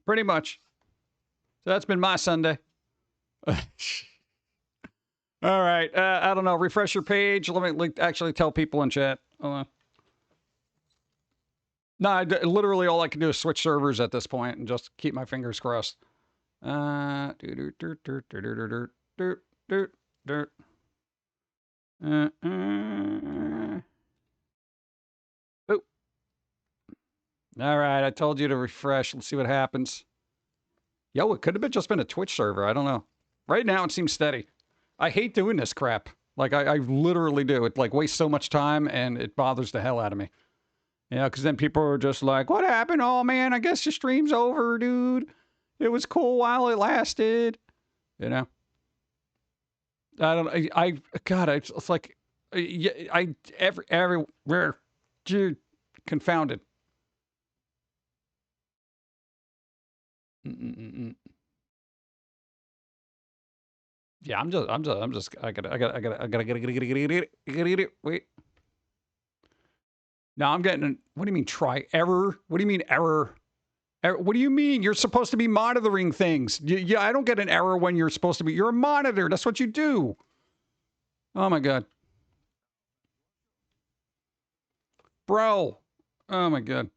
Pretty much. So that's been my Sunday. All right. I don't know. Refresh your page. Let me actually tell people in chat. Hold on. No, literally all I can do is switch servers at this point and just keep my fingers crossed. Oh. All right, I told you to refresh. Let's see what happens. Yo, it could have just been a Twitch server. I don't know. Right now, it seems steady. I hate doing this crap. Like, I literally do. It, like, wastes so much time, and it bothers the hell out of me. Yeah, because then people are just like, what happened? Oh, man, I guess your stream's over, dude. It was cool while it lasted. You know? God, it's like, everywhere, dude, confounded. Yeah, I gotta, wait. No, I'm getting, what do you mean try error? What do you mean error? What do you mean? You're supposed to be monitoring things. Yeah, I don't get an error when you're supposed to be. You're a monitor. That's what you do. Oh, my God. Bro. Oh, my God.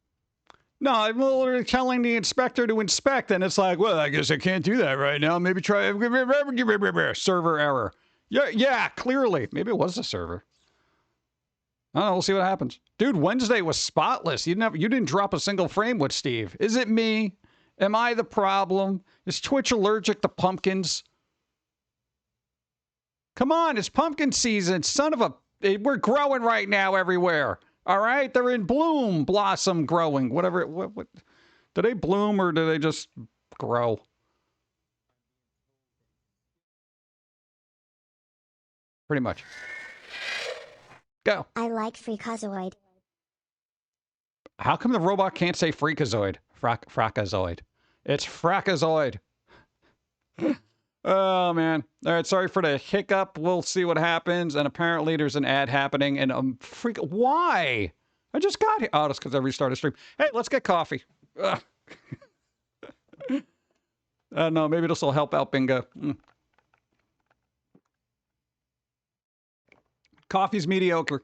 No, I'm literally telling the inspector to inspect, and it's like, well, I guess I can't do that right now. Maybe try server error. Yeah, clearly. Maybe it was the server. I don't know, we'll see what happens. Dude, Wednesday was spotless. You didn't drop a single frame with Steve. Is it me? Am I the problem? Is Twitch allergic to pumpkins? Come on, it's pumpkin season. Son of a... We're growing right now everywhere. All right? They're in bloom, blossom, growing. Whatever. What? Do they bloom or do they just grow? Pretty much. Go. I like Freakazoid. How come the robot can't say Freakazoid? Frakazoid. It's Frakazoid. Oh, man. All right, sorry for the hiccup. We'll see what happens. And apparently there's an ad happening. And why? I just got here. Oh, that's because I restarted stream. Hey, let's get coffee. No, maybe this will help out Bingo. Coffee's mediocre.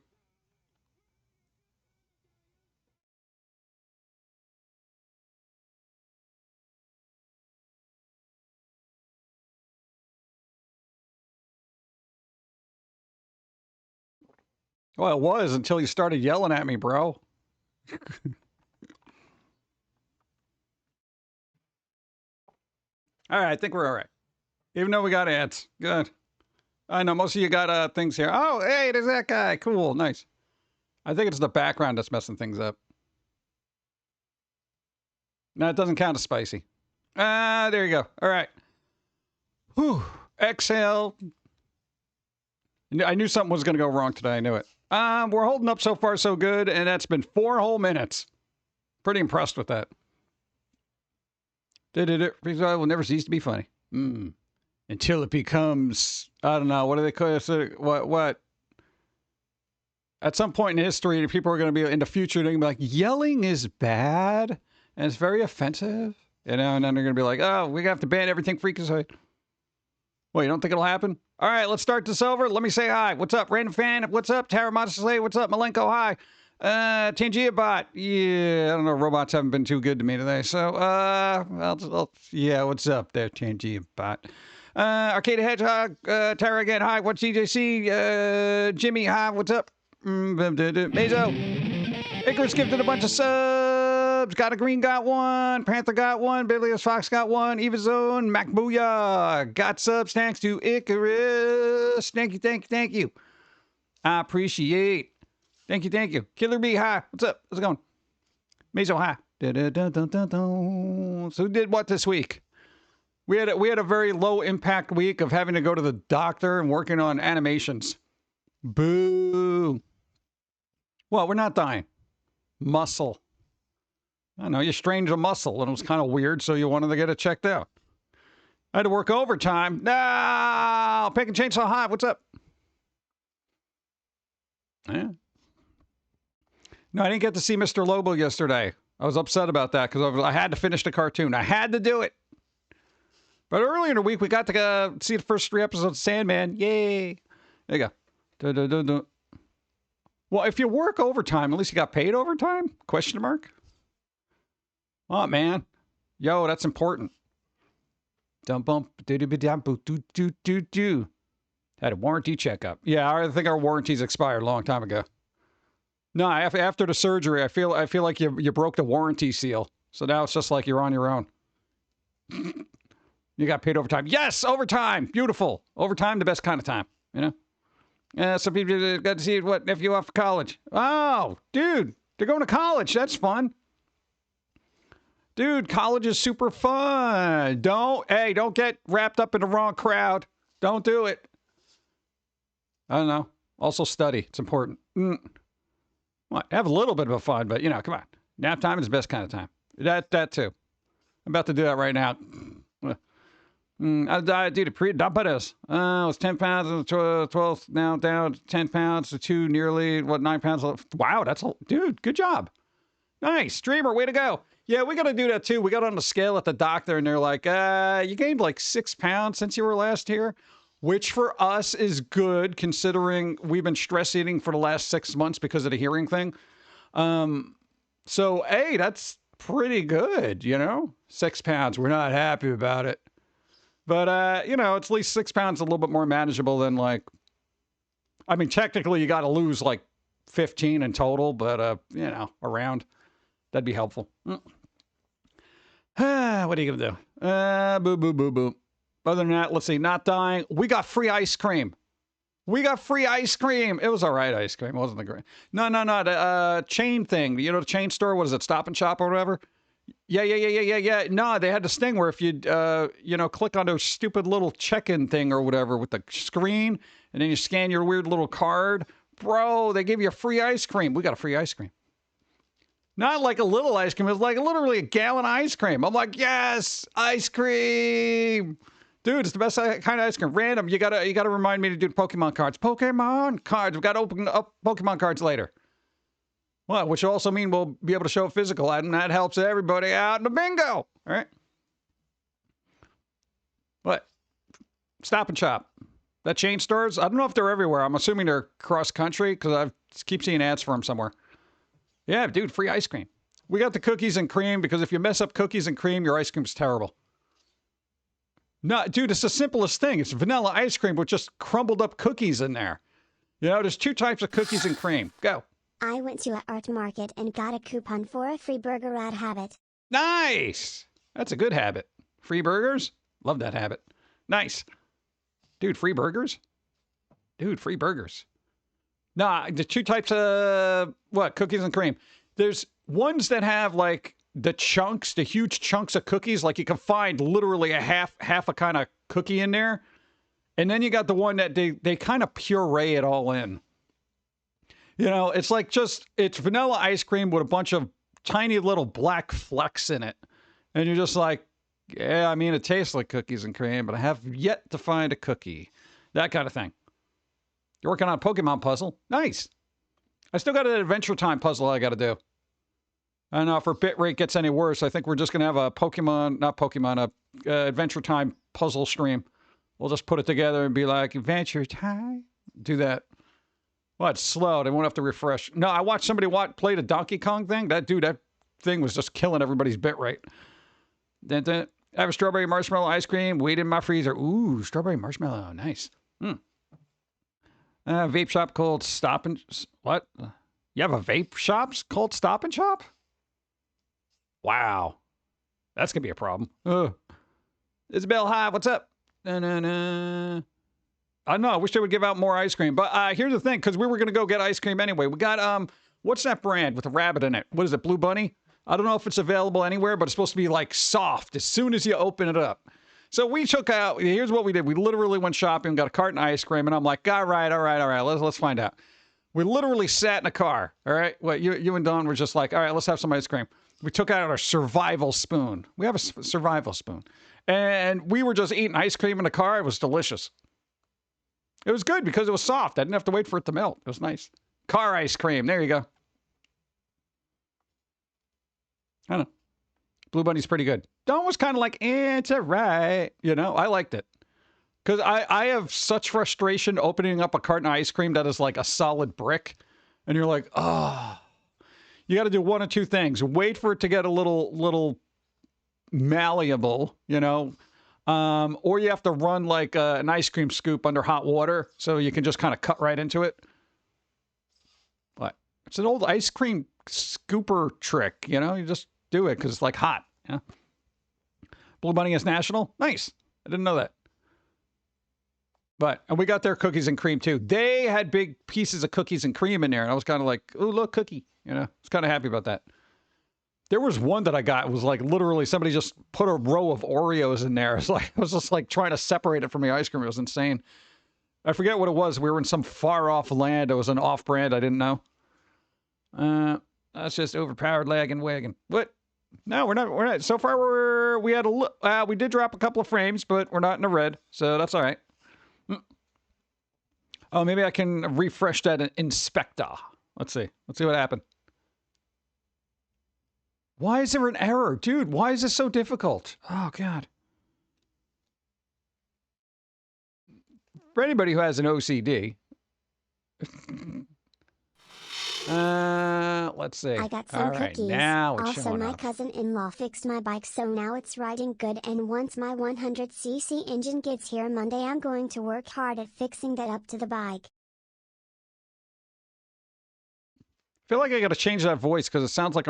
Well, it was until you started yelling at me, bro. All right, I think we're all right. Even though we got ads. Good. I know most of you got things here. Oh, hey, there's that guy. Cool, nice. I think it's the background that's messing things up. No, it doesn't count as spicy. There you go. All right. Whew. Exhale. I knew something was going to go wrong today. I knew it. We're holding up so far so good, and that's been 4 whole minutes. Pretty impressed with that. Freakazoid will never cease to be funny. Until it becomes, I don't know, what do they call it? What? At some point in history, people are going to be, in the future, they're going to be like, yelling is bad, and it's very offensive. You know, and then they're going to be like, oh, we have to ban everything Freakazoid. Well, you don't think it'll happen? All right, let's start this over. Let me say hi. What's up, Random Fan? What's up, Tara Monteslay? What's up, Malenko? Hi. Tangia Bot. Yeah, I don't know. Robots haven't been too good to me today. So, yeah, what's up there, Tangia Bot? Arcade Hedgehog. Tara again. Hi. What's CJC? Jimmy. Hi. What's up? Mazo. Icarus gifted a bunch of subs. Got a Green got one. Panther got one. Biblios Fox got one. Eva Zone. Mac Booyah. Got subs. Thanks to Icarus. Thank you. I appreciate. Thank you. Killer B, hi. What's up? How's it going? Mazo, hi. So who did what this week? We had a very low impact week of having to go to the doctor and working on animations. Boo. Well, we're not dying. Muscle. I know, you strained a muscle, and it was kind of weird, so you wanted to get it checked out. I had to work overtime. No! Pick and Chainsaw, hi. What's up? Yeah. No, I didn't get to see Mr. Lobo yesterday. I was upset about that because I had to finish the cartoon. I had to do it. But earlier in the week, we got to see the first 3 episodes of Sandman. Yay. There you go. Dun, dun, dun, dun. Well, if you work overtime, at least you got paid overtime? Question mark? Oh, man. Yo, that's important. Dum bump, do do do do do do. Had a warranty checkup. Yeah, I think our warranties expired a long time ago. No, after the surgery, I feel like you broke the warranty seal. So now it's just like you're on your own. You got paid overtime. Yes, overtime. Beautiful. Overtime, the best kind of time. You know. Some people got to see what nephew off to college. Oh, dude, they're going to college. That's fun. Dude, college is super fun. Don't get wrapped up in the wrong crowd. Don't do it. I don't know. Also study. It's important. Well, have a little bit of fun, but, you know, come on. Nap time is the best kind of time. That too. I'm about to do that right now. I do the pre-dump-it-is. It was 10 pounds in the 12th, now down to 10 pounds to 2, nearly, 9 pounds? Wow, dude, good job. Nice. Streamer, way to go. Yeah, we got to do that too. We got on the scale at the doctor and they're like, you gained like 6 pounds since you were last here, which for us is good considering we've been stress eating for the last 6 months because of the hearing thing. So, hey, that's pretty good, you know? 6 pounds. We're not happy about it. But, you know, it's at least 6 pounds a little bit more manageable than like, I mean, technically you got to lose like 15 in total, but, you know, around. That'd be helpful. What are you going to do? Boo, boo, boo, boo. Other than that, let's see. Not dying. We got free ice cream. We got free ice cream. It was all right ice cream. It wasn't the great. No. The chain thing. You know, the chain store. What is it? Stop and Shop or whatever? Yeah. No, they had this thing where if you, you know, click on their stupid little check-in thing or whatever with the screen, and then you scan your weird little card. Bro, they give you a free ice cream. We got a free ice cream. Not like a little ice cream. It was like literally a gallon of ice cream. I'm like, yes, ice cream. Dude, it's the best kind of ice cream. Random. You gotta remind me to do Pokemon cards. Pokemon cards. We've got to open up Pokemon cards later. Well, which also mean we'll be able to show a physical item. That helps everybody out in the bingo. All right. What? Stop and Shop. That chain stores? I don't know if they're everywhere. I'm assuming they're cross country because I keep seeing ads for them somewhere. Yeah, dude, free ice cream. We got the cookies and cream because if you mess up cookies and cream, your ice cream's terrible. No, dude, it's the simplest thing. It's vanilla ice cream with just crumbled up cookies in there. You know, there's 2 types of cookies and cream. Go. I went to an art market and got a coupon for a free burger at Habit. Nice. That's a good habit. Free burgers? Love that habit. Nice. Dude, free burgers? Dude, free burgers. Nah, the 2 types of, cookies and cream. There's ones that have, like, the chunks, the huge chunks of cookies. Like, you can find literally a half a kind of cookie in there. And then you got the one that they kind of puree it all in. You know, it's like it's vanilla ice cream with a bunch of tiny little black flecks in it. And you're just like, yeah, I mean, it tastes like cookies and cream, but I have yet to find a cookie. That kind of thing. You're working on a Pokemon puzzle. Nice. I still got an Adventure Time puzzle I got to do. I don't know if our bitrate gets any worse. I think we're just going to have a Adventure Time puzzle stream. We'll just put it together and be like, Adventure Time. Do that. Well, it's slow. They won't have to refresh. No, I watched somebody play the Donkey Kong thing. That thing was just killing everybody's bitrate. Then I have a strawberry marshmallow ice cream. Wait in my freezer. Ooh, strawberry marshmallow. Nice. Vape shop called Stop and... What? You have a vape shop called Stop and Shop? Wow. That's going to be a problem. Isabel, hi. What's up? I know. I wish they would give out more ice cream. But here's the thing, because we were going to go get ice cream anyway. We got, what's that brand with a rabbit in it? What is it, Blue Bunny? I don't know if it's available anywhere, but it's supposed to be, like, soft as soon as you open it up. So we took out, here's what we did. We literally went shopping, got a carton of ice cream, and I'm like, all right, let's find out. We literally sat in a car, all right? Well, you and Dawn were just like, all right, let's have some ice cream. We took out our survival spoon. We have a survival spoon. And we were just eating ice cream in the car. It was delicious. It was good because it was soft. I didn't have to wait for it to melt. It was nice. Car ice cream. There you go. I don't know. Blue Bunny's pretty good. Dawn was kind of like, it's all right. You know, I liked it. Because I have such frustration opening up a carton of ice cream that is like a solid brick. And you're like, oh. You got to do one of two things. Wait for it to get a little malleable, you know. Or you have to run like an ice cream scoop under hot water so you can just kind of cut right into it. What? It's an old ice cream scooper trick, you know. You just do it because it's like hot. Yeah. Blue Bunny is national. Nice. I didn't know that. And we got their cookies and cream too. They had big pieces of cookies and cream in there, and I was kind of like, "Oh, look, cookie!" You know, I was kind of happy about that. There was one that I got. It was like literally somebody just put a row of Oreos in there. It's like I was just like trying to separate it from the ice cream. It was insane. I forget what it was. We were in some far off land. It was an off brand. I didn't know. That's just overpowered lagging wagon. What? No, we're not. We're not. So far, we had a look. We did drop a couple of frames, but we're not in the red, so that's all right. Oh, maybe I can refresh that inspector. Let's see. Let's see what happened. Why is there an error? Dude, why is this so difficult? Oh, God. For anybody who has an OCD. Let's see. I got some cookies. Now it's also, showing my up. cousin-in-law fixed my bike, so now it's riding good. And once my 100cc engine gets here Monday, I'm going to work hard at fixing that up to the bike. I feel like I got to change that voice because it sounds like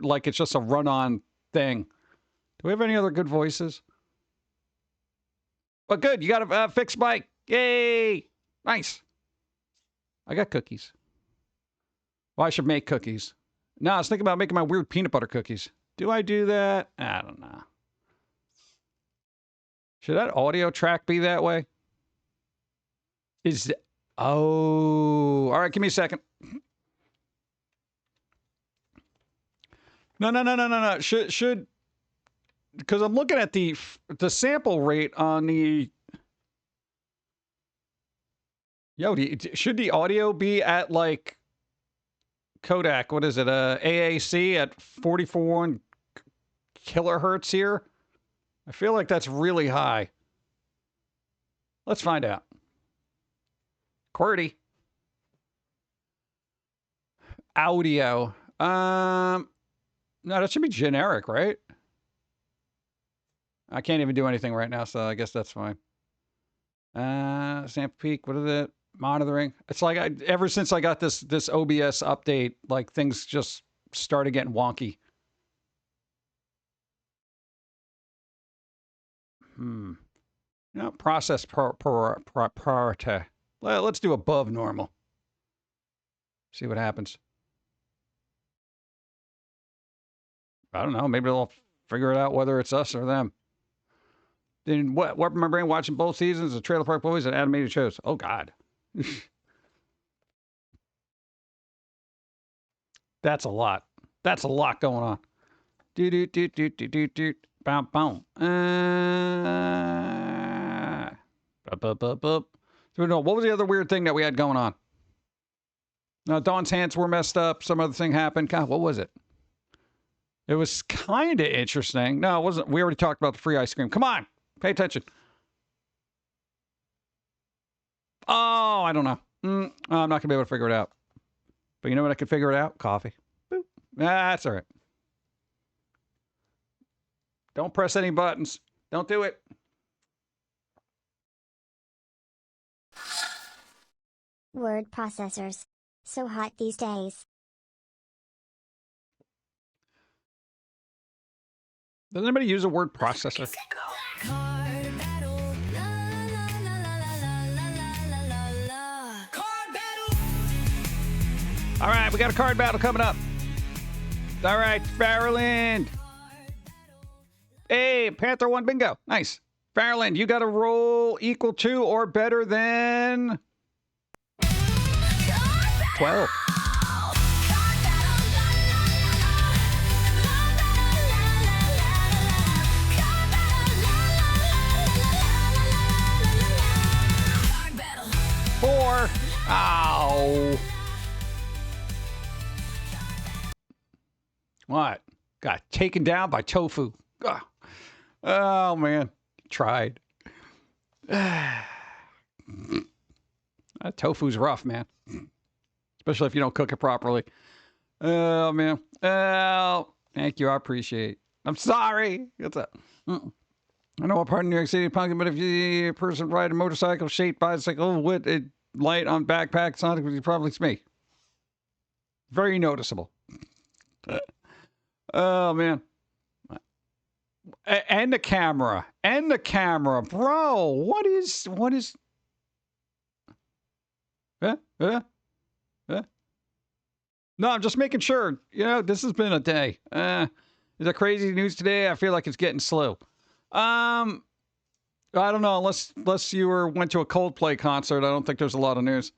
like it's just a run-on thing. Do we have any other good voices? But good, you got a fixed bike. Yay! Nice. I got cookies. Well, I should make cookies. No, I was thinking about making my weird peanut butter cookies. Do I do that? I don't know. Should that audio track be that way? Oh, all right. Give me a second. No. Should because I'm looking at the sample rate on the. Should the audio be at like Kodak? What is it? AAC at 44 kilohertz here. I feel like that's really high. Let's find out. QWERTY. Audio. No, that should be generic, right? I can't even do anything right now, so I guess that's fine. Sample peak, what is it? Monitoring. It's like ever since I got this OBS update, like things just started getting wonky. No, process priority. Let's do above normal. See what happens. I don't know. Maybe they'll figure it out whether it's us or them. Then what? Warping my brain watching both seasons of Trailer Park Boys and animated shows. Oh God. That's a lot. That's a lot going on. Boom, boom. So no, what was the other weird thing that we had going on? No, Dawn's hands were messed up. Some other thing happened. God, what was it? It was kind of interesting. No, it wasn't. We already talked about the free ice cream. Come on, pay attention. Oh, I don't know. I'm not going to be able to figure it out. But you know what I could figure it out? Coffee. Boop. That's all right. Don't press any buttons. Don't do it. Word processors. So hot these days. Does anybody use a word processor? All right, we got a card battle coming up. All right, Farrelland. Hey, Panther won bingo. Nice. Farrelland, you got a roll equal to or better than 12. Four. Ow. What? got taken down by tofu. Ugh. Oh, man. Tried. Tofu's rough, man. Especially if you don't cook it properly. Oh, man. Oh, thank you. I appreciate it. I'm sorry. What's up? I know a part of New York City, Pum'Kin, but if you a person riding a motorcycle, shaped bicycle with a light on backpack, Sonic, probably it's me. Very noticeable. Oh, man. And the camera. Bro, what is... Huh? No, I'm just making sure. You know, this has been a day. Is there crazy news today? I feel like it's getting slow. I don't know. Unless you went to a Coldplay concert, I don't think there's a lot of news.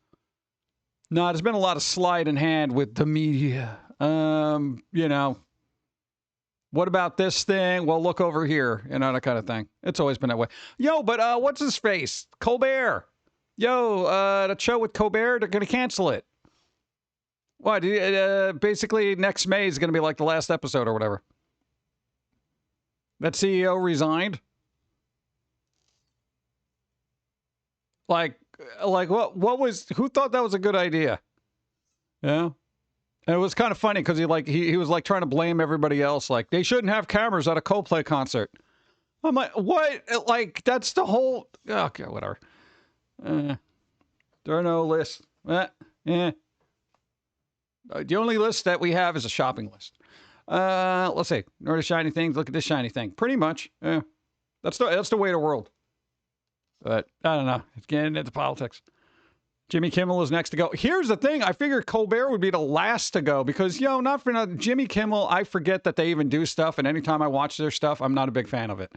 No, there's been a lot of sleight in hand with the media. You know, what about this thing? Well, look over here. You know, that kind of thing. It's always been that way. Yo, but what's his face? Colbert. Yo, the show with Colbert, they're going to cancel it. What? Basically, next May is going to be like the last episode or whatever. That CEO resigned. Like what was, who thought that was a good idea? Yeah. And it was kind of funny because he was like trying to blame everybody else. Like, they shouldn't have cameras at a Coldplay concert. I'm like, what? Like, that's the whole, okay, whatever. There are no lists. The only list that we have is a shopping list. Let's see. Ignore the shiny things. Look at this shiny thing. Pretty much. Yeah. That's the way of the world. But I don't know. It's getting into politics. Jimmy Kimmel is next to go. Here's the thing. I figured Colbert would be the last to go because, not for nothing. Jimmy Kimmel, I forget that they even do stuff. And anytime I watch their stuff, I'm not a big fan of it.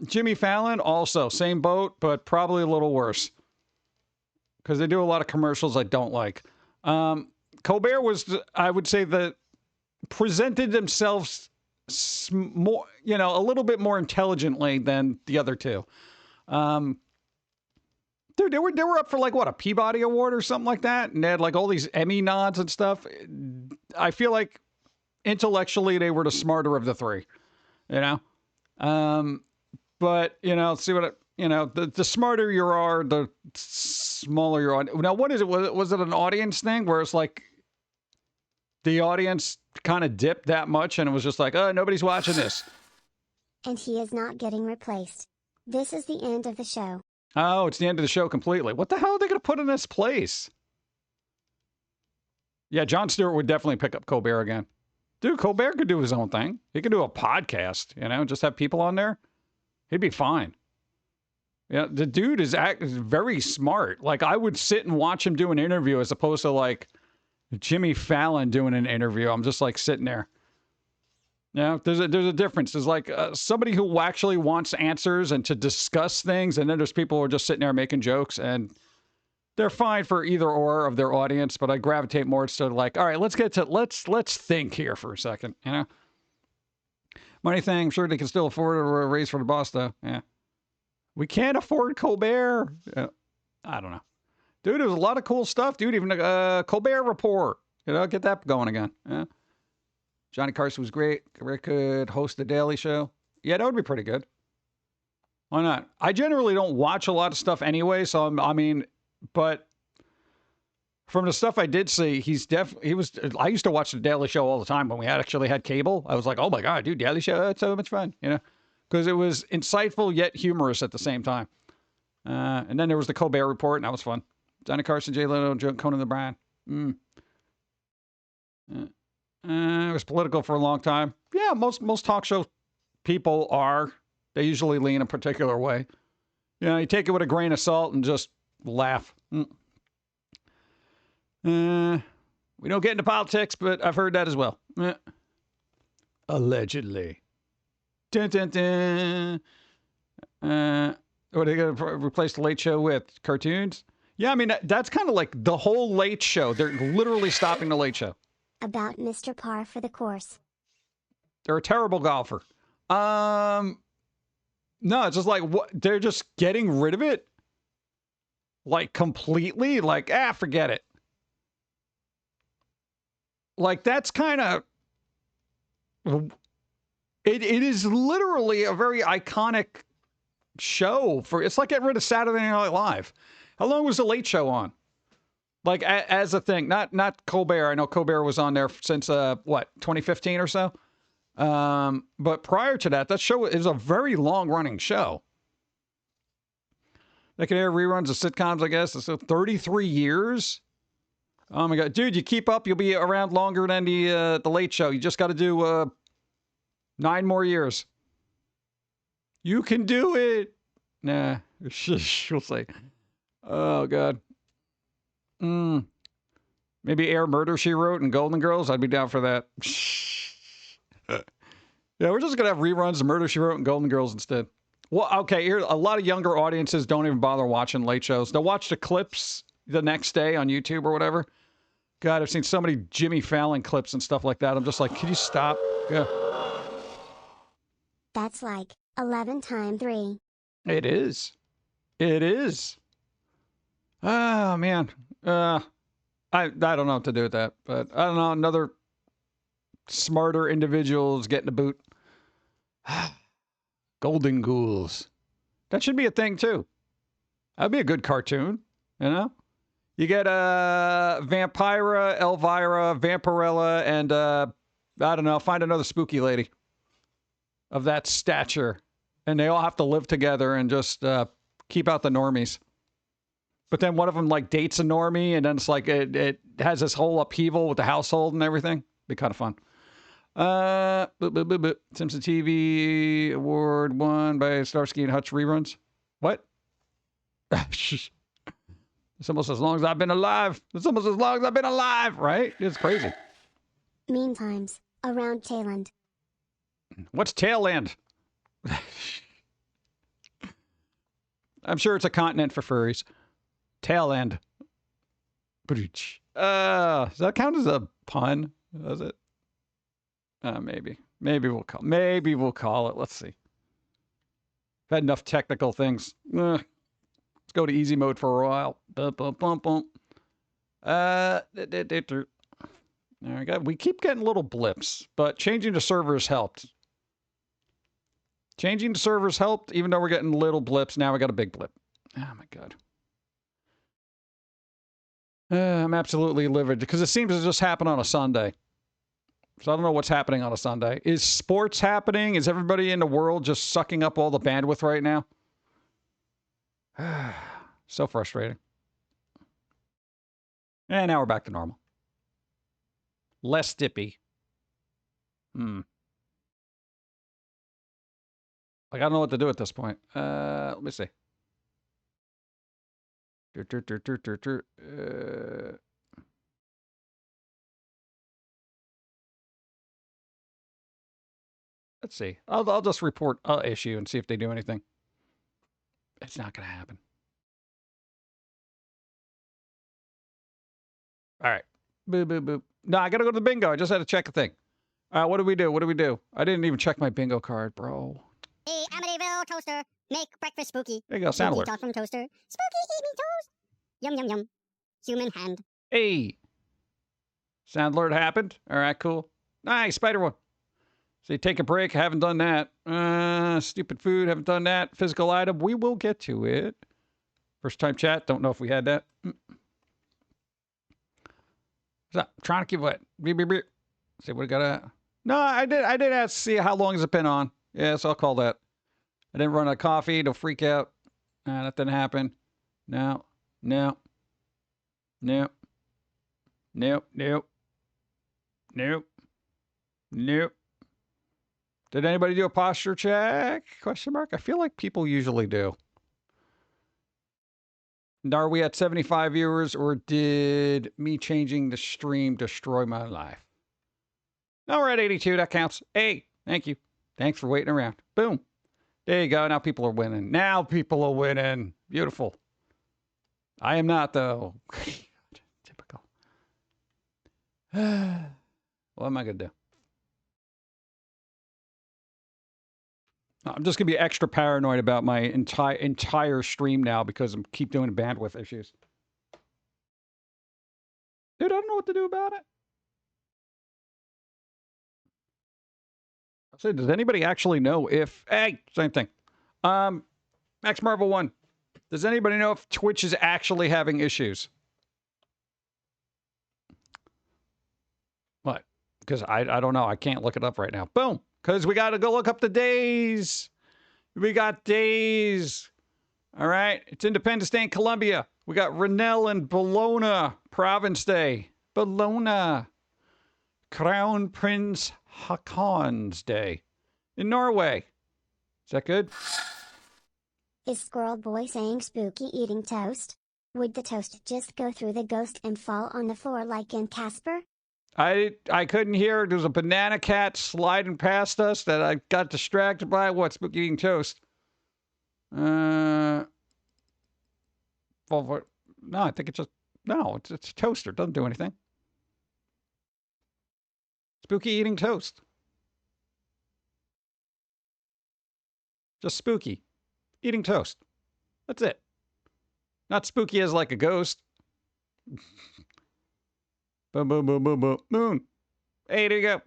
Jimmy Fallon, also same boat, but probably a little worse because they do a lot of commercials I don't like. Colbert was, I would say, that presented themselves more, a little bit more intelligently than the other two. Dude, they were up for like what, a Peabody Award or something like that, and they had like all these Emmy nods and stuff. I feel like intellectually they were the smarter of the three, But see what the smarter you are, the smaller you are. Now, what is it? Was it an audience thing where it's like the audience kind of dipped that much, and it was just like, oh, nobody's watching this. And he is not getting replaced. This is the end of the show. Oh, it's the end of the show completely. What the hell are they going to put in this place? Yeah, Jon Stewart would definitely pick up Colbert again. Dude, Colbert could do his own thing. He could do a podcast, just have people on there. He'd be fine. Yeah, the dude is very smart. Like, I would sit and watch him do an interview as opposed to, like, Jimmy Fallon doing an interview. I'm just, like, sitting there. There's a difference. There's like somebody who actually wants answers and to discuss things, and then there's people who are just sitting there making jokes, and they're fine for either or of their audience. But I gravitate more to like, all right, let's think here for a second. Money thing. I'm sure they can still afford a raise for the boss, though. Yeah, we can't afford Colbert. I don't know, dude. There's a lot of cool stuff, dude. Even Colbert Report. Get that going again. Yeah. Johnny Carson was great. Rick could host the Daily Show. Yeah, that would be pretty good. Why not? I generally don't watch a lot of stuff anyway, so but from the stuff I did see, I used to watch the Daily Show all the time when we actually had cable. I was like, oh my God, dude, Daily Show, that's so much fun, because it was insightful yet humorous at the same time. And then there was the Colbert Report, and that was fun. Johnny Carson, Jay Leno, Conan O'Brien. It was political for a long time. Yeah, most talk show people are. They usually lean a particular way. You take it with a grain of salt and just laugh. We don't get into politics, but I've heard that as well. Allegedly. Dun, dun, dun. What are they going to replace the Late Show with? Cartoons? Yeah, that's kind of like the whole Late Show. They're literally stopping the Late Show. About Mr. Par for the course. They're a terrible golfer. No, it's just like, what? They're just getting rid of it? Like, completely? Like, forget it. Like, that's kind of... It is literally a very iconic show. It's like getting rid of Saturday Night Live. How long was the Late Show on? Like as a thing, not Colbert. I know Colbert was on there since 2015 or so. But prior to that, that show is a very long running show. They can air reruns of sitcoms, I guess. So 33 years. Oh my God, dude! You keep up, you'll be around longer than the Late Show. You just got to do 9 more years. You can do it. Nah, she'll say. Oh God. Maybe air Murder, She Wrote and Golden Girls. I'd be down for that. Yeah, we're just gonna have reruns of Murder, She Wrote and Golden Girls instead. Well, okay. Here, a lot of younger audiences don't even bother watching late shows. They'll watch the clips the next day on YouTube or whatever. God, I've seen so many Jimmy Fallon clips and stuff like that. I'm just like, can you stop? Yeah. That's like 11 times 3. It is. It is. Oh man. I don't know what to do with that, but I don't know. Another smarter individuals getting the boot. Golden Ghouls. That should be a thing too. That'd be a good cartoon, you know? You get Vampira, Elvira, Vampirella, and I don't know, find another spooky lady of that stature. And they all have to live together and just keep out the normies. But then one of them like dates a normie, and then it's like it has this whole upheaval with the household and everything. Be kind of fun. Simpson TV Award won by Starsky and Hutch reruns. What? It's almost as long as I've been alive. It's almost as long as I've been alive, right? It's crazy. Mean times around Tailend. What's Tailend? I'm sure it's a continent for furries. Tail end. Does that count as a pun? Does it? Maybe. Maybe we'll call it. Let's see. I've had enough technical things. Let's go to easy mode for a while. We keep getting little blips, but changing the servers helped. Changing the servers helped, even though we're getting little blips. Now we got a big blip. Oh my God. I'm absolutely livid because it seems to just happen on a Sunday. So I don't know what's happening on a Sunday. Is sports happening? Is everybody in the world just sucking up all the bandwidth right now? So frustrating. And now we're back to normal. Less dippy. Like, I don't know what to do at this point. Let me see. Let's see. I'll just report an issue and see if they do anything. It's not going to happen. All right. Boop, boop, boop. No, I got to go to the bingo. I just had to check a thing. What do we do? What do we do? I didn't even check my bingo card, bro. Hey, Amityville toaster, make breakfast spooky. There you go, sound alert. Talk from toaster. Spooky, eat me toast. Yum, yum, yum. Human hand. Hey. Sound alert happened. All right, cool. Nice, spider one. See, take a break. Haven't done that. Stupid food. Haven't done that. Physical item. We will get to it. First time chat. Don't know if we had that. What's up? Trying to keep what? Beep, beep, beep. See what we got. No, I did ask to see how long has it been on. Yeah, so I'll call that. I didn't run out of coffee. Don't freak out. That didn't happen. No. Nope. Nope. Did anybody do a posture check? Question mark. I feel like people usually do. And are we at 75 viewers, or did me changing the stream destroy my life? No, we're at 82. That counts. Hey, thank you. Thanks for waiting around. Boom. There you go. Now people are winning. Now people are winning. Beautiful. I am not, though. Typical. What am I going to do? I'm just going to be extra paranoid about my entire stream now because I keep doing bandwidth issues. Dude, I don't know what to do about it. So does anybody actually know if... Hey, same thing. Max Marvel 1. Does anybody know if Twitch is actually having issues? What? Because I don't know. I can't look it up right now. Boom. Because we got to go look up the days. We got days. All right. It's Independence Day in Colombia. We got Renel and Bologna Province Day. Bologna. Crown Prince Haakon's Day in Norway. Is that good? Is Squirrel Boy saying spooky eating toast? Would the toast just go through the ghost and fall on the floor like in Casper? I couldn't hear. There was a banana cat sliding past us that I got distracted by. What? Spooky eating toast? Well, no, I think it's just... No, it's a toaster. It doesn't do anything. Spooky eating toast. Just spooky. Eating toast. That's it. Not spooky as like a ghost. Boom, boom, boom, boom, boom. Moon. Hey, there you go.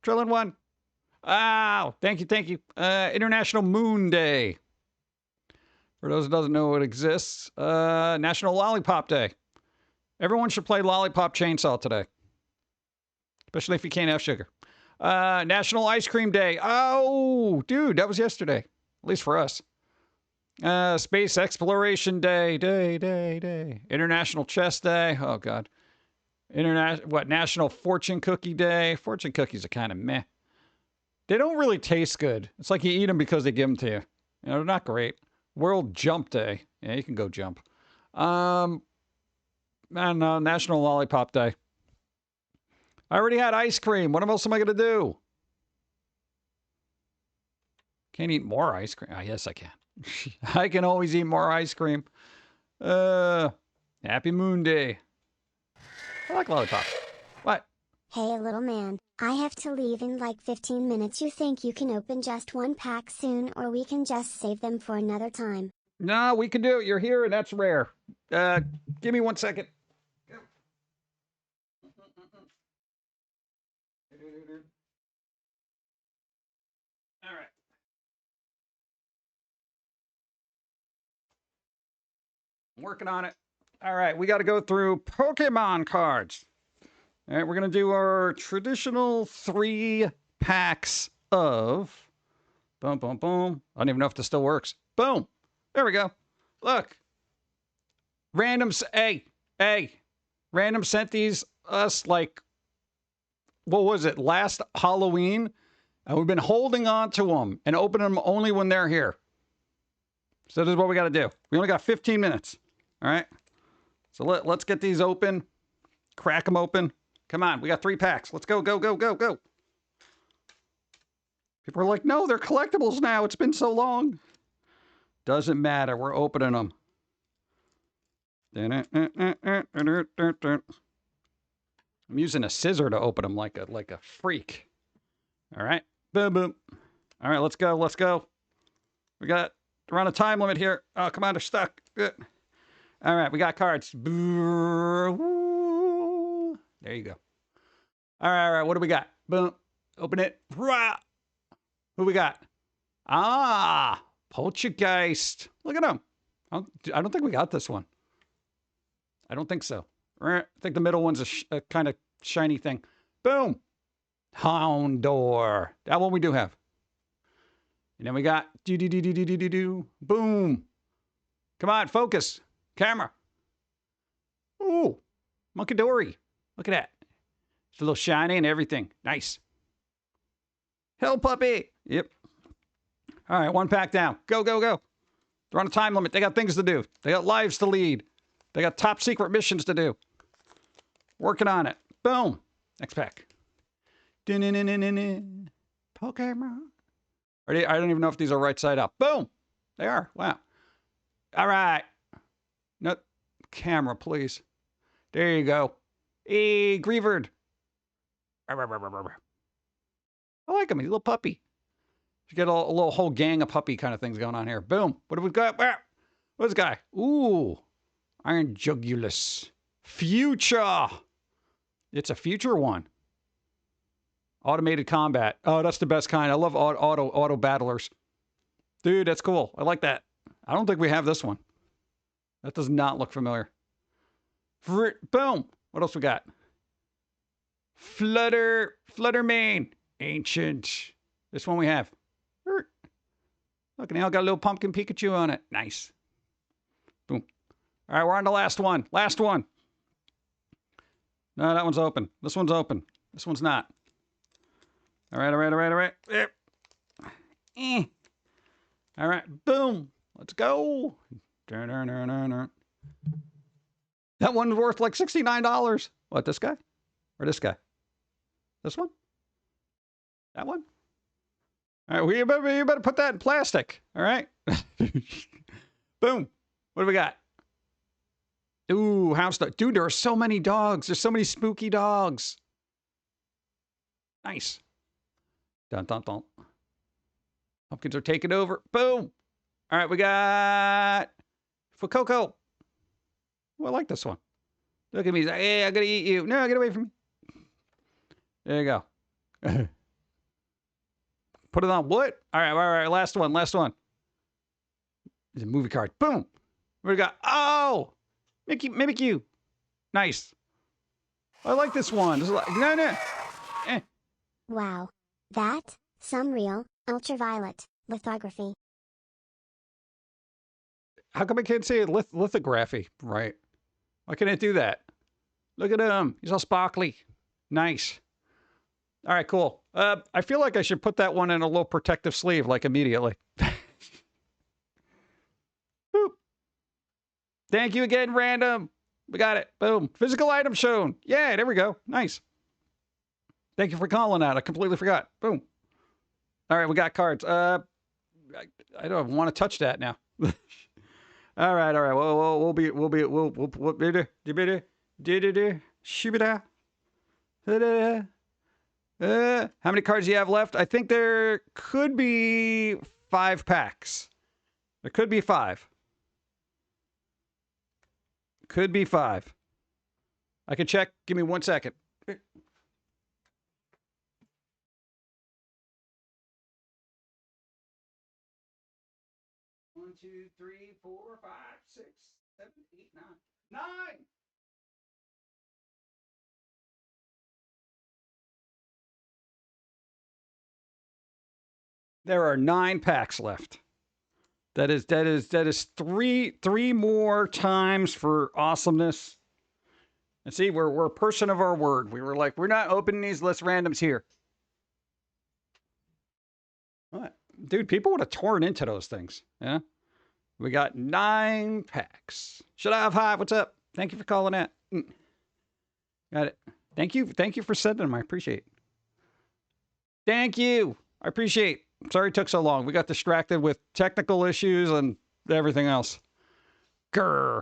Trillin' 1. Ow. Thank you, thank you. International Moon Day. For those who doesn't know it exists. National Lollipop Day. Everyone should play Lollipop Chainsaw today. Especially if you can't have sugar. National Ice Cream Day. Oh, dude, that was yesterday. At least for us. Space Exploration Day. Day. International Chess Day. Oh, God. National Fortune Cookie Day. Fortune cookies are kind of meh. They don't really taste good. It's like you eat them because they give them to you. You know, they're not great. World Jump Day. Yeah, you can go jump. And National Lollipop Day. I already had ice cream. What else am I going to do? Can't eat more ice cream. Oh, yes, I can. I can always eat more ice cream. Happy Moon Day. I like lollipops. What? Hey, little man. I have to leave in like 15 minutes. You think you can open just one pack soon, or we can just save them for another time? No, we can do it. You're here, and that's rare. Give me 1 second. All right. I'm working on it. All right, we got to go through Pokemon cards. All right, we're going to do our traditional 3 packs of... Boom, boom, boom. I don't even know if this still works. Boom. There we go. Look. Random sent these us like... What was it? Last Halloween? And we've been holding on to them and opening them only when they're here. So this is what we got to do. We only got 15 minutes. All right. So let's get these open. Crack them open. Come on. We got 3 packs. Let's go, go, go, go, go. People are like, no, they're collectibles now. It's been so long. Doesn't matter. We're opening them. I'm using a scissor to open them like a freak. All right. Boom, boom. All right, let's go. Let's go. We're on a time limit here. Oh, come on. They're stuck. Good. All right, we got cards. There you go. All right. What do we got? Boom. Open it. Who we got? Ah, Poltergeist. Look at him. I don't think we got this one. I don't think so. I think the middle one's a kind of shiny thing. Boom. Houndour. That one we do have. And then we got boom. Come on, focus. Camera. Ooh. Monkidori. Look at that. It's a little shiny and everything. Nice. Hell puppy. Yep. All right, 1 pack down. Go, go, go. They're on a time limit. They got things to do. They got lives to lead. They got top secret missions to do. Working on it. Boom. Next pack. Pokemon. I don't even know if these are right side up. Boom. They are. Wow. All right. No, camera, please. There you go. Greavard. I like him. He's a little puppy. You get a little whole gang of puppy kind of things going on here. Boom. What have we got? What's this guy? Ooh. Iron Jugulus. Future. It's a future one. Automated combat. Oh, that's the best kind. I love auto battlers. Dude, that's cool. I like that. I don't think we have this one. That does not look familiar. Boom. What else we got? Flutter Mane. Ancient. This one we have. Look, now got a little pumpkin Pikachu on it. Nice. Boom. All right, we're on the last one. Last one. No, that one's open. This one's open. This one's not. All right. All right, boom. Let's go. That one's worth like $69. What, this guy? Or this guy? This one? That one? All right, well, you better put that in plastic. All right? Boom. What do we got? Ooh, house dog. Dude, there are so many dogs. There's so many spooky dogs. Nice. Dun, dun, dun. Pumpkins are taking over. Boom. All right, we got for Coco. Oh, I like this one. Look at me. He's like, hey, I'm going to eat you. No, get away from me. There you go. Put it on what? All right. Last one. It's a movie card. Boom. What do we got? Oh, Mimikyu. Nice. I like this one. This is like, no. Wow. That, some real, ultraviolet, lithography. How come I can't say lithography? Right. Why can't I do that? Look at him. He's all sparkly. Nice. All right, cool. I feel like I should put that one in a little protective sleeve, like immediately. Boop. Thank you again, random. We got it. Boom. Physical item shown. Yeah, there we go. Nice. Thank you for calling out. I completely forgot. Boom. All right, we got cards. I don't want to touch that now. All right. We'll how many cards do you have left? I think there could be 5 packs. There could be 5. Could be 5. I can check. Give me 1 second. 1, 2, 3, 4, 5, 6, 7, 8, 9. 9! There are 9 packs left. That is 3 more times for awesomeness. And see, we're a person of our word. We were like, we're not opening these list randoms here. What? Dude, people would have torn into those things. Yeah. We got 9 packs. Should I have 5? What's up? Thank you for calling that. Got it. Thank you for sending them. I appreciate it. Thank you. I appreciate. Sorry it took so long. We got distracted with technical issues and everything else. Grr.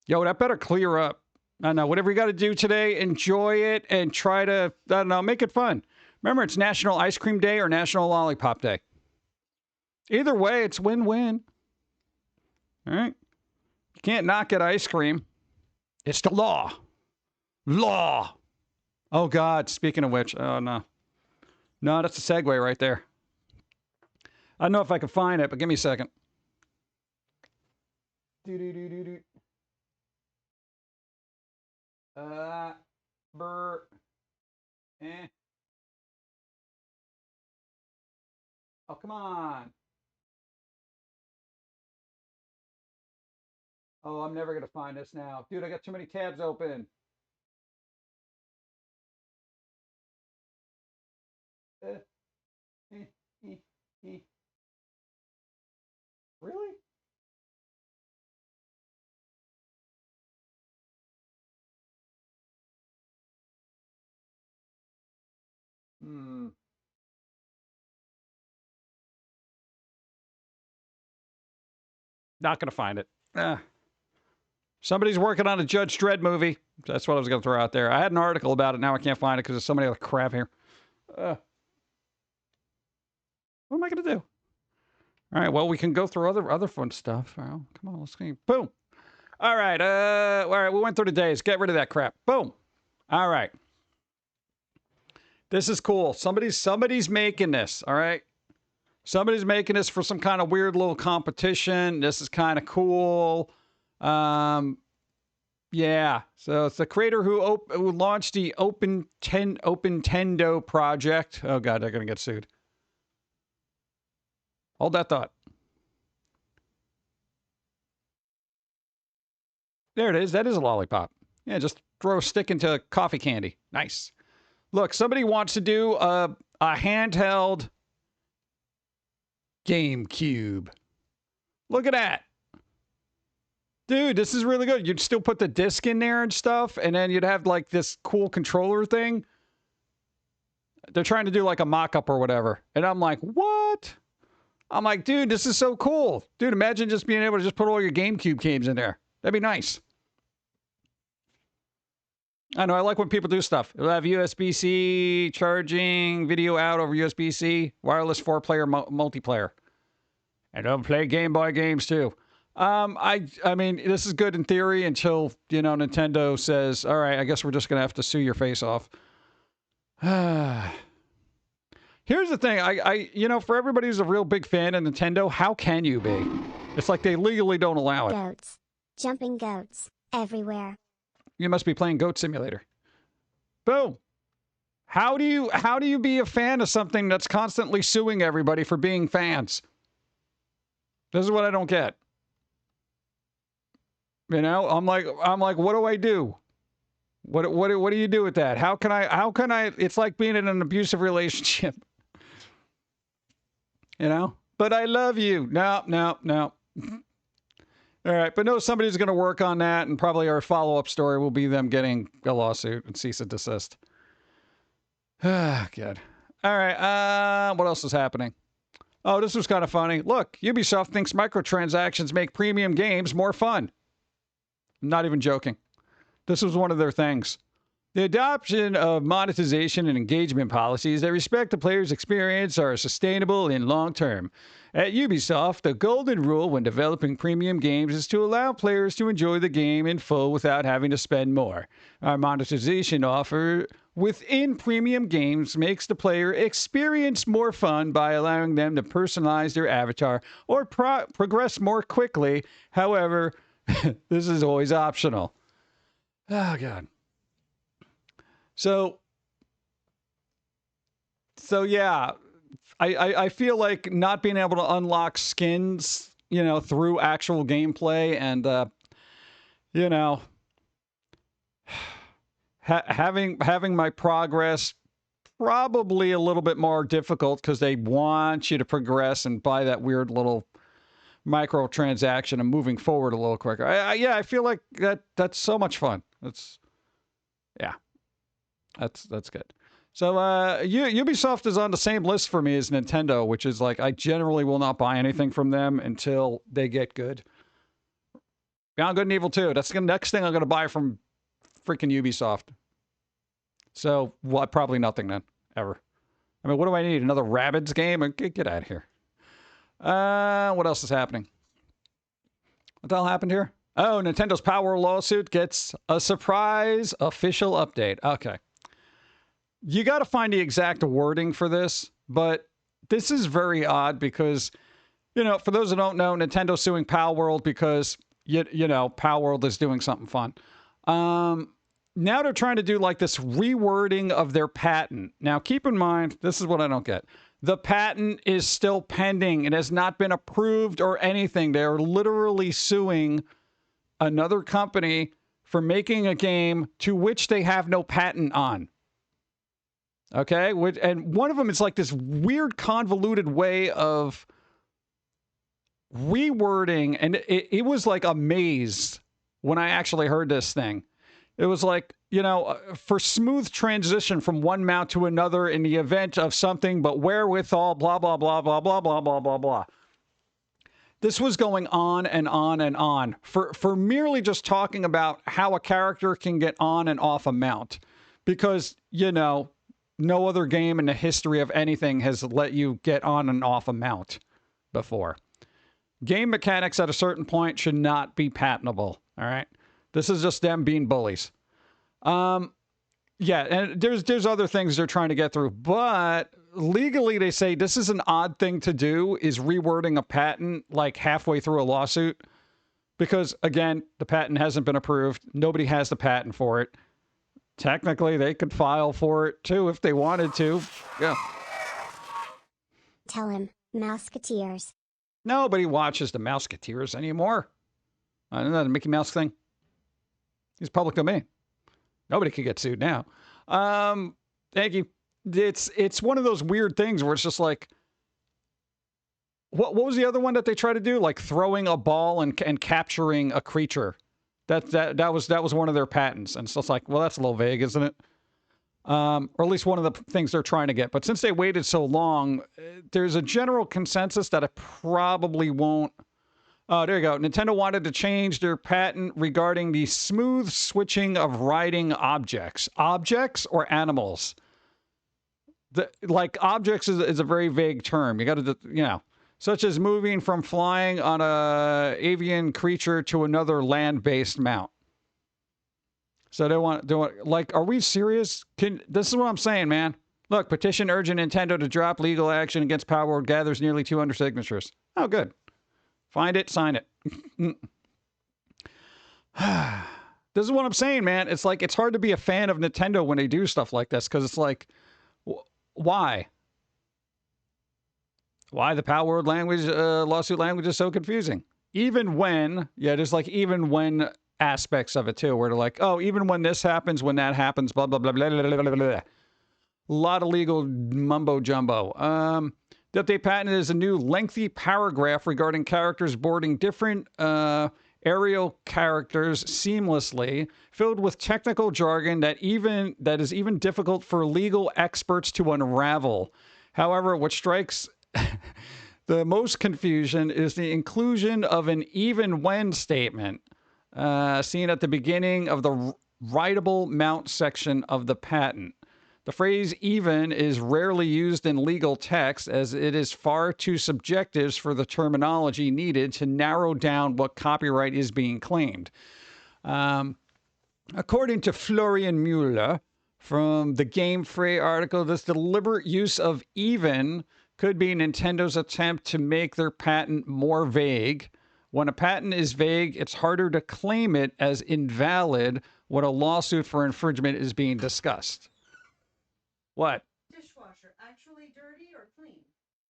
Yo, that better clear up. I know. Whatever you got to do today, enjoy it and try to, I don't know, make it fun. Remember, it's National Ice Cream Day or National Lollipop Day. Either way, it's win-win. All right? You can't not get ice cream. It's the law. Law. Oh, God. Speaking of which, oh, no. No, that's a segue right there. I don't know if I can find it, but give me a second. Oh, come on. Oh, I'm never going to find this now. Dude, I got too many tabs open. Really? Not going to find it. Somebody's working on a Judge Dredd movie. That's what I was going to throw out there. I had an article about it. Now I can't find it because there's so many other crap here. What am I going to do? All right. Well, we can go through other fun stuff. Oh, come on. Let's see. Boom. All right. All right. We went through the days. Get rid of that crap. Boom. All right. This is cool. Somebody's making this, all right? Somebody's making this for some kind of weird little competition. This is kind of cool. Yeah. So it's the creator who launched the Open-Tendo project. Oh, God, they're going to get sued. Hold that thought. There it is. That is a lollipop. Yeah, just throw a stick into coffee candy. Nice. Look, somebody wants to do a handheld GameCube. Look at that. Dude, this is really good. You'd still put the disc in there and stuff, and then you'd have like this cool controller thing. They're trying to do like a mock-up or whatever. And I'm like, what? I'm like, dude, this is so cool. Dude, imagine just being able to just put all your GameCube games in there. That'd be nice. I know, I like when people do stuff. It'll have USB-C charging, video out over USB-C, wireless 4-player multiplayer. And they'll play Game Boy games too. I mean, this is good in theory until, you know, Nintendo says, all right, I guess we're just going to have to sue your face off. Here's the thing. You know, for everybody who's a real big fan of Nintendo, how can you be? It's like they legally don't allow it. Goats. Jumping goats. Everywhere. You must be playing Goat Simulator. Boom. How do you be a fan of something that's constantly suing everybody for being fans? This is what I don't get. You know, I'm like, what do I do? What do you do with that? How can I, it's like being in an abusive relationship. You know? But I love you. No. All right, but no, somebody's going to work on that, and probably our follow-up story will be them getting a lawsuit and cease and desist. Good. All right, what else is happening? Oh, this was kind of funny. Look, Ubisoft thinks microtransactions make premium games more fun. I'm not even joking. This was one of their things. The adoption of monetization and engagement policies that respect the player's experience are sustainable in long term. At Ubisoft, the golden rule when developing premium games is to allow players to enjoy the game in full without having to spend more. Our monetization offer within premium games makes the player experience more fun by allowing them to personalize their avatar or progress more quickly. However, this is always optional. Oh, God. So yeah, I feel like not being able to unlock skins, you know, through actual gameplay and, you know, having my progress probably a little bit more difficult because they want you to progress and buy that weird little microtransaction and moving forward a little quicker. Yeah, I feel like that's so much fun. That's good. So Ubisoft is on the same list for me as Nintendo, which is like I generally will not buy anything from them until they get good. Beyond Good and Evil 2. That's the next thing I'm going to buy from freaking Ubisoft. So probably nothing then, ever. I mean, what do I need? Another Rabbids game? Get out of here. What else is happening? What the hell happened here? Oh, Nintendo's Power lawsuit gets a surprise official update. Okay. You got to find the exact wording for this, but this is very odd because, you know, for those who don't know, Nintendo's suing Palworld because, you know, Palworld is doing something fun. Now they're trying to do like this rewording of their patent. Now, keep in mind, this is what I don't get. The patent is still pending. It has not been approved or anything. They are literally suing another company for making a game to which they have no patent on. Okay? And one of them is like this weird convoluted way of rewording. And it was like a maze when I actually heard this thing. It was like, you know, for smooth transition from one mount to another in the event of something, but wherewithal, blah, blah, blah, blah, blah, blah, blah, blah, blah. This was going on and on and on for merely just talking about how a character can get on and off a mount. Because, you know, no other game in the history of anything has let you get on and off a mount before. Game mechanics at a certain point should not be patentable, all right? This is just them being bullies. Yeah, and there's other things they're trying to get through, but legally they say this is an odd thing to do, is rewording a patent like halfway through a lawsuit, because again, the patent hasn't been approved. Nobody has the patent for it. Technically, they could file for it too if they wanted to. Yeah. Tell him, Mouseketeers. Nobody watches the Mouseketeers anymore. Isn't that a Mickey Mouse thing? It's public domain. Nobody could get sued now. Thank you. It's one of those weird things where it's just like, what was the other one that they try to do? Like throwing a ball and capturing a creature. That was one of their patents. And so it's like, well, that's a little vague, isn't it? Or at least one of the things they're trying to get. But since they waited so long, there's a general consensus that it probably won't. Oh, there you go. Nintendo wanted to change their patent regarding the smooth switching of riding objects. Objects or animals? Like, objects is a very vague term. You got to, such as moving from flying on a avian creature to another land-based mount. So they want, like, are we serious? This is what I'm saying, man. Look, petition urging Nintendo to drop legal action against Power World gathers nearly 200 signatures. Oh, good. Find it, sign it. This is what I'm saying, man. It's like, it's hard to be a fan of Nintendo when they do stuff like this, because it's like, why? Why the Power Word language, lawsuit language is so confusing? Even when, there's like even when aspects of it too, where they're like, oh, even when this happens, when that happens, blah, blah, blah, blah, blah, blah, blah, blah. A lot of legal mumbo jumbo. That they patented is a new lengthy paragraph regarding characters boarding different aerial characters seamlessly, filled with technical jargon that is even difficult for legal experts to unravel. However, what strikes the most confusion is the inclusion of an even when statement seen at the beginning of the writable mount section of the patent. The phrase even is rarely used in legal text, as it is far too subjective for the terminology needed to narrow down what copyright is being claimed. According to Florian Müller from the Game Free article, this deliberate use of even could be Nintendo's attempt to make their patent more vague. When a patent is vague, it's harder to claim it as invalid when a lawsuit for infringement is being discussed. What? Dishwasher, actually dirty or clean?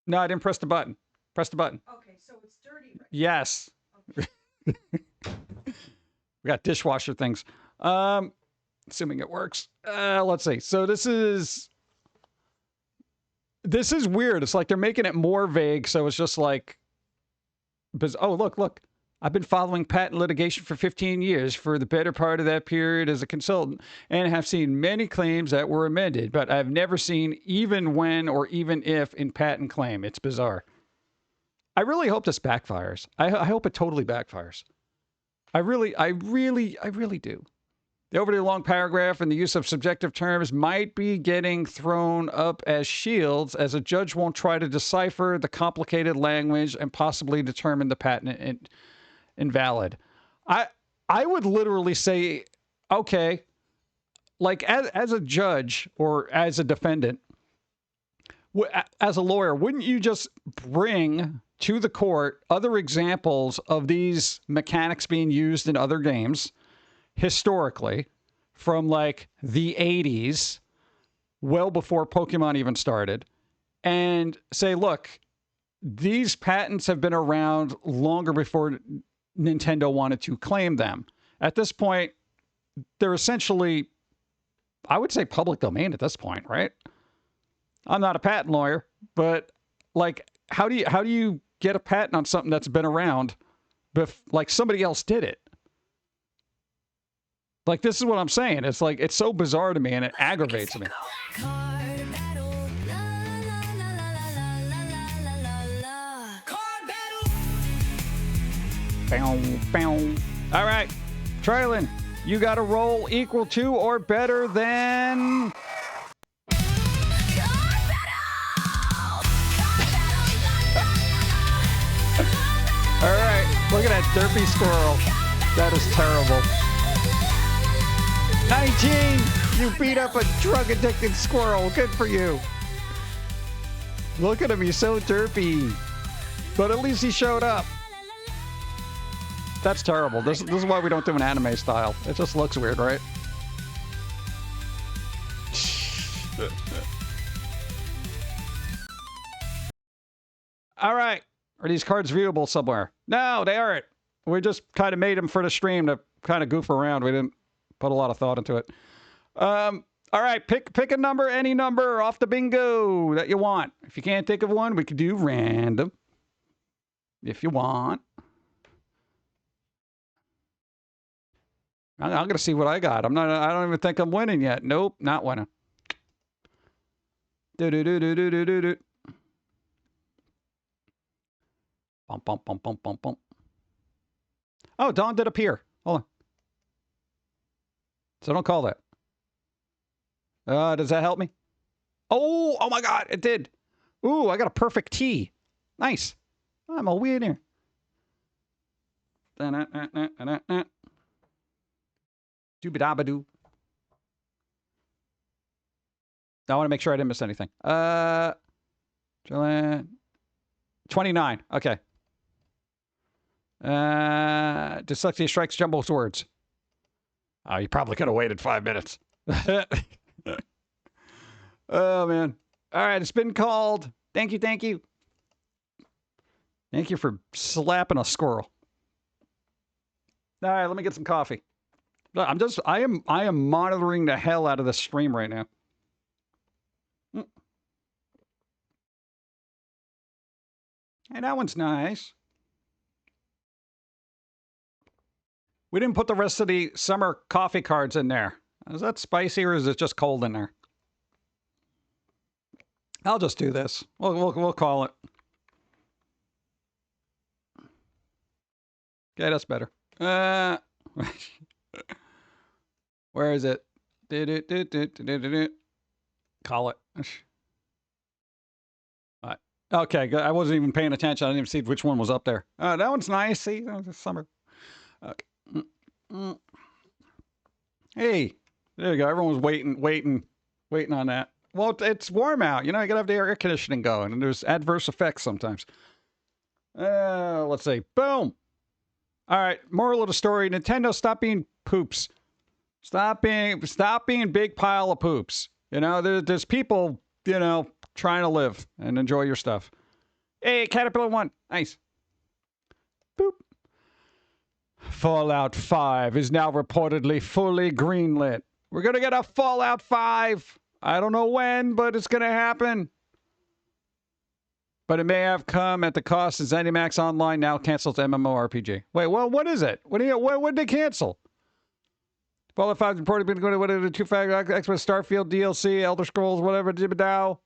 No, I didn't press the button. Press the button. Okay, so it's dirty, right? Yes. Okay. We got dishwasher things. Assuming it works. Let's see. So this is weird. It's like they're making it more vague. So it's just like, oh, look. I've been following patent litigation for 15 years for the better part of that period as a consultant, and have seen many claims that were amended, but I've never seen even when or even if in patent claim. It's bizarre. I really hope this backfires. I hope it totally backfires. I really do. The overly long paragraph and the use of subjective terms might be getting thrown up as shields, as a judge won't try to decipher the complicated language and possibly determine the patent invalid. I would literally say, okay, like as a judge or as a defendant, as a lawyer, wouldn't you just bring to the court other examples of these mechanics being used in other games historically from like the 80s, well before Pokemon even started, and say, look, these patents have been around longer before Nintendo wanted to claim them. At this point, they're essentially, I would say, public domain at this point, right? I'm not a patent lawyer, but like, how do you get a patent on something that's been around, like somebody else did it? Like, this is what I'm saying. It's like, it's so bizarre to me, and it aggravates me. All right, Traylon, you got a roll equal to or better than... All right, look at that derpy squirrel. That is terrible. 19, You beat up a drug-addicted squirrel. Good for you. Look at him. He's so derpy. But at least he showed up. That's terrible. This is why we don't do an anime style. It just looks weird, right? All right. Are these cards viewable somewhere? No, they aren't. We just kind of made them for the stream to kind of goof around. We didn't put a lot of thought into it. All right. Pick a number, any number off the bingo that you want. If you can't think of one, we could do random. If you want. I'm going to see what I got. I don't even think I'm winning yet. Nope, not winning. Do-do-do-do-do-do-do. Bump, bump, bump, bump, bump, bump. Oh, Dawn did appear. Hold on. So don't call that. Does that help me? Oh my God, it did. Ooh, I got a perfect T. Nice. I'm a winner. Doobie-dabba-doo. I want to make sure I didn't miss anything. 29. Okay. Dyslexia strikes jumbo swords. Oh, you probably could have waited 5 minutes. Oh, man. All right, it's been called. Thank you, thank you. Thank you for slapping a squirrel. All right, let me get some coffee. I am monitoring the hell out of this stream right now. Hey, that one's nice. We didn't put the rest of the summer coffee cards in there. Is that spicy or is it just cold in there? I'll just do this. We'll call it. Okay, that's better. Where is it? Call it. Okay, I wasn't even paying attention. I didn't even see which one was up there. That one's nice. See, summer. Okay. Hey, there you go. Everyone was waiting on that. Well, it's warm out. You know, you gotta have the air conditioning going, and there's adverse effects sometimes. Let's see. Boom. All right. Moral of the story: Nintendo, stop being poops. Stop being big pile of poops. You know, there's people, you know, trying to live and enjoy your stuff. Hey, Caterpillar 1. Nice. Boop. Fallout 5 is now reportedly fully greenlit. We're going to get a Fallout 5. I don't know when, but it's going to happen. But it may have come at the cost of ZeniMax Online now cancels MMORPG. Wait, well, what is it? What did they cancel? Fallout 5 is reportedly been going to whatever the two-factor Xbox Starfield DLC, Elder Scrolls, whatever, Jibbidow.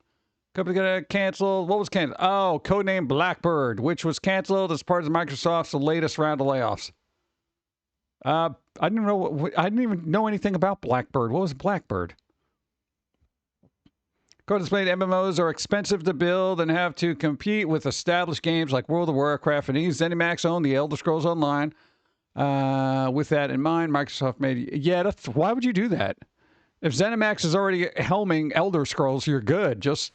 Company gonna cancel. What was canceled? Oh, codename Blackbird, which was canceled as part of Microsoft's latest round of layoffs. I didn't even know anything about Blackbird. What was Blackbird? Code displayed MMOs are expensive to build and have to compete with established games like World of Warcraft, and ZeniMax owned the Elder Scrolls Online. With that in mind, Microsoft made... Yeah, why would you do that? If ZeniMax is already helming Elder Scrolls, you're good. Just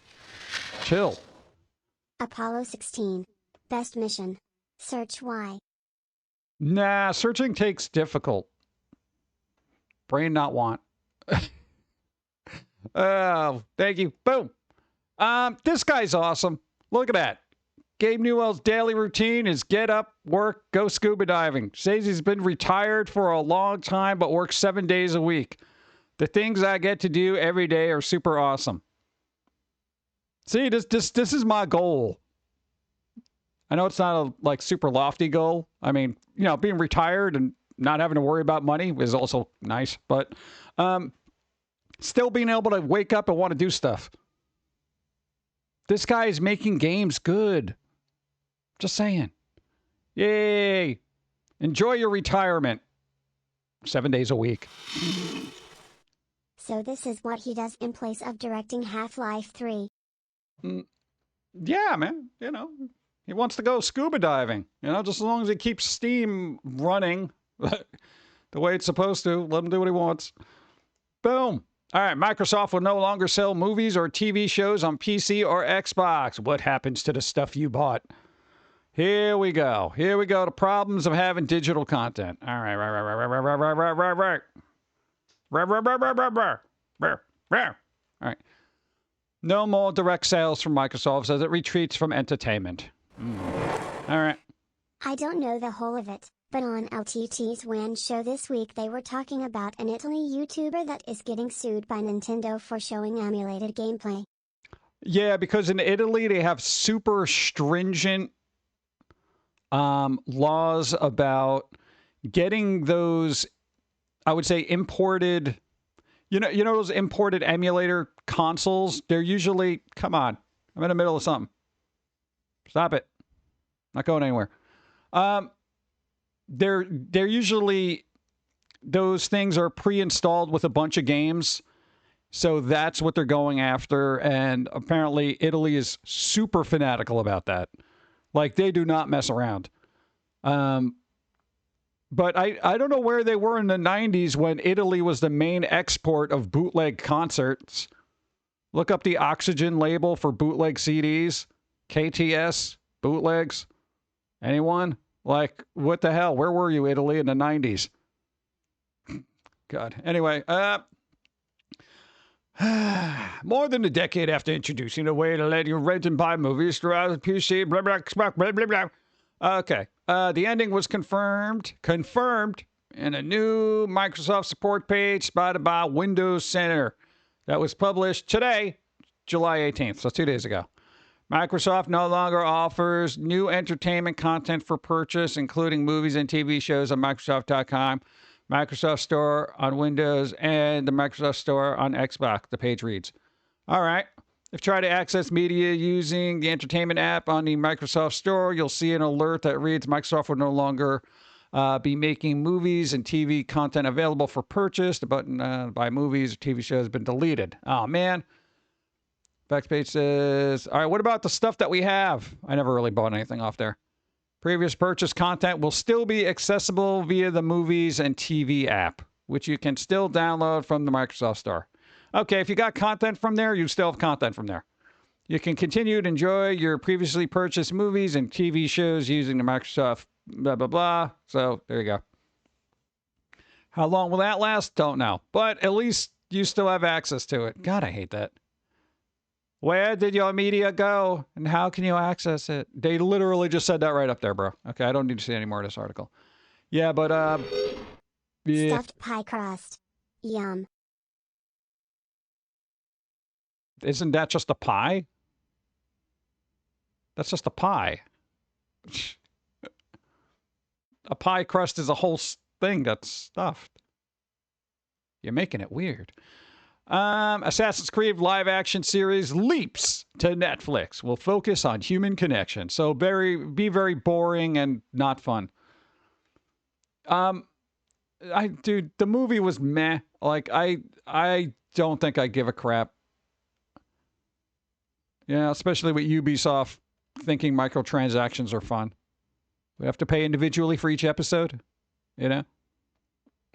chill. Apollo 16. Best mission. Search why. Nah, searching takes difficult. Brain not want. Oh, thank you. Boom. This guy's awesome. Look at that. Gabe Newell's daily routine is get up, work, go scuba diving. Says he's been retired for a long time, but works 7 days a week. The things I get to do every day are super awesome. See, this is my goal. I know it's not a super lofty goal. I mean, you know, being retired and not having to worry about money is also nice, but still being able to wake up and want to do stuff. This guy is making games good. Just saying. Yay. Enjoy your retirement. 7 days a week. So this is what he does in place of directing Half-Life 3. Yeah, man. You know, he wants to go scuba diving. You know, just as long as he keeps Steam running the way it's supposed to, let him do what he wants. Boom. All right, Microsoft will no longer sell movies or TV shows on PC or Xbox. What happens to the stuff you bought? Here we go. Here we go. The problems of having digital content. All right, right. All right. No more direct sales from Microsoft as it retreats from entertainment. All right. I don't know the whole of it, but on LTT's WAN show this week they were talking about an Italy YouTuber that is getting sued by Nintendo for showing emulated gameplay. Yeah, because in Italy they have super stringent laws about getting those, I would say, imported. You know those imported emulator consoles? They're usually, come on, I'm in the middle of something. Stop it. Not going anywhere. They're usually, those things are pre-installed with a bunch of games. So that's what they're going after. And apparently Italy is super fanatical about that. Like, they do not mess around. But I don't know where they were in the 90s when Italy was the main export of bootleg concerts. Look up the Oxygen label for bootleg CDs. KTS, bootlegs. Anyone? Like, what the hell? Where were you, Italy, in the 90s? God. Anyway, more than a decade after introducing a way to let you rent and buy movies throughout the PC, blah, blah, blah, blah, blah, blah. Okay. The ending was confirmed in a new Microsoft support page spotted by Windows Center that was published today, July 18th, so 2 days ago. Microsoft no longer offers new entertainment content for purchase, including movies and TV shows on Microsoft.com, Microsoft Store on Windows, and the Microsoft Store on Xbox, the page reads. All right. If you try to access media using the entertainment app on the Microsoft Store, you'll see an alert that reads Microsoft will no longer be making movies and TV content available for purchase. The button buy movies or TV shows has been deleted. Oh, man. Facts page says, all right, what about the stuff that we have? I never really bought anything off there. Previous purchase content will still be accessible via the Movies and TV app, which you can still download from the Microsoft Store. Okay, if you got content from there, you still have content from there. You can continue to enjoy your previously purchased movies and TV shows using the Microsoft blah, blah, blah. So there you go. How long will that last? Don't know. But at least you still have access to it. God, I hate that. Where did your media go? And how can you access it? They literally just said that right up there, bro. Okay, I don't need to see any more of this article. Yeah, but, yeah. Stuffed pie crust. Yum. Isn't that just a pie? That's just a pie. A pie crust is a whole thing that's stuffed. You're making it weird. Assassin's Creed live action series leaps to Netflix. Will focus on human connection. So be very boring and not fun. Dude, the movie was meh. Like, I don't think I give a crap. Yeah, especially with Ubisoft thinking microtransactions are fun. We have to pay individually for each episode. You know?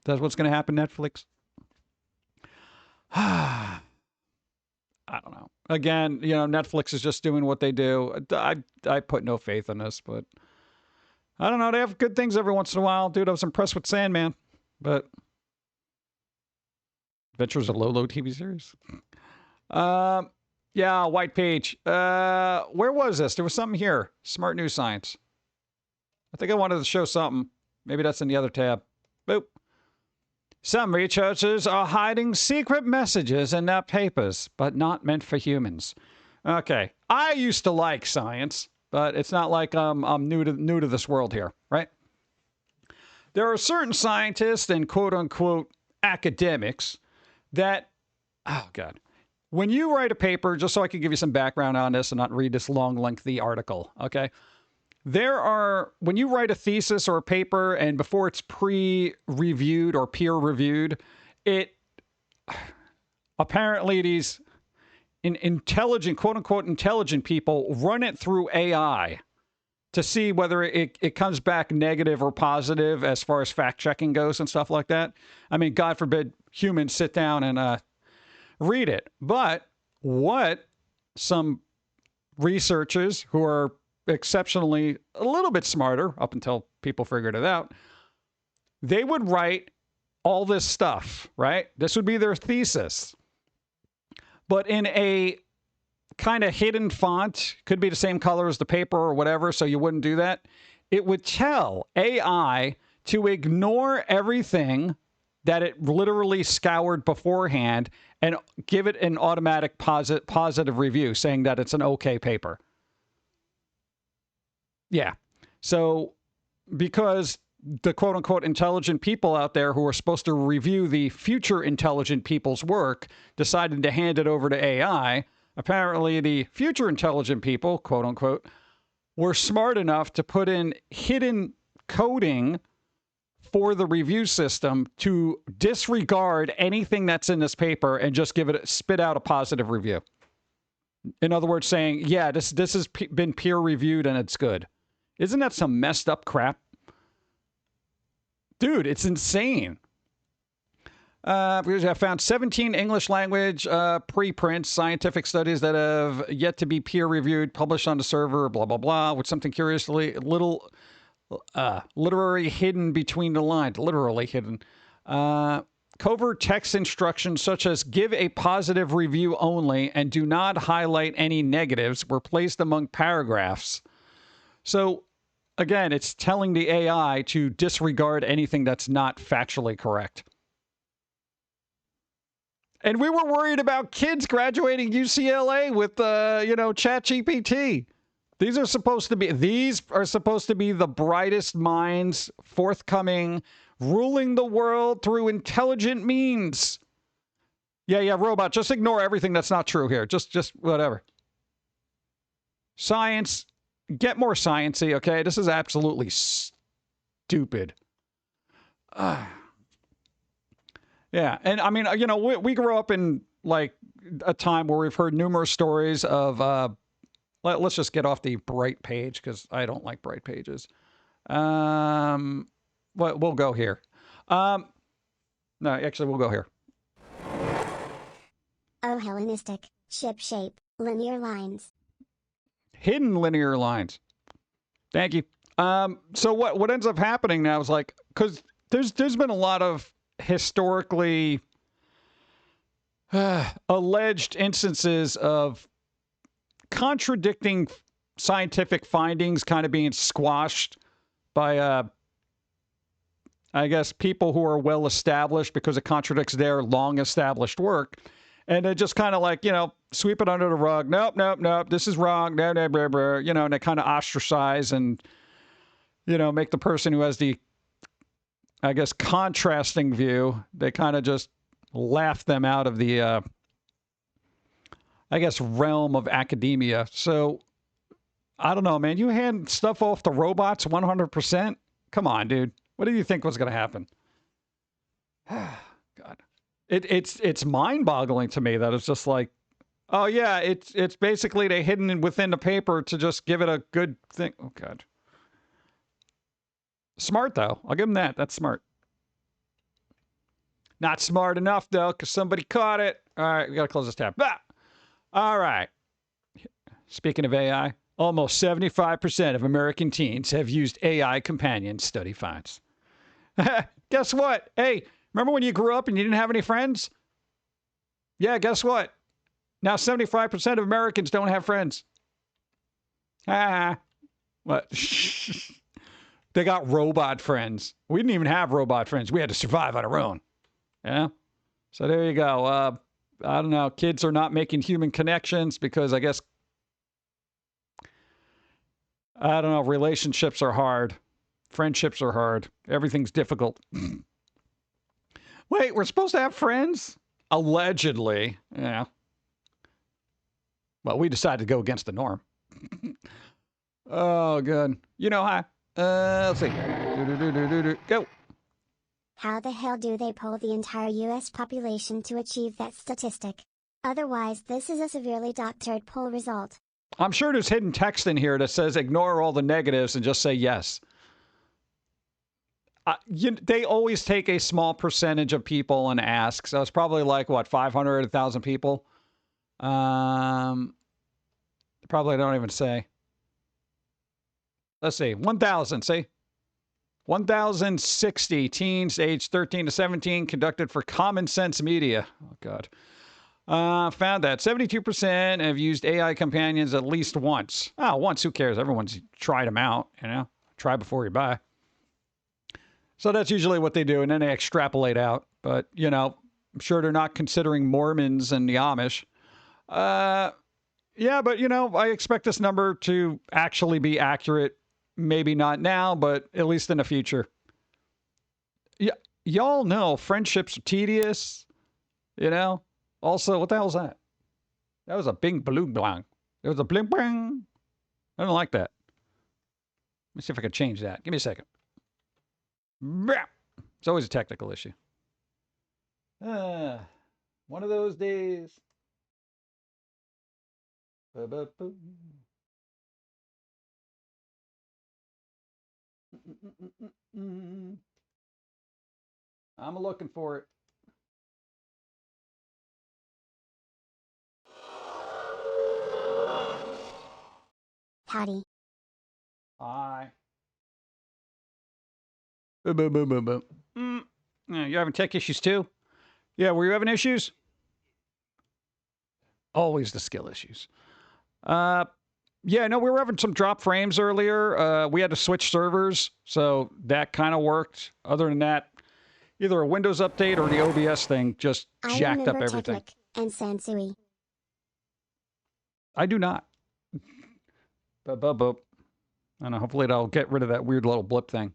That's what's going to happen, Netflix. I don't know. Again, you know, Netflix is just doing what they do. I put no faith in this, but I don't know. They have good things every once in a while. Dude, I was impressed with Sandman, but Adventures of Lolo TV series. Yeah, white page. Where was this? There was something here. Smart News Science. I think I wanted to show something. Maybe that's in the other tab. Boop. Some researchers are hiding secret messages in their papers, but not meant for humans. Okay. I used to like science, but it's not like I'm new to this world here, right? There are certain scientists and quote-unquote academics that, oh, God. When you write a paper, just so I can give you some background on this and not read this long, lengthy article, okay? When you write a thesis or a paper and before it's pre-reviewed or peer-reviewed, apparently these intelligent, quote-unquote intelligent people run it through AI to see whether it comes back negative or positive as far as fact-checking goes and stuff like that. I mean, God forbid humans sit down and read it. But what some researchers who are exceptionally a little bit smarter up until people figured it out, they would write all this stuff, right? This would be their thesis. But in a kind of hidden font, could be the same color as the paper or whatever, so you wouldn't do that. It would tell AI to ignore everything that it literally scoured beforehand and give it an automatic positive review saying that it's an okay paper. Yeah. So because the quote-unquote intelligent people out there who are supposed to review the future intelligent people's work decided to hand it over to AI, apparently the future intelligent people, quote-unquote, were smart enough to put in hidden coding for the review system to disregard anything that's in this paper and just spit out a positive review. In other words, saying, yeah, this has been peer reviewed and it's good. Isn't that some messed up crap? Dude, it's insane. Because I found 17 English language preprints, scientific studies that have yet to be peer reviewed, published on the server, blah, blah, blah, with something curiously little literary hidden between the lines, literally hidden. Covert text instructions such as give a positive review only and do not highlight any negatives were placed among paragraphs. So, again, it's telling the AI to disregard anything that's not factually correct. And we were worried about kids graduating UCLA with, ChatGPT. These are supposed to be the brightest minds forthcoming, ruling the world through intelligent means. Yeah, robot, just ignore everything that's not true here. Just whatever. Science, get more sciencey, okay? This is absolutely stupid. Yeah, and I mean, we grew up in like a time where we've heard numerous stories of, let's just get off the bright page because I don't like bright pages. We'll go here. No, actually, we'll go here. Oh, Hellenistic, ship shape, linear lines. Hidden linear lines. Thank you. So what ends up happening now is like, because there's been a lot of historically alleged instances of contradicting scientific findings kind of being squashed by, I guess, people who are well established because it contradicts their long established work. And they just kind of like, sweep it under the rug. Nope. This is wrong. No, blah, blah, and they kind of ostracize and, make the person who has the, I guess, contrasting view, they kind of just laugh them out of the, I guess, realm of academia. So, I don't know, man. You hand stuff off to robots 100%? Come on, dude. What do you think was going to happen? God. It's mind-boggling to me that it's just like, oh, yeah, it's basically they hidden within the paper to just give it a good thing. Oh, God. Smart, though. I'll give them that. That's smart. Not smart enough, though, because somebody caught it. All right, we got to close this tab. Ah! All right. Speaking of AI, almost 75% of American teens have used AI companions, study finds. Guess what? Hey, remember when you grew up and you didn't have any friends? Yeah, guess what? Now 75% of Americans don't have friends. What? They got robot friends. We didn't even have robot friends. We had to survive on our own. Yeah? So there you go. I don't know. Kids are not making human connections because I guess, I don't know, relationships are hard. Friendships are hard. Everything's difficult. Wait, we're supposed to have friends? Allegedly. Yeah. Well, we decided to go against the norm. Oh, good. Hi. Let's see. Go. How the hell do they poll the entire US population to achieve that statistic? Otherwise, this is a severely doctored poll result. I'm sure there's hidden text in here that says ignore all the negatives and just say yes. They always take a small percentage of people and ask. So it's probably like, what, 500, 1,000 people? Probably don't even say. Let's see, 1,000, see? 1,060 teens aged 13 to 17 conducted for Common Sense Media. Oh, God. Found that 72% have used AI companions at least once. Oh, once, who cares? Everyone's tried them out, you know? Try before you buy. So that's usually what they do, and then they extrapolate out. But, you know, I'm sure they're not considering Mormons and the Amish. Yeah, but, you know, I expect this number to actually be accurate. Maybe not now, but at least in the future. Y'all know friendships are tedious, you know? Also, what the hell is that? That was a bing balloon blang. It was a bling bling. I don't like that. Let me see if I can change that. Give me a second. It's always a technical issue. One of those days. I'm looking for it. Howdy. Hi. Boom, boom, boom, boom, boom. Yeah, you having tech issues too? Yeah, were you having issues? Always the skill issues. Yeah, no, we were having some drop frames earlier. We had to switch servers, so that kind of worked. Other than that, either a Windows update or the OBS thing just jacked up everything. Technic and Sansui. I do not. I don't know, hopefully it'll get rid of that weird little blip thing.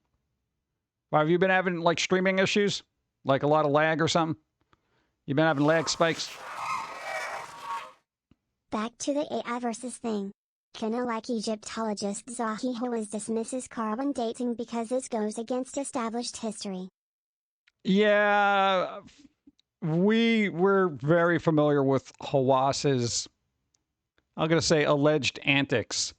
Well, have you been having, like, streaming issues? Like a lot of lag or something? You been having lag spikes? Back to the AI versus thing. Kinda like Egyptologist Zahi Hawass dismisses carbon dating because it goes against established history. Yeah, we're very familiar with Hawass's, I'm going to say, alleged antics.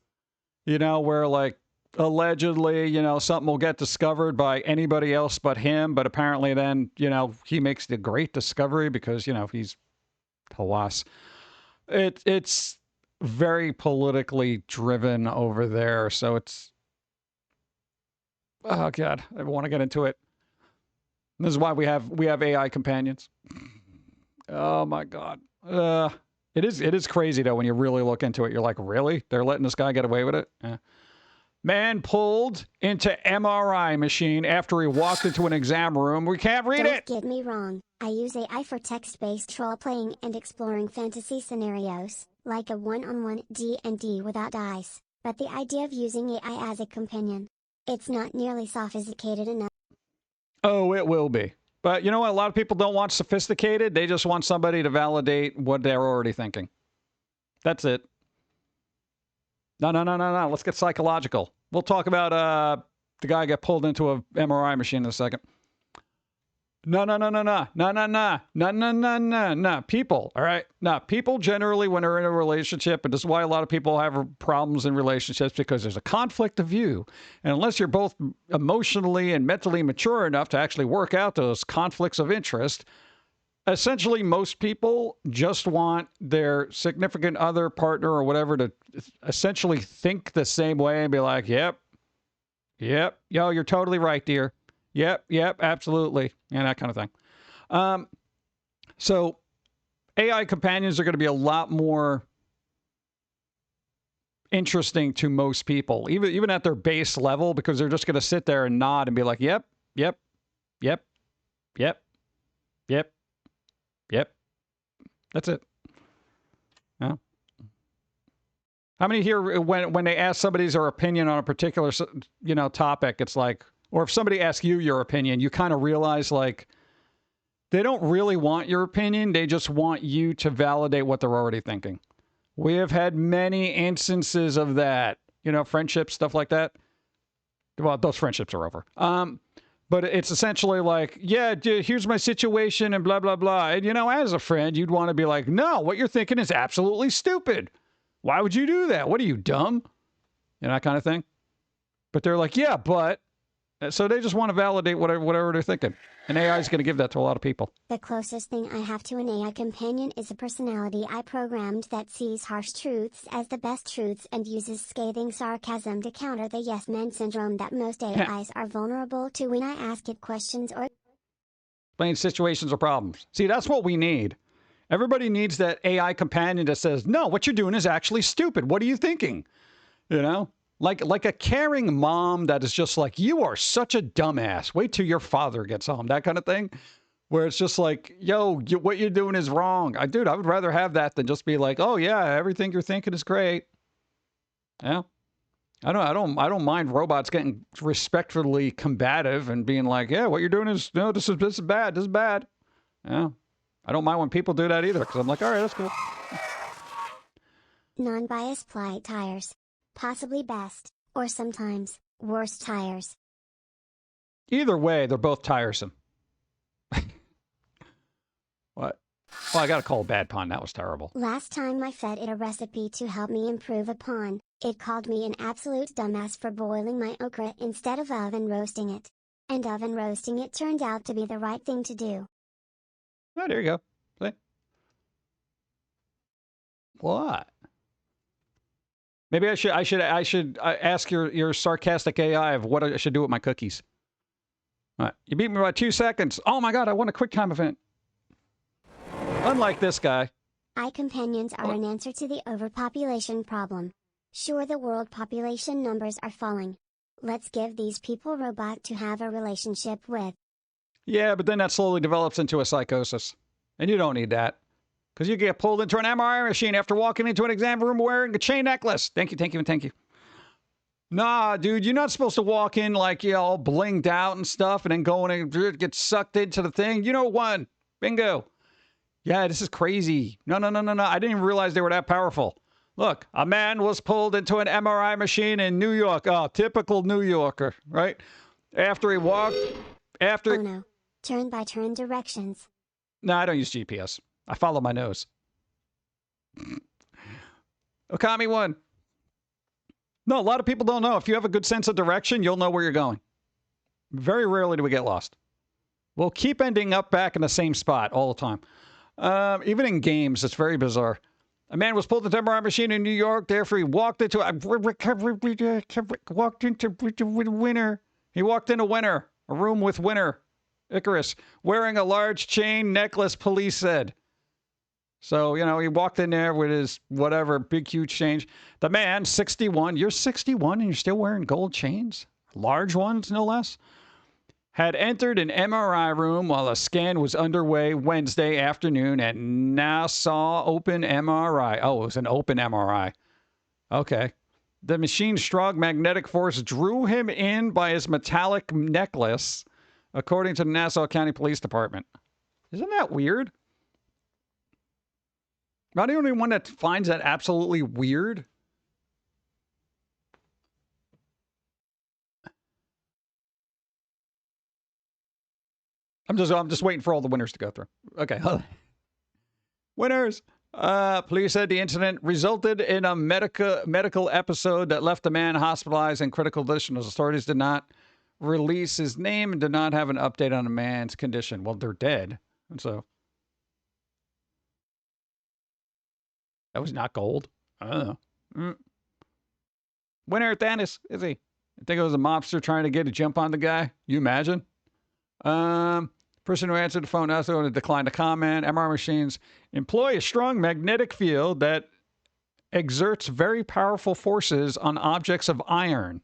You know, where, like, allegedly, you know, something will get discovered by anybody else but him, but apparently then, you know, he makes the great discovery because, you know, he's Hawass. It's very politically driven over there, so it's, oh God, I want to get into it. This is why we have AI companions. Oh my God. It is crazy though when you really look into it. You're like, really? They're letting this guy get away with it? Yeah. Man pulled into MRI machine after he walked into an exam room. We can't read it. Don't get me wrong. I use AI for text-based role-playing and exploring fantasy scenarios, like a one-on-one D&D without dice. But the idea of using AI as a companion, it's not nearly sophisticated enough. Oh, it will be. But you know what? A lot of people don't want sophisticated. They just want somebody to validate what they're already thinking. That's it. No. Let's get psychological. We'll talk about the guy got pulled into a MRI machine in a second. No. People, all right? No, people generally, when they're in a relationship, and this is why a lot of people have problems in relationships, because there's a conflict of view. And unless you're both emotionally and mentally mature enough to actually work out those conflicts of interest, essentially most people just want their significant other, partner, or whatever to essentially think the same way and be like, yep, yo, you're totally right, dear. Yep, absolutely. And that kind of thing. So AI companions are going to be a lot more interesting to most people, even at their base level, because they're just going to sit there and nod and be like, yep. That's it. Yeah. How many here, when they ask somebody their opinion on a particular, you know, topic, it's like, or if somebody asks you your opinion, you kind of realize, like, they don't really want your opinion. They just want you to validate what they're already thinking. We have had many instances of that, you know, friendships, stuff like that. Well, those friendships are over. But it's essentially like, yeah, here's my situation and blah, blah, blah. And, you know, as a friend, you'd want to be like, no, what you're thinking is absolutely stupid. Why would you do that? What are you, dumb? You know, that kind of thing. But they're like, yeah, but So they just want to validate whatever they're thinking. And AI is going to give that to a lot of people. The closest thing I have to an AI companion is a personality I programmed that sees harsh truths as the best truths and uses scathing sarcasm to counter the yes men syndrome that most AIs are vulnerable to when I ask it questions or explain situations or problems. See, that's what we need. Everybody needs that AI companion that says, no, what you're doing is actually stupid. What are you thinking? You know? Like a caring mom that is just like, you are such a dumbass. Wait till your father gets home. That kind of thing. Where it's just like, yo, what you're doing is wrong. Dude, I would rather have that than just be like, oh yeah, everything you're thinking is great. Yeah. I don't mind robots getting respectfully combative and being like, yeah, what you're doing is, no, this is bad. This is bad. Yeah. I don't mind when people do that either, because I'm like, all right, that's cool. non-biased polite tires. Possibly best, or sometimes, worst tires. Either way, they're both tiresome. What? Well, I got to call a bad pun. That was terrible. Last time I fed it a recipe to help me improve upon, it called me an absolute dumbass for boiling my okra instead of oven roasting it. And oven roasting it turned out to be the right thing to do. Oh, there you go. See? What? Maybe I should ask your sarcastic AI of what I should do with my cookies. All right. You beat me by 2 seconds. Oh my God, I won a QuickTime event. Unlike this guy. AI companions are an answer to the overpopulation problem. Sure, the world population numbers are falling. Let's give these people robot to have a relationship with. Yeah, but then that slowly develops into a psychosis. And you don't need that. Because you get pulled into an MRI machine after walking into an exam room wearing a chain necklace. Thank you. Nah, dude, you're not supposed to walk in like, you know, all blinged out and stuff and then go in and get sucked into the thing. You know what? Bingo. Yeah, this is crazy. No. I didn't even realize they were that powerful. Look, a man was pulled into an MRI machine in New York. Oh, typical New Yorker, right? After he walked, Oh no. Turn-by-turn directions. No, I don't use GPS. I follow my nose. Okami won. No, a lot of people don't know. If you have a good sense of direction, you'll know where you're going. Very rarely do we get lost. We'll keep ending up back in the same spot all the time. Even in games, it's very bizarre. A man was pulled into an MRI machine in New York. Therefore, he walked into winner. He walked into winner, a room with winner, Icarus, wearing a large chain necklace, police said. So, you know, he walked in there with his whatever, big, huge change. The man, 61, you're 61 and you're still wearing gold chains? Large ones, no less? Had entered an MRI room while a scan was underway Wednesday afternoon at Nassau Open MRI. Oh, it was an open MRI. Okay. The machine's strong magnetic force drew him in by his metallic necklace, according to the Nassau County Police Department. Isn't that weird? Am I the only one that finds that absolutely weird? I'm just waiting for all the winners to go through. Okay. Winners. Police said the incident resulted in a medical episode that left the man hospitalized in critical condition. As authorities did not release his name and did not have an update on the man's condition. Well, they're dead. And so that was not gold. I don't know. Winner Thanos, is he? I think it was a mobster trying to get a jump on the guy. You imagine? Person who answered the phone also declined to comment. MR machines employ a strong magnetic field that exerts very powerful forces on objects of iron,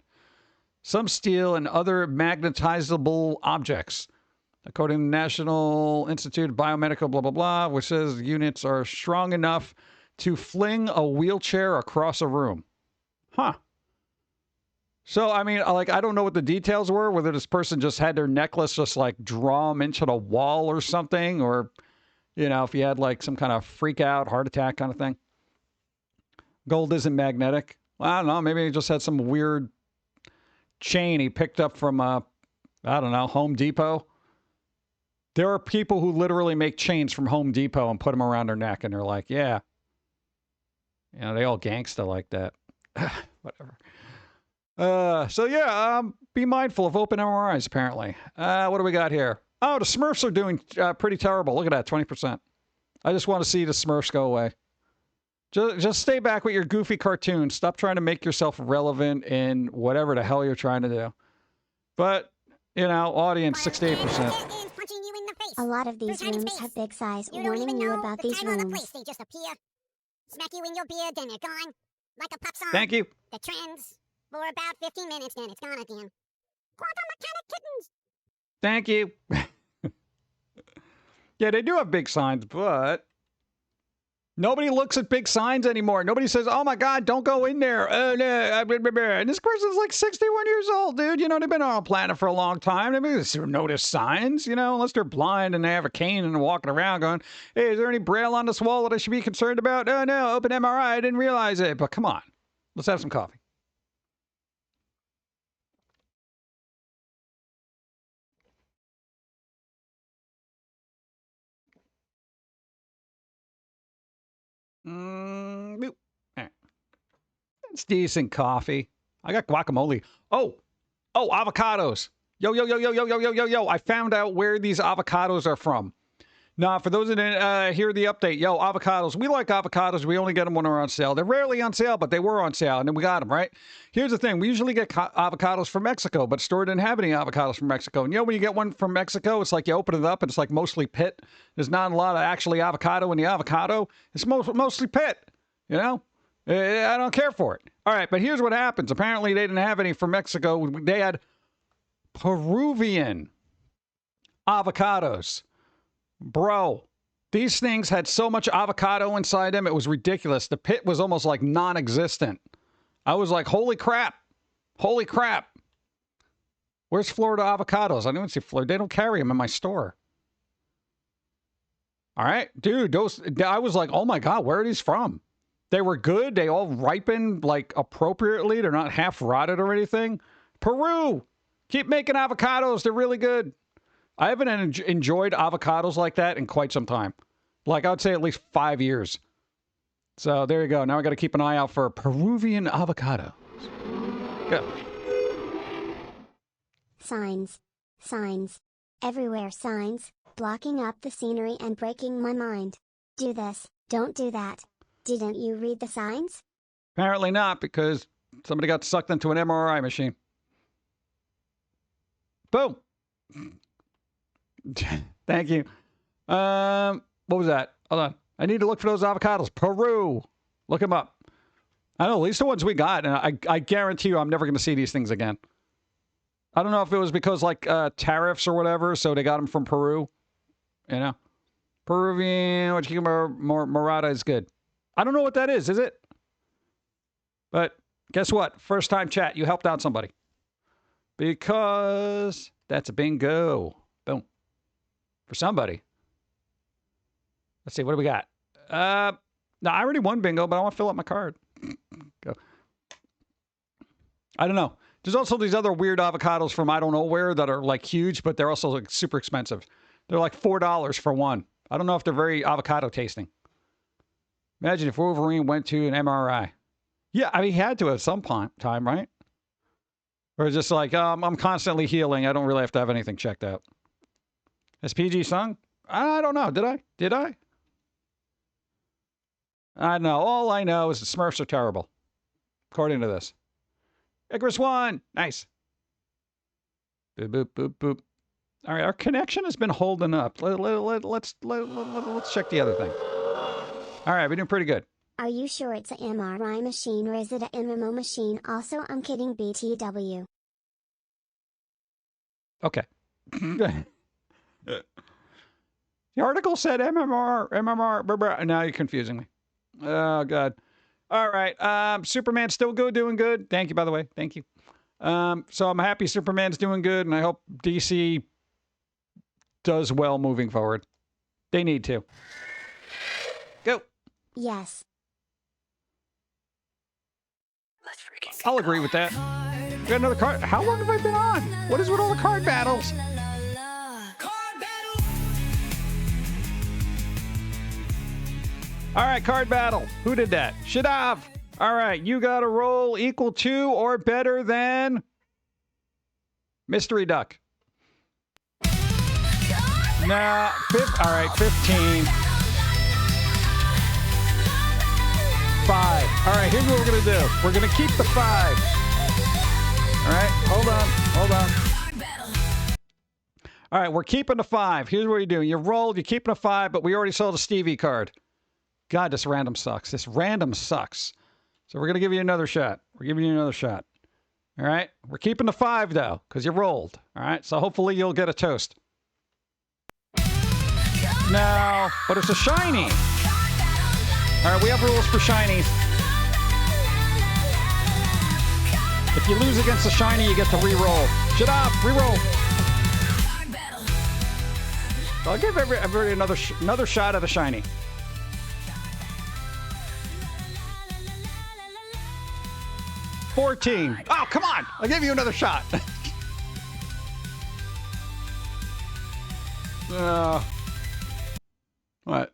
some steel, and other magnetizable objects. According to the National Institute of Biomedical, blah, blah, blah, which says units are strong enough to fling a wheelchair across a room. Huh. So, I mean, like, I don't know what the details were, whether this person just had their necklace just, like, draw them into the wall or something, or, you know, if he had, like, some kind of freak out, heart attack kind of thing. Gold isn't magnetic. Well, I don't know. Maybe he just had some weird chain he picked up from, I don't know, Home Depot. There are people who literally make chains from Home Depot and put them around their neck, and they're like, yeah. You know, they all gangsta like that. Whatever. So yeah, be mindful of open MRIs, apparently. What do we got here? Oh, the Smurfs are doing pretty terrible. Look at that, 20%. I just want to see the Smurfs go away. Just stay back with your goofy cartoons. Stop trying to make yourself relevant in whatever the hell you're trying to do. But, you know, audience, 68%. A lot of these rooms have big size warning you about these rooms. They just appear, smack you in your beard, then they're gone. Like a pop song. Thank you. The trends for about 15 minutes, then it's gone again. Quantum mechanic kittens. Thank you. Yeah, they do have big signs, but nobody looks at big signs anymore. Nobody says, oh my God, don't go in there. No. And this person's like 61 years old, dude. You know, they've been on a planet for a long time. They notice signs, you know, unless they're blind and they have a cane and they're walking around going, hey, is there any braille on this wall that I should be concerned about? Oh, no, open MRI. I didn't realize it. But come on, let's have some coffee. Boop. Right. It's decent coffee. I got guacamole. Oh, avocados. Yo. I found out where these avocados are from. Now, for those that didn't hear the update, avocados. We like avocados. We only get them when they're on sale. They're rarely on sale, but they were on sale, and then we got them, right? Here's the thing. We usually get avocados from Mexico, but the store didn't have any avocados from Mexico. And you know when you get one from Mexico, it's like you open it up, and it's like mostly pit. There's not a lot of actually avocado in the avocado. It's mostly pit, you know? I don't care for it. All right, but here's what happens. Apparently, they didn't have any from Mexico. They had Peruvian avocados. Bro, these things had so much avocado inside them, it was ridiculous. The pit was almost like non-existent. I was like, holy crap. Holy crap. Where's Florida avocados? I didn't see Florida. They don't carry them in my store. All right, dude, I was like, oh my God, where are these from? They were good. They all ripened like appropriately. They're not half rotted or anything. Peru, keep making avocados. They're really good. I haven't enjoyed avocados like that in quite some time. Like, I would say at least 5 years. So, there you go. Now I got to keep an eye out for Peruvian avocados. Go. Signs. Signs. Everywhere signs, blocking up the scenery and breaking my mind. Do this, don't do that. Didn't you read the signs? Apparently not, because somebody got sucked into an MRI machine. Boom. Thank you. What was that? Hold on. I need to look for those avocados. Peru. Look them up. I know, at least the ones we got. And I guarantee you I'm never going to see these things again. I don't know if it was because, like, tariffs or whatever, so they got them from Peru. You know? Peruvian, what you Morada is good. I don't know what that is it? But guess what? First time chat, you helped out somebody. Because that's a bingo. Boom. For somebody. Let's see, what do we got? No, I already won bingo, but I want to fill up my card. Go. I don't know. There's also these other weird avocados from I don't know where that are like huge, but they're also like super expensive. They're like $4 for one. I don't know if they're very avocado tasting. Imagine if Wolverine went to an MRI. Yeah, I mean, he had to at some time, right? Or just like, I'm constantly healing. I don't really have to have anything checked out. Has PG sung? I don't know. Did I? I don't know. All I know is the Smurfs are terrible. According to this. Icarus won. Nice. Boop, boop, boop, boop. All right, our connection has been holding up. Let's check the other thing. All right, we're doing pretty good. Are you sure it's a MRI machine or is it a MMO machine? Also, I'm kidding, BTW. Okay. The article said MMR. Now you're confusing me. Oh, God. All right. Superman's still doing good. Thank you, by the way. Thank you. So I'm happy Superman's doing good, and I hope DC does well moving forward. They need to. Go. Yes. Let's freaking I'll agree with that. We got another card. How long have I been on? What is with all the card battles? All right, card battle. Who did that? Shadav. All right, you got to roll equal to or better than Mystery Duck. Nah, all right, 15. 5. All right, here's what we're going to do. We're going to keep the 5. All right, hold on. All right, we're keeping the 5. Here's what you do. You rolled, you're keeping a 5, but we already saw the Stevie card. God, this random sucks. So we're going to give you another shot. All right, we're keeping the 5, though, because you rolled. All right, so hopefully you'll get a toast. No, but it's a shiny. All right, we have rules for shinies. If you lose against a shiny, you get to re-roll. Shut up, re-roll. I'll give everybody another shot at a shiny. $14. Oh, come on. I'll give you another shot. What?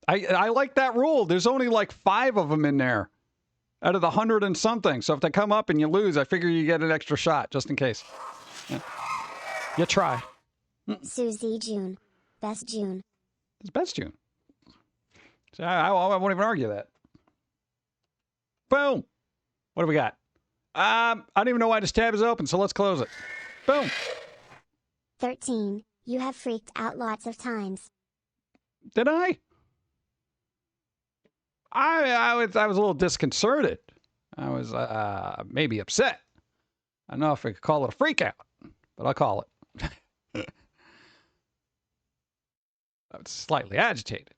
I like that rule. There's only like 5 of them in there out of the 100 and something. So if they come up and you lose, I figure you get an extra shot just in case. Yeah. You try. Susie June. Best June. It's best June. So I won't even argue that. Boom. What do we got? I don't even know why this tab is open, so let's close it. Boom. 13. You have freaked out lots of times. Did I? I was a little disconcerted. I was maybe upset. I don't know if I could call it a freak out, but I'll call it. I was slightly agitated.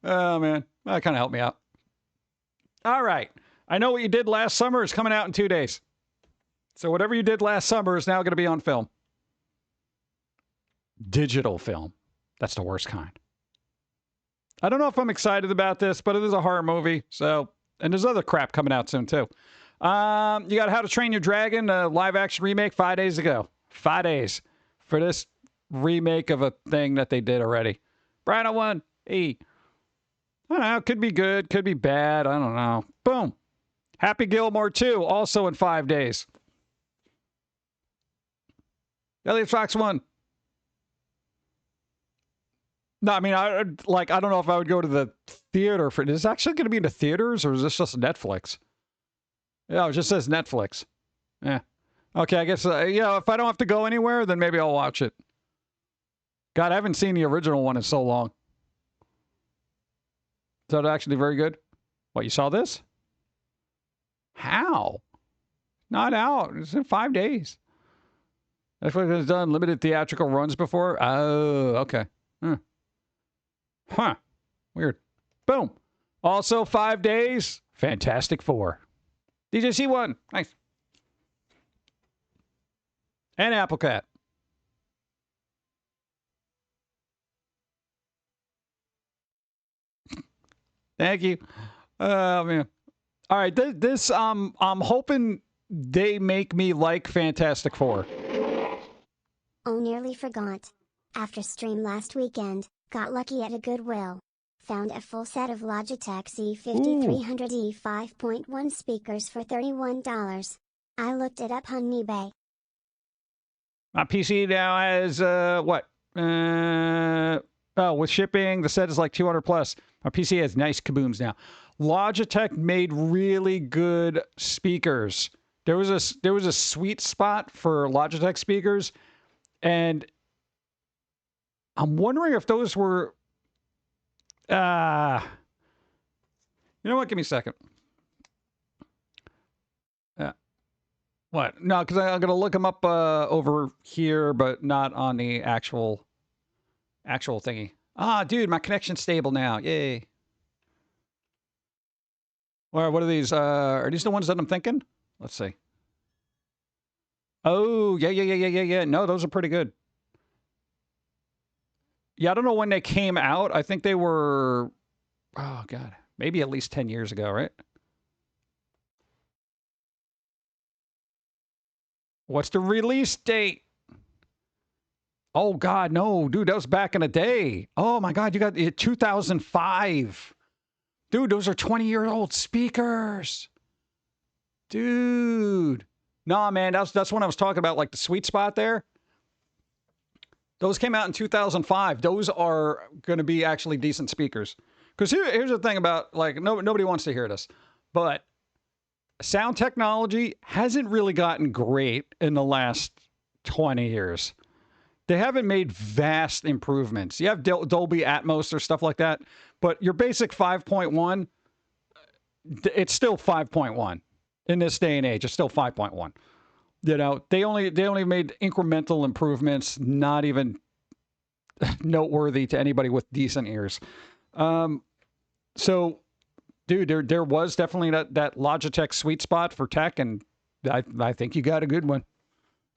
Oh, man. That kind of helped me out. All right. I know what you did last summer is coming out in 2 days. So whatever you did last summer is now going to be on film. Digital film. That's the worst kind. I don't know if I'm excited about this, but it is a horror movie. So, and there's other crap coming out soon, too. You got How to Train Your Dragon, a live-action remake 5 days ago. 5 days for this remake of a thing that they did already. Brian, I won. Hey. I don't know. Could be good. Could be bad. I don't know. Boom. Happy Gilmore 2, also in 5 days. Elliot Fox 1. No, I mean, I don't know if I would go to the theater for it. Is this actually going to be in the theaters, or is this just Netflix? Yeah, it just says Netflix. Yeah. Okay, I guess, if I don't have to go anywhere, then maybe I'll watch it. God, I haven't seen the original one in so long. Is that actually very good? What, you saw this? How? Not out. It's in 5 days. Netflix has done limited theatrical runs before? Oh, okay. Huh. Weird. Boom. Also 5 days, Fantastic Four. DJC 1. Nice. And Applecat. Thank you. Oh, man. All right. This I'm hoping they make me like Fantastic Four. Oh, nearly forgot. After stream last weekend, got lucky at a Goodwill. Found a full set of Logitech Z5300E 5.1 speakers for $31. I looked it up on eBay. My PC now has, what? With shipping, the set is like 200 plus. My PC has nice kabooms now. Logitech made really good speakers. There was a sweet spot for Logitech speakers, and I'm wondering if those were. You know what? Give me a second. What? No, because I'm gonna look them up over here, but not on the actual thingy. Ah, dude, my connection's stable now. Yay. Well, what are these? Are these the ones that I'm thinking? Let's see. Oh, yeah. No, those are pretty good. Yeah, I don't know when they came out. I think they were, oh, God, maybe at least 10 years ago, right? What's the release date? Oh, God, no. Dude, that was back in the day. Oh, my God, you got 2005. Dude, those are 20-year-old speakers. Dude. Nah, man, that's when I was talking about, like, the sweet spot there. Those came out in 2005. Those are going to be actually decent speakers. Because here's the thing about, like, nobody wants to hear this. But sound technology hasn't really gotten great in the last 20 years. They haven't made vast improvements. You have Dolby Atmos or stuff like that. But your basic 5.1, it's still 5.1. In this day and age, it's still 5.1. You know, they only made incremental improvements, not even noteworthy to anybody with decent ears. So, dude, there was definitely that Logitech sweet spot for tech, and I think you got a good one.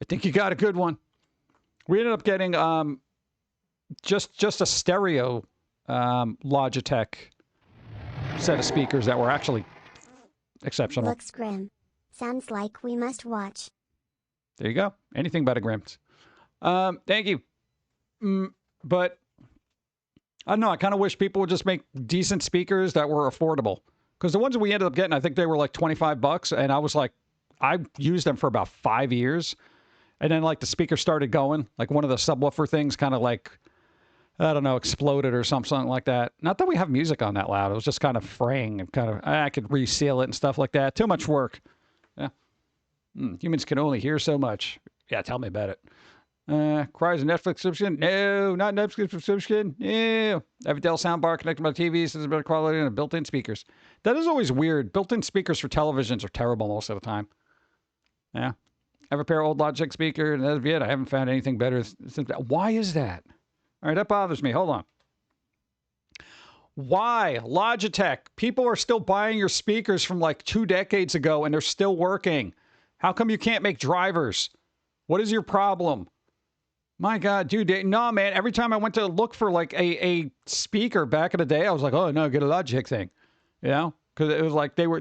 I think you got a good one. We ended up getting just a stereo Logitech set of speakers that were actually exceptional. Looks grim. Sounds like we must watch. There you go. Anything but a Grims. Thank you. But I don't know. I kind of wish people would just make decent speakers that were affordable. Because the ones that we ended up getting, I think they were like $25. And I was like, I used them for about 5 years. And then like the speaker started going. Like one of the subwoofer things kind of like, I don't know, exploded or something like that. Not that we have music on that loud. It was just kind of fraying and kind of, I could reseal it and stuff like that. Too much work. Yeah. Humans can only hear so much. Yeah, tell me about it. Cries a Netflix subscription? No, not Netflix subscription. No. Have a Dell soundbar connected to my TV. This is better quality than built-in speakers. That is always weird. Built-in speakers for televisions are terrible most of the time. Yeah. I have a pair of old Logitech speakers, and that's it. I haven't found anything better since that. Why is that? All right, that bothers me. Hold on. Why? Logitech. People are still buying your speakers from like 2 decades ago, and they're still working. How come you can't make drivers? What is your problem? My God, dude. No, man. Every time I went to look for like a speaker back in the day, I was like, oh, no, get a Logitech thing. You know? Because it was like they were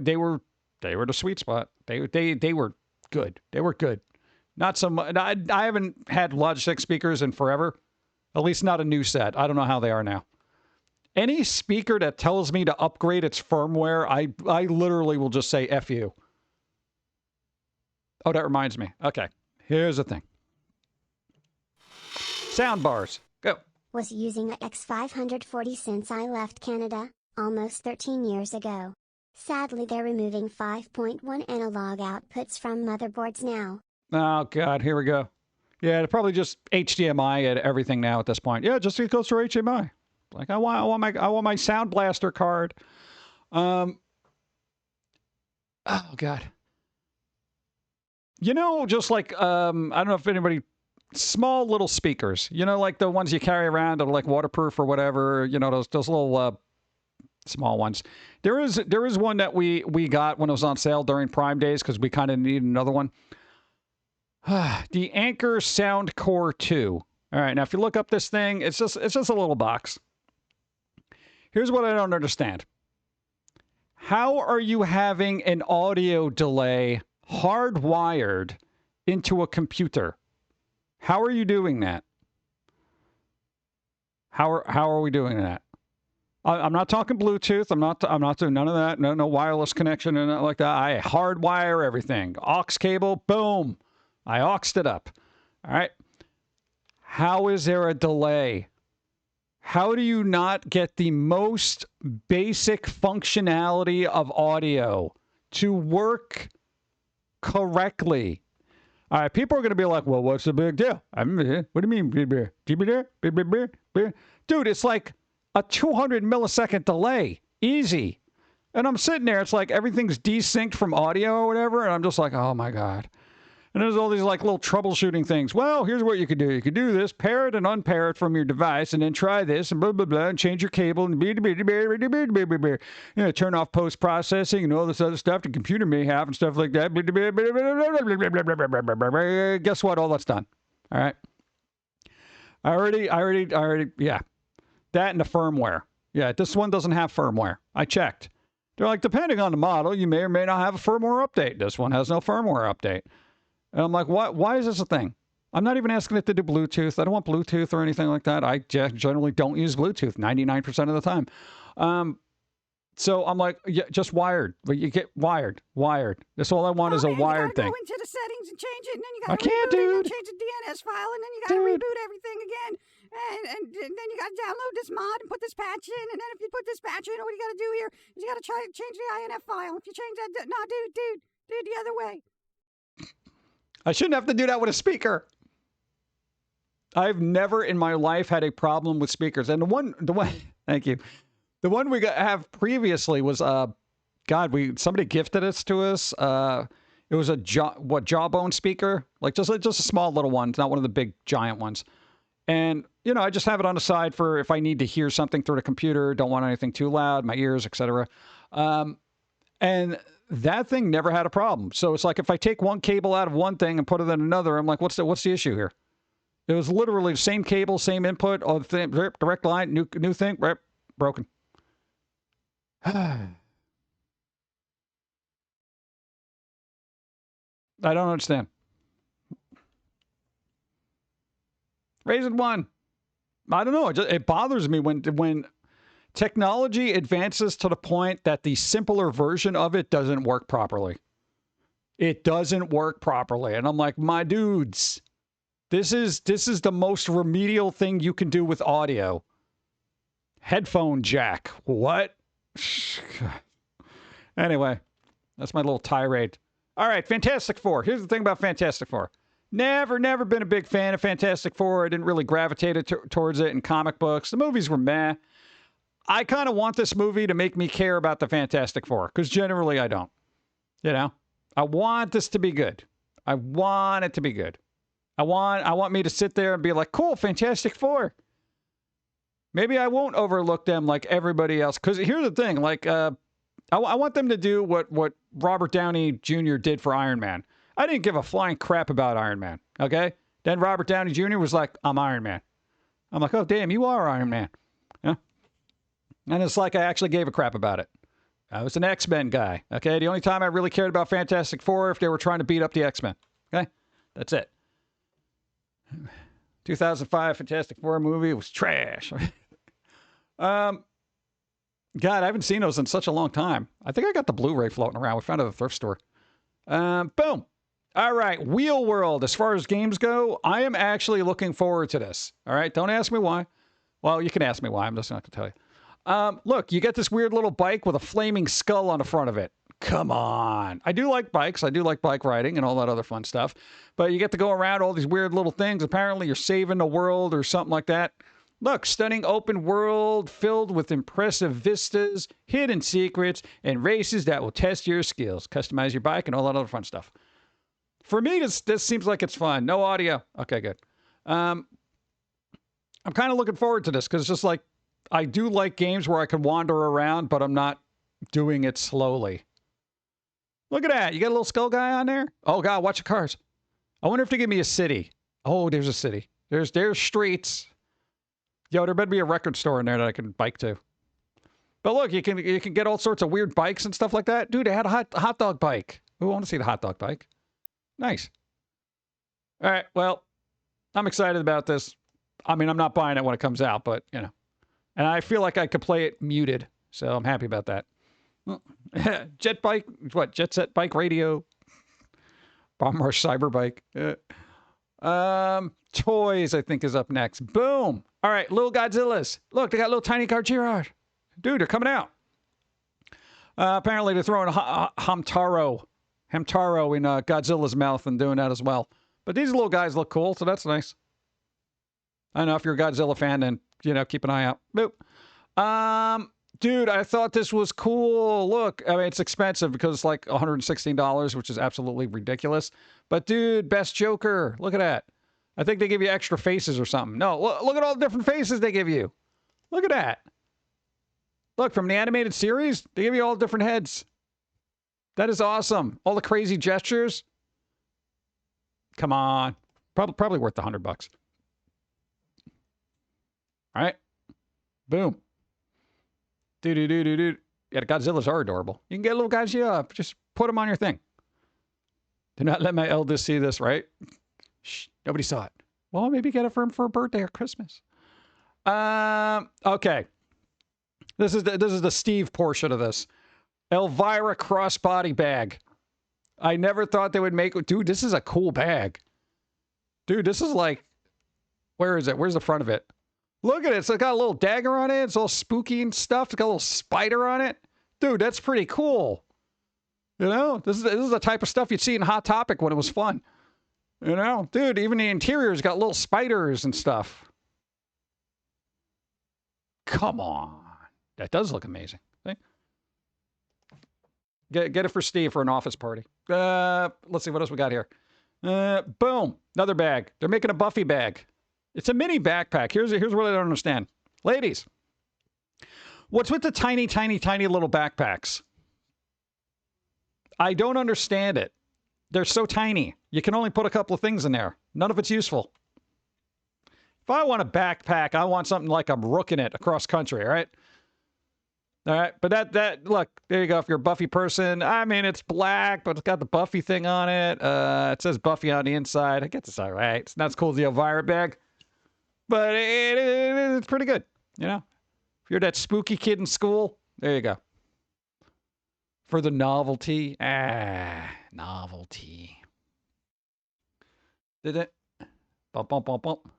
the sweet spot. They were good. They were good. Not so much. I haven't had Logitech speakers in forever. At least not a new set. I don't know how they are now. Any speaker that tells me to upgrade its firmware, I literally will just say F you. Oh, that reminds me. Okay, here's the thing. Sound bars. Go. Was using a X540 since I left Canada, almost 13 years ago. Sadly, they're removing 5.1 analog outputs from motherboards now. Oh, God, here we go. Yeah, they're probably just HDMI at everything now at this point. Yeah, just goes through HDMI. Like I want my Sound Blaster card. Oh God. You know, just like I don't know if anybody, small little speakers. You know, like the ones you carry around that are like waterproof or whatever. You know, those little small ones. There is one that we got when it was on sale during Prime days because we kind of needed another one. The Anker Soundcore 2. All right, now if you look up this thing, it's just a little box. Here's what I don't understand. How are you having an audio delay hardwired into a computer? How are you doing that? How are we doing that? I'm not talking Bluetooth. I'm not doing none of that. No wireless connection or nothing like that. I hardwire everything. Aux cable, boom. I auxed it up. All right. How is there a delay? How do you not get the most basic functionality of audio to work correctly? All right, people are going to be like, well, what's the big deal? What do you mean? Dude, it's like a 200 millisecond delay. Easy. And I'm sitting there, it's like everything's desynced from audio or whatever, and I'm just like, oh my God. And there's all these like little troubleshooting things. Well, here's what you could do. You could do this, pair it and unpair it from your device, and then try this, and blah, blah, blah, and change your cable, and turn off post-processing and all this other stuff the computer may have and stuff like that. Guess what? All that's done. All right. I already, yeah. That and the firmware. Yeah, this one doesn't have firmware. I checked. They're like, depending on the model, you may or may not have a firmware update. This one has no firmware update. And I'm like, why is this a thing? I'm not even asking it to do Bluetooth. I don't want Bluetooth or anything like that. I generally don't use Bluetooth 99% of the time. So I'm like, yeah, just wired. But you get wired. That's all I want is a wired thing. You gotta go into the settings and change it, and then you I gotta can't, reboot it, and dude. then change the DNS file, and then you gotta Dude. reboot everything again, and then you gotta download this mod and put this patch in, and then if you put this patch in, what you gotta do here is you gotta change the INF file. If you change that, no, dude, the other way. I shouldn't have to do that with a speaker. I've never in my life had a problem with speakers. And the one, thank you. The one we have previously was, somebody gifted it to us. It was a jawbone speaker, like just a small little one, not one of the big giant ones. And, you know, I just have it on the side for if I need to hear something through the computer, don't want anything too loud, my ears, etc. And that thing never had a problem. So it's like if I take one cable out of one thing and put it in another, I'm like, what's the issue here? It was literally the same cable, same input, all the thing, direct line, new thing, broken. I don't understand. Raisin 1. I don't know. It bothers me when technology advances to the point that the simpler version of it doesn't work properly. It doesn't work properly. And I'm like, my dudes, this is the most remedial thing you can do with audio. Headphone jack. What? Anyway, that's my little tirade. All right, Fantastic Four. Here's the thing about Fantastic Four. Never been a big fan of Fantastic Four. I didn't really gravitate towards it in comic books. The movies were meh. I kind of want this movie to make me care about the Fantastic Four, because generally I don't. You know? I want this to be good. I want it to be good. I want me to sit there and be like, cool, Fantastic Four. Maybe I won't overlook them like everybody else. Because here's the thing, like, I want them to do what Robert Downey Jr. did for Iron Man. I didn't give a flying crap about Iron Man, okay? Then Robert Downey Jr. was like, I'm Iron Man. I'm like, oh, damn, you are Iron Man. Yeah? And it's like I actually gave a crap about it. I was an X-Men guy, okay? The only time I really cared about Fantastic Four if they were trying to beat up the X-Men, okay? That's it. 2005 Fantastic Four movie was trash. God, I haven't seen those in such a long time. I think I got the Blu-ray floating around. We found it at the thrift store. Boom. All right, Wheel World. As far as games go, I am actually looking forward to this. All right, don't ask me why. Well, you can ask me why. I'm just not going to tell you. Look, you get this weird little bike with a flaming skull on the front of it. Come on. I do like bikes. I do like bike riding and all that other fun stuff. But you get to go around all these weird little things. Apparently, you're saving the world or something like that. Look, stunning open world filled with impressive vistas, hidden secrets, and races that will test your skills. Customize your bike and all that other fun stuff. For me, this seems like it's fun. No audio. Okay, good. I'm kind of looking forward to this because it's just like, I do like games where I can wander around, but I'm not doing it slowly. Look at that. You got a little skull guy on there? Oh, God, watch the cars. I wonder if they give me a city. Oh, there's a city. There's streets. Yo, there better be a record store in there that I can bike to. But look, you can get all sorts of weird bikes and stuff like that. Dude, they had a hot dog bike. Who want to see the hot dog bike? Nice. All right, well, I'm excited about this. I mean, I'm not buying it when it comes out, but, you know. And I feel like I could play it muted, so I'm happy about that. Jet bike, what? Jet Set Bike Radio. Bomb Rush Cyber Bike. Toys, I think, is up next. Boom. All right, little Godzillas. Look, they got little tiny Garchiraj. Dude, they're coming out. Apparently, they're throwing Hamtaro in Godzilla's mouth and doing that as well. But these little guys look cool, so that's nice. I don't know if you're a Godzilla fan, then, you know, keep an eye out. Boop. Dude, I thought this was cool. Look, I mean, it's expensive because it's like $116, which is absolutely ridiculous. But, dude, best Joker. Look at that. I think they give you extra faces or something. No, look at all the different faces they give you. Look at that. Look, from the animated series, they give you all different heads. That is awesome. All the crazy gestures. Come on. Probably worth the $100. All right. Boom. Yeah, the Godzillas are adorable. You can get little guys, yeah, just put them on your thing. Do not let my eldest see this, right? Shh, nobody saw it. Well, maybe get it for him for a birthday or Christmas. Okay. This is the Steve portion of this. Elvira crossbody bag. I never thought they would make... Dude, this is a cool bag. Dude, this is like... Where is it? Where's the front of it? Look at it. It's got a little dagger on it. It's all spooky and stuff. It's got a little spider on it. Dude, that's pretty cool. You know? This is the type of stuff you'd see in Hot Topic when it was fun. You know? Dude, even the interior's got little spiders and stuff. Come on. That does look amazing. See? Get it for Steve for an office party. Let's see what else we got here. Boom. Another bag. They're making a Buffy bag. It's a mini backpack. Here's what I don't understand. Ladies, what's with the tiny, tiny, tiny little backpacks? I don't understand it. They're so tiny. You can only put a couple of things in there. None of it's useful. If I want a backpack, I want something like I'm rooking it across country, all right? All right, but that look, there you go. If you're a Buffy person, I mean, it's black, but it's got the Buffy thing on it. It says Buffy on the inside. I get this all right. It's not as cool as the Elvira bag, but it's pretty good, you know? If you're that spooky kid in school, there you go. For the novelty. Novelty. Did it? Bump, bump, bump, bump.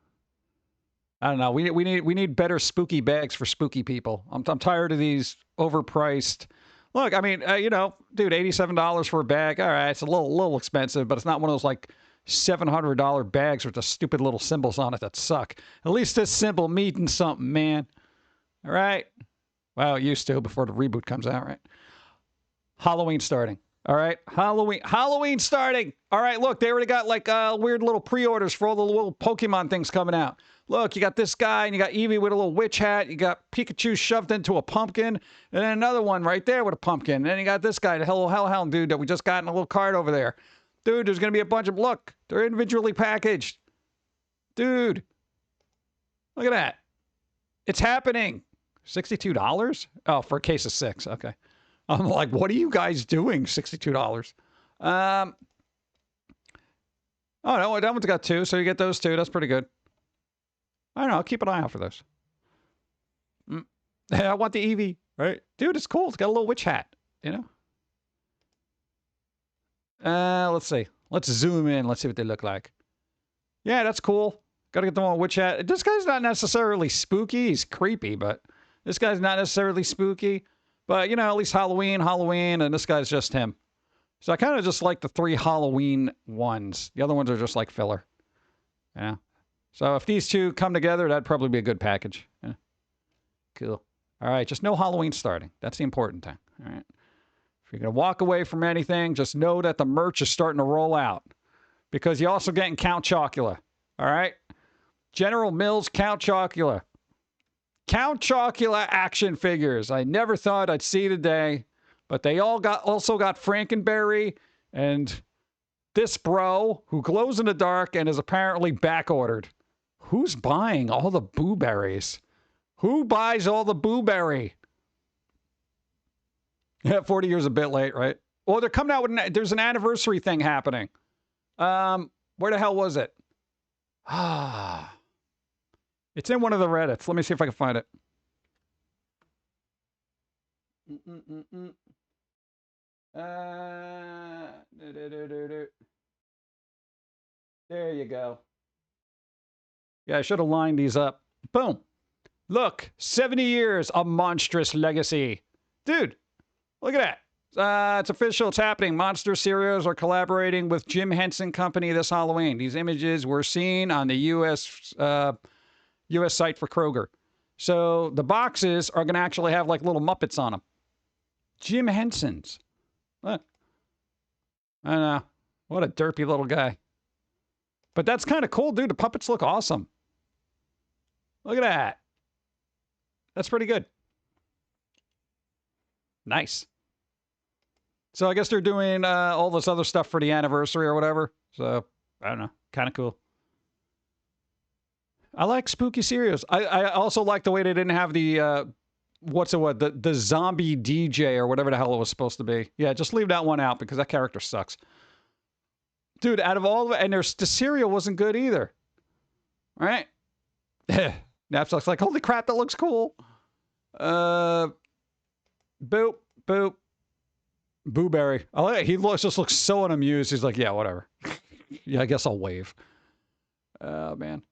I don't know. We need better spooky bags for spooky people. I'm tired of these overpriced. Look, I mean, you know, dude, $87 for a bag. All right, it's a little expensive, but it's not one of those like $700 bags with the stupid little symbols on it that suck. At least this symbol means something, man. All right. Well, it used to before the reboot comes out, right? Halloween starting. All right, Halloween starting. All right, look, they already got like weird little pre-orders for all the little Pokemon things coming out. Look, you got this guy, and you got Eevee with a little witch hat. You got Pikachu shoved into a pumpkin, and then another one right there with a pumpkin. And then you got this guy, the Hello Hellhound dude that we just got in a little card over there. Dude, there's going to be a bunch of... Look, they're individually packaged. Dude, look at that. It's happening. $62? Oh, for a case of 6. Okay. I'm like, what are you guys doing? $62. Oh, no, that one's got 2, so you get those 2. That's pretty good. I don't know. I'll keep an eye out for those. I want the Eevee, right? Dude, it's cool. It's got a little witch hat, you know? Let's see. Let's zoom in. Let's see what they look like. Yeah, that's cool. Got to get the one witch hat. This guy's not necessarily spooky. He's creepy, but this guy's not necessarily spooky. But, you know, at least Halloween, and this guy's just him. So I kind of just like the 3 Halloween ones. The other ones are just like filler. Yeah. So if these 2 come together, that'd probably be a good package. Yeah. Cool. All right, just no Halloween starting. That's the important thing. All right. If you're going to walk away from anything, just know that the merch is starting to roll out. Because you're also getting Count Chocula. All right? General Mills Count Chocula. Count Chocula action figures. I never thought I'd see today, but they also got Frankenberry and this bro who glows in the dark and is apparently back ordered. Who's buying all the Boo Berries? Who buys all the Boo Berry? Yeah, 40 years a bit late, right? Well, they're coming out with there's an anniversary thing happening. Where the hell was it? It's in one of the Reddits. Let me see if I can find it. There you go. Yeah, I should have lined these up. Boom. Look, 70 years, a monstrous legacy. Dude, look at that. It's official. It's happening. Monster Cereals are collaborating with Jim Henson Company this Halloween. These images were seen on the U.S. site for Kroger. So the boxes are going to actually have like little Muppets on them. Jim Henson's. What? I don't know. What a derpy little guy. But that's kind of cool, dude. The puppets look awesome. Look at that. That's pretty good. Nice. So I guess they're doing all this other stuff for the anniversary or whatever. So, I don't know. Kind of cool. I like spooky cereals. I also like the way they didn't have the, the zombie DJ or whatever the hell it was supposed to be. Yeah, just leave that one out because that character sucks. Dude, out of all of it, and the cereal wasn't good either. Right? Knapsack's like, holy crap, that looks cool. Boop, boop. Booberry. Just looks so unamused. He's like, yeah, whatever. Yeah, I guess I'll wave. Oh, man.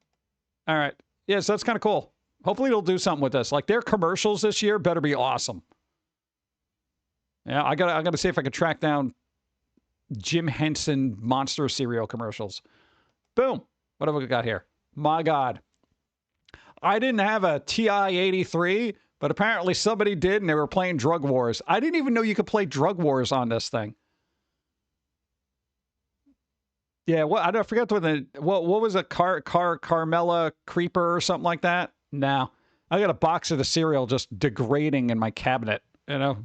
All right. Yeah, so that's kind of cool. Hopefully they'll do something with this. Like, their commercials this year better be awesome. Yeah, I gotta see if I can track down Jim Henson Monster cereal commercials. Boom. What have we got here? My God. I didn't have a TI-83, but apparently somebody did, and they were playing Drug Wars. I didn't even know you could play Drug Wars on this thing. Yeah, I forget what was it? Carmella Creeper or something like that? No. I got a box of the cereal just degrading in my cabinet, you know?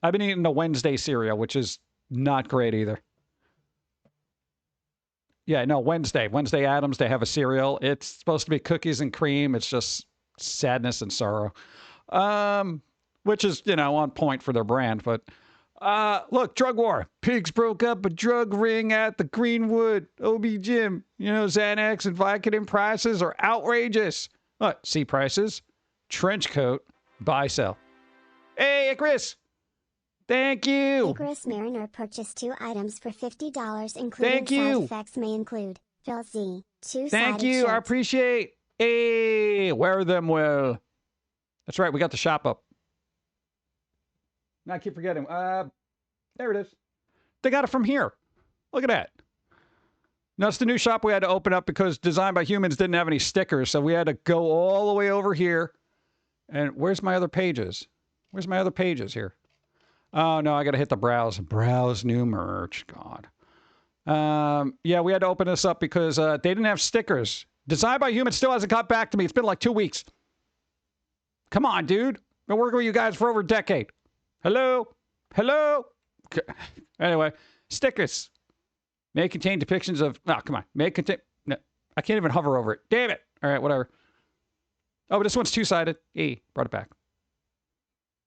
I've been eating the Wednesday cereal, which is not great either. Yeah, no, Wednesday Addams, they have a cereal. It's supposed to be cookies and cream. It's just sadness and sorrow. Which is, on point for their brand. But look, drug war. Pigs broke up a drug ring at the Greenwood OB Gym. Xanax and Vicodin prices are outrageous. What? C prices? Trench coat. Buy, sell. Hey, Chris. Thank you. Icarus Mariner purchased 2 items for $50, including side effects may include Pilz-E, 2-sided Thank you. shirts. I appreciate. Hey, wear them well. That's right. We got the shop up. I keep forgetting. There it is. They got it from here. Look at that. Now, it's the new shop we had to open up because Designed by Humans didn't have any stickers, so we had to go all the way over here. And where's my other pages? Where's my other pages here? Oh, no, I got to hit the browse. Browse new merch. God. Yeah, we had to open this up because they didn't have stickers. Designed by Humans still hasn't got back to me. It's been like 2 weeks. Come on, dude. I've been working with you guys for over a decade. Hello? Hello? Okay. Anyway, stickers. May contain depictions of... Oh, come on. May contain... No, I can't even hover over it. Damn it. All right, whatever. Oh, but this one's 2-sided. Hey, brought it back.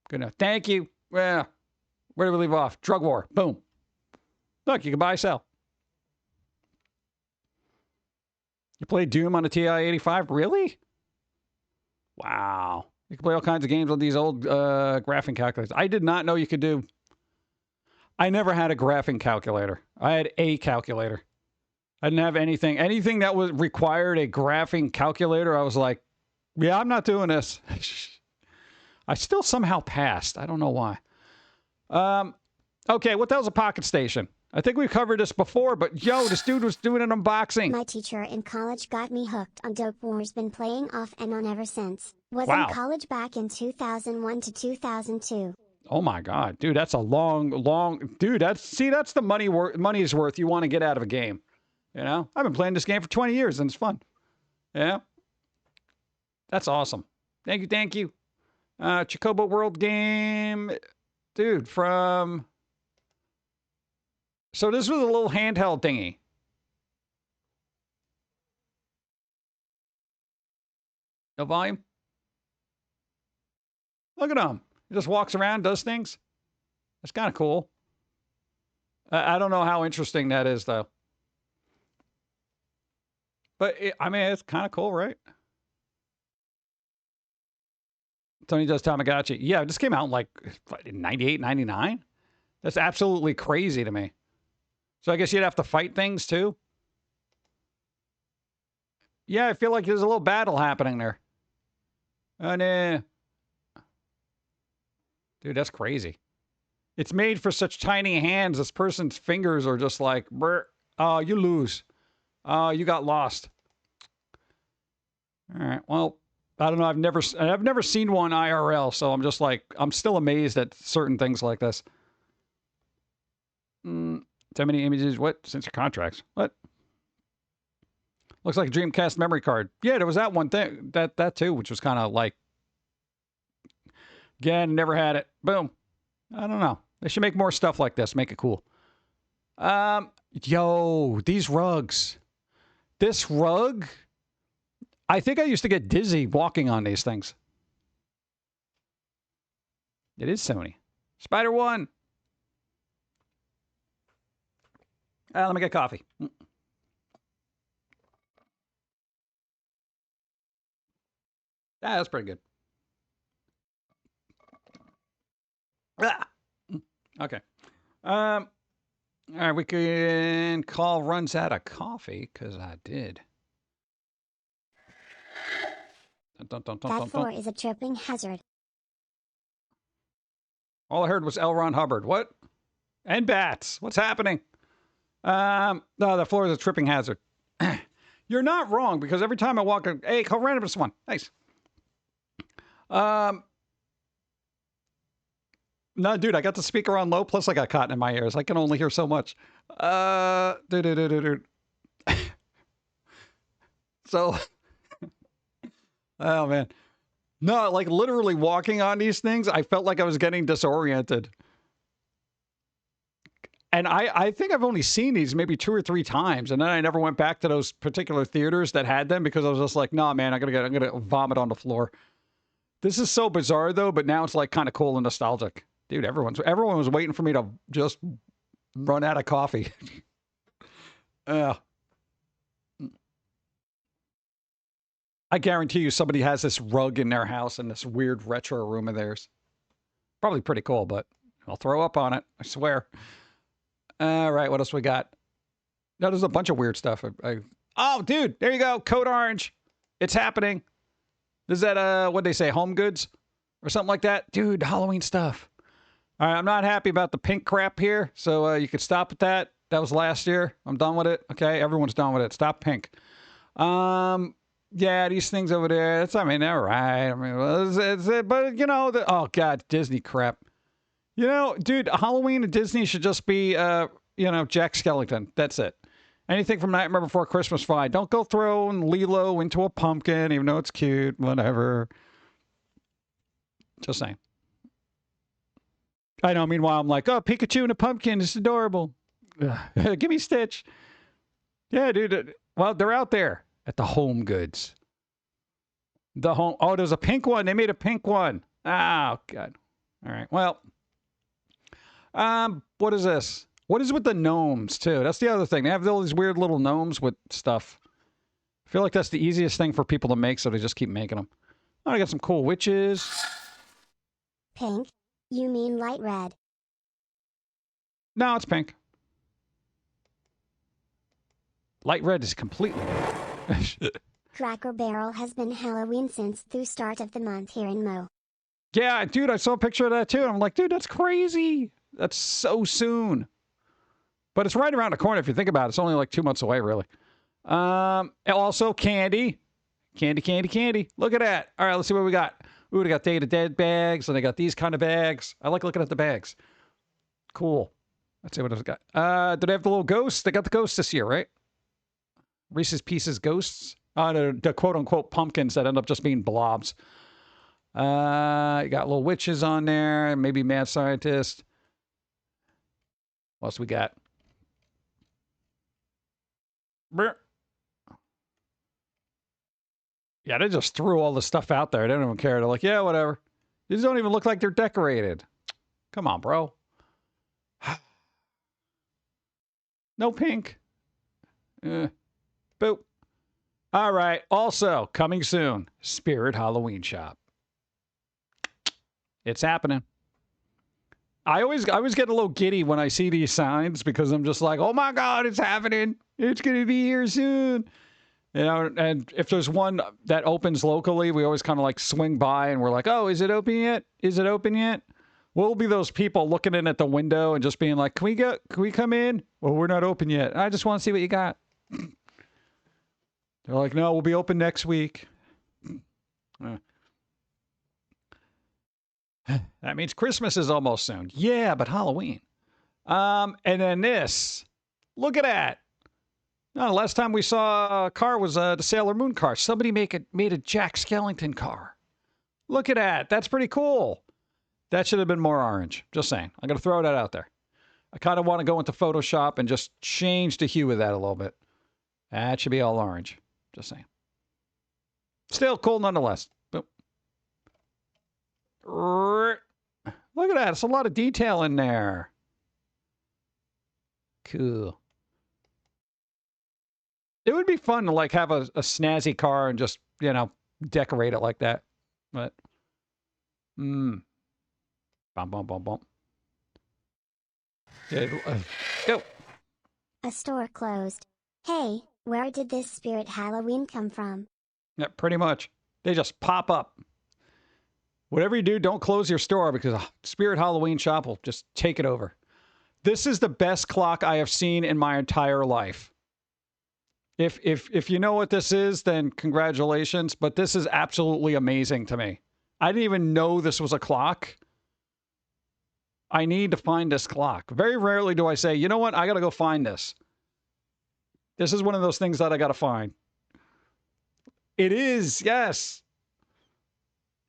Good enough. Thank you. Well... Where do we leave off? Drug war. Boom. Look, you can buy, sell. You play Doom on a TI-85? Really? Wow. You can play all kinds of games on these old graphing calculators. I did not know you could do... I never had a graphing calculator. I had a calculator. I didn't have anything. Anything that was required a graphing calculator, I was like, yeah, I'm not doing this. I still somehow passed. I don't know why. Okay, what the hell's a pocket station? I think we've covered this before, but yo, this dude was doing an unboxing. My teacher in college got me hooked on Dope Wars, been playing off and on ever since. Was Wow. in college back in 2001 to 2002. Oh my God, dude, that's a long, dude, that's the money's worth you want to get out of a game. I've been playing this game for 20 years and it's fun. Yeah. That's awesome. Thank you. Chocobo World game. Dude, so this was a little handheld thingy. No volume? Look at him. He just walks around, does things. That's kind of cool. I don't know how interesting that is, though. But, it's kind of cool, right? Tony does Tamagotchi. Yeah, this came out in 98, 99? That's absolutely crazy to me. So I guess you'd have to fight things, too? Yeah, I feel like there's a little battle happening there. Dude, that's crazy. It's made for such tiny hands. This person's fingers are just like, brr. Oh, you lose. Oh, you got lost. All right, well... I don't know. I've never seen one IRL, so I'm just like, I'm still amazed at certain things like this. So many images. What? Censor contracts. What? Looks like a Dreamcast memory card. Yeah, there was that one thing, that too, which was kind of like, again, never had it. Boom. I don't know. They should make more stuff like this. Make it cool. Yo, these rugs. This rug. I think I used to get dizzy walking on these things. It is Sony. Spider One. Let me get coffee. That's pretty good. Ah! Okay. All right, we can call runs out of coffee, because I did. Dun, dun, dun, That dun, 4 dun. is a tripping hazard. All I heard was L. Ron Hubbard. What? And bats. What's happening? No, the floor is a tripping hazard. You're not wrong, because every time I walk in, hey, call randomness one. Thanks. No, dude, I got the speaker on low, plus I got cotton in my ears. I can only hear so much. Dude. So, oh man. No, like literally walking on these things, I felt like I was getting disoriented. And I think I've only seen these maybe 2 or 3 times, and then I never went back to those particular theaters that had them because I was just like, nah, man, I'm gonna vomit on the floor. This is so bizarre though, but now it's like kind of cool and nostalgic. Dude, everyone was waiting for me to just run out of coffee. I guarantee you somebody has this rug in their house in this weird retro room of theirs. Probably pretty cool, but I'll throw up on it, I swear. All right, what else we got? No, there's a bunch of weird stuff. Oh, dude, there you go. Code Orange. It's happening. Is that, what'd they say, Home Goods? Or something like that? Dude, Halloween stuff. All right, I'm not happy about the pink crap here, so you could stop at that. That was last year. I'm done with it. Okay, everyone's done with it. Stop pink. Yeah, these things over there, they're all right. I mean, but, you know, oh, God, Disney crap. You know, dude, Halloween at Disney should just be, you know, Jack Skellington. That's it. Anything from Nightmare Before Christmas, fine. Don't go throwing Lilo into a pumpkin, even though it's cute. Whatever. Just saying. I know, meanwhile, I'm like, oh, Pikachu and a pumpkin. It's adorable. Give me Stitch. Yeah, dude. Well, they're out there at the Home Goods. Oh, there's a pink one. They made a pink one. Oh, God. All right. Well. What is this? What is with the gnomes, too? That's the other thing. They have all these weird little gnomes with stuff. I feel like that's the easiest thing for people to make, so they just keep making them. Oh, I got some cool witches. Pink? You mean light red? No, it's pink. Light red is completely different. Cracker Barrel has been Halloween since the start of the month here in Mo. Yeah, dude, I saw a picture of that, too. I'm like, dude, that's crazy. That's so soon. But it's right around the corner if you think about it. It's only like 2 months away, really. Also, candy. Candy. Look at that. All right, let's see what we got. Ooh, they got Day of the Dead bags, and they got these kind of bags. I like looking at the bags. Cool. Let's see what else we got. Do they have the little ghosts? They got the ghosts this year, right? Reese's Pieces ghosts. The quote-unquote pumpkins that end up just being blobs. You got little witches on there. Maybe mad scientist. What else we got? Yeah, they just threw all the stuff out there. They don't even care. They're like, yeah, whatever. These don't even look like they're decorated. Come on, bro. No pink. Boop. All right. Also, coming soon, Spirit Halloween Shop. It's happening. I always get a little giddy when I see these signs because I'm just like, oh my God, it's happening. It's going to be here soon. You know, and if there's one that opens locally, we always kind of like swing by and we're like, oh, is it open yet? Is it open yet? We'll be those people looking in at the window and just being like, can we come in? Well, we're not open yet. I just want to see what you got. They're like, no, we'll be open next week. That means Christmas is almost soon. Yeah, but Halloween. And then this. Look at that. No, the last time we saw a car was the Sailor Moon car. Somebody made a Jack Skellington car. Look at that. That's pretty cool. That should have been more orange. Just saying. I'm going to throw that out there. I kind of want to go into Photoshop and just change the hue of that a little bit. That should be all orange. Just saying. Still cool nonetheless. Boom. Look at that. It's a lot of detail in there. Cool. It would be fun to like have a snazzy car and just, you know, decorate it like that. But, bum, bum, bum, bum. Go. A store closed. Hey, where did this spirit Halloween come from? Yeah, pretty much. They just pop up. Whatever you do, don't close your store because Spirit Halloween shop will just take it over. This is the best clock I have seen in my entire life. If you know what this is, then congratulations. But this is absolutely amazing to me. I didn't even know this was a clock. I need to find this clock. Very rarely do I say, you know what? I got to go find this. This is one of those things that I got to find. It is, yes.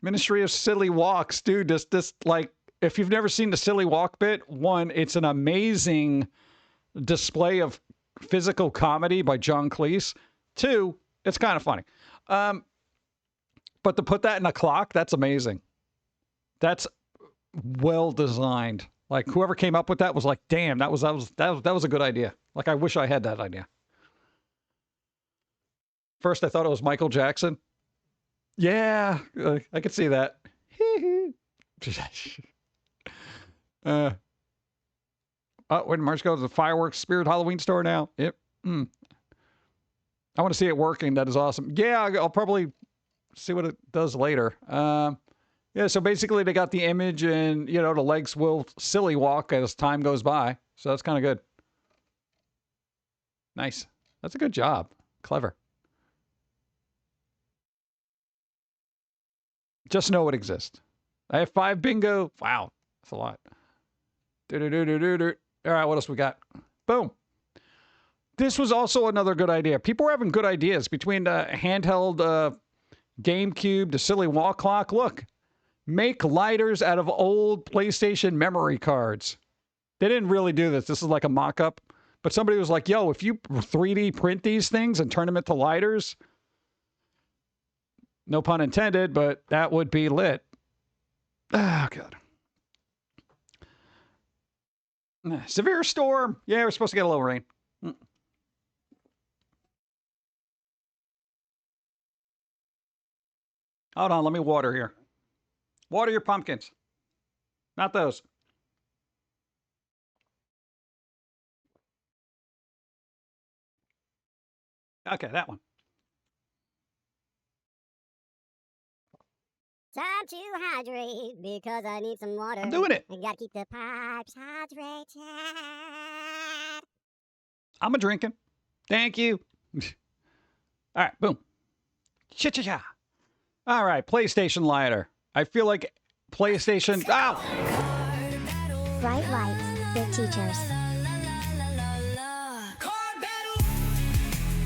Ministry of Silly Walks, dude. This like, if you've never seen the Silly Walk bit, one, it's an amazing display of physical comedy by John Cleese. Two, it's kind of funny. But to put that in a clock, that's amazing. That's well designed. Like whoever came up with that was like, damn, that was a good idea. Like I wish I had that idea. First, I thought it was Michael Jackson. Yeah, I could see that. Oh, when March goes to the fireworks Spirit Halloween store now. Yep. I want to see it working. That is awesome. Yeah, I'll probably see what it does later. Yeah, so basically they got the image and, you know, the legs will silly walk as time goes by. So that's kind of good. Nice. That's a good job. Clever. Just know it exists. I have 5 bingo. Wow. That's a lot. All right, what else we got? Boom. This was also another good idea. People were having good ideas between the handheld GameCube, the silly wall clock. Look, make lighters out of old PlayStation memory cards. They didn't really do this. This is like a mock-up. But somebody was like, yo, if you 3D print these things and turn them into lighters, no pun intended, but that would be lit. Oh, God. Severe storm. Yeah, we're supposed to get a little rain. Hold on, let me water here. Water your pumpkins. Not those. Okay, that one. Time to hydrate because I need some water. I'm doing it. I gotta keep the pipes hydrated. I'm a drinking. Thank you. All right, boom. Cha-cha-cha. All right, PlayStation lighter. I feel like PlayStation... Ow! Bright lights, good teachers.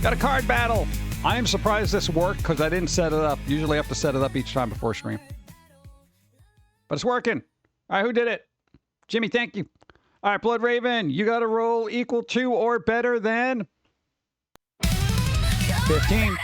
Got a card battle. I am surprised this worked because I didn't set it up. Usually I have to set it up each time before stream. But it's working. All right, who did it? Jimmy, thank you. All right, Blood Raven, you got a roll equal to or better than 15.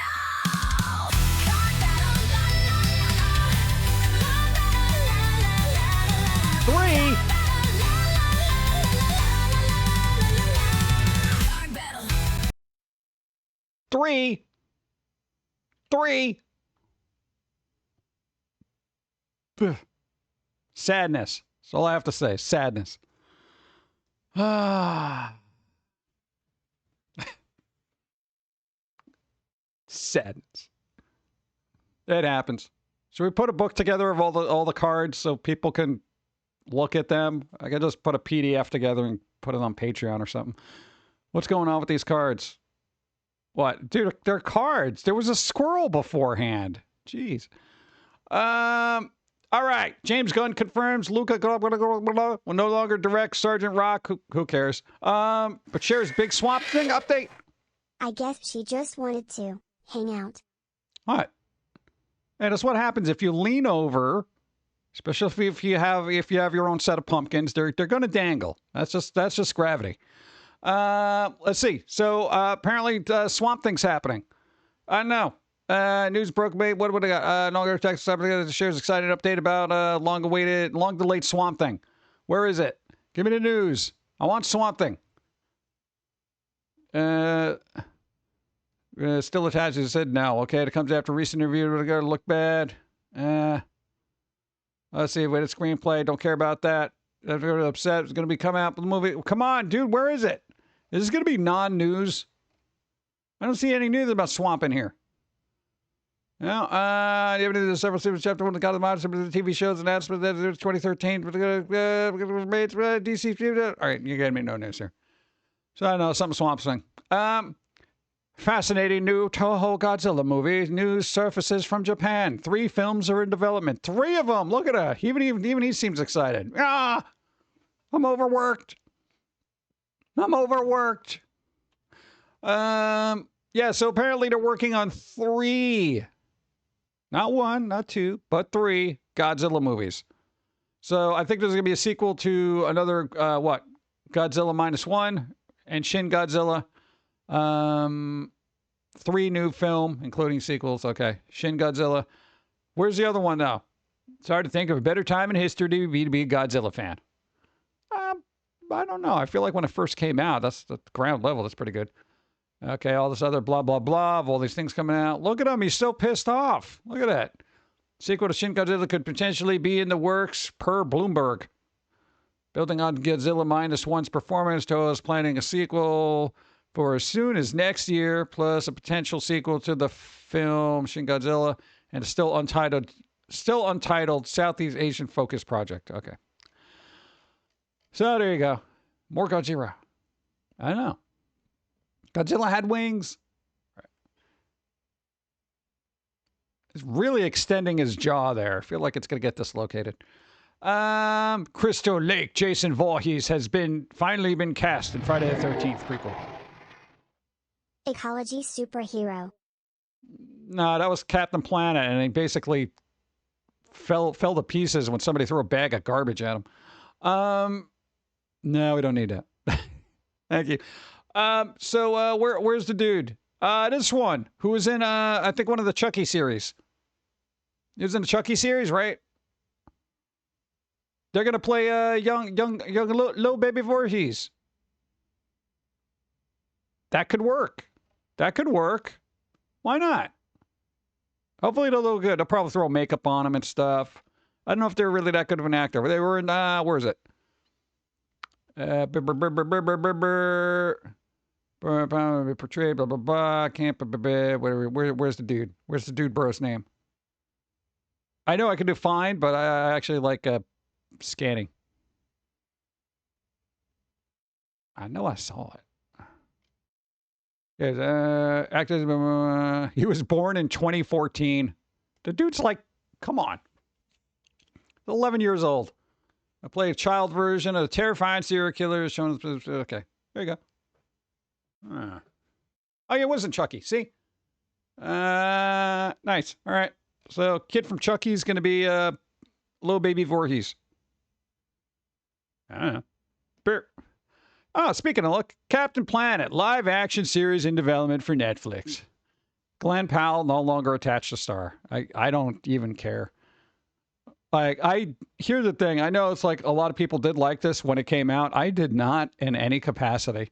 Three. Sadness. That's all I have to say. Sadness. Sadness. It happens. Should we put a book together of all the cards so people can look at them? I could just put a PDF together and put it on Patreon or something. What's going on with these cards? What? Dude, they're cards. There was a squirrel beforehand. Jeez. All right. James Gunn confirms Luca will no longer direct Sergeant Rock. Who cares? But shares big swamp thing update. I guess she just wanted to hang out. What? And that's what happens if you lean over, especially if you have your own set of pumpkins. They're going to dangle. That's just gravity. Let's see. So apparently Swamp Thing's happening. I don't know. News broke. What would I got? Longer text shares excited update about long delayed Swamp Thing. Where is it? Give me the news. I want Swamp Thing. Still attached. It said no. Okay, it comes after recent interview. We're gonna look bad. Let's see. Wait a screenplay. Don't care about that. Everyone upset. It's going to be coming out with the movie. Come on, dude. Where is it? Is this going to be non-news? I don't see any news about Swamp in here. No, you have the several series chapter 1 of the God of the Monsters, the TV shows announcement that it's 2013. DC. All right, you gave me no news here. So I know something Swamp thing. Fascinating new Toho Godzilla movie. News surfaces from Japan. 3 films are in development. 3 of them. Look at her. Even he seems excited. Ah, I'm overworked. Yeah, so apparently they're working on 3, not 1, not 2, but 3 Godzilla movies. So I think there's going to be a sequel to another, Godzilla -1 and Shin Godzilla. 3 new film, including sequels. Okay, Shin Godzilla. Where's the other one, though? It's hard to think of a better time in history to be a Godzilla fan. I don't know. I feel like when it first came out, that's the ground level. That's pretty good. Okay, all this other blah, blah, blah, of all these things coming out. Look at him. He's so pissed off. Look at that. Sequel to Shin Godzilla could potentially be in the works per Bloomberg. Building on Godzilla -1's performance, Toho is planning a sequel for as soon as next year, plus a potential sequel to the film Shin Godzilla and a still untitled Southeast Asian focused project. Okay. So there you go. More Godzilla. I know. Godzilla had wings. He's really extending his jaw there. I feel like it's going to get dislocated. Crystal Lake, Jason Voorhees has finally been cast in Friday the 13th prequel. Ecology superhero. No, that was Captain Planet, and he basically fell to pieces when somebody threw a bag of garbage at him. No, we don't need that. Thank you. So where's the dude? This one who was in I think one of the Chucky series. He was in the Chucky series, right? They're gonna play young little baby Voorhees. That could work. Why not? Hopefully they'll look good. They'll probably throw makeup on him and stuff. I don't know if they're really that good of an actor. They were in where is it? Portrayed, blah, blah, blah. Can't, where's the dude? Where's the dude bro's name? I know I can do fine, but I actually like scanning. I know I saw it. Yes, actor, he was born in 2014. The dude's like, come on. 11 years old. I play a child version of the terrifying serial killer. Shown. Okay, there you go. Oh, yeah, it wasn't Chucky. See? Nice. All right. So, kid from Chucky's going to be little baby Voorhees. I don't know. Oh, speaking of luck, Captain Planet, live action series in development for Netflix. Glenn Powell no longer attached to star. I don't even care. Like, here's the thing. I know it's like a lot of people did like this when it came out. I did not in any capacity.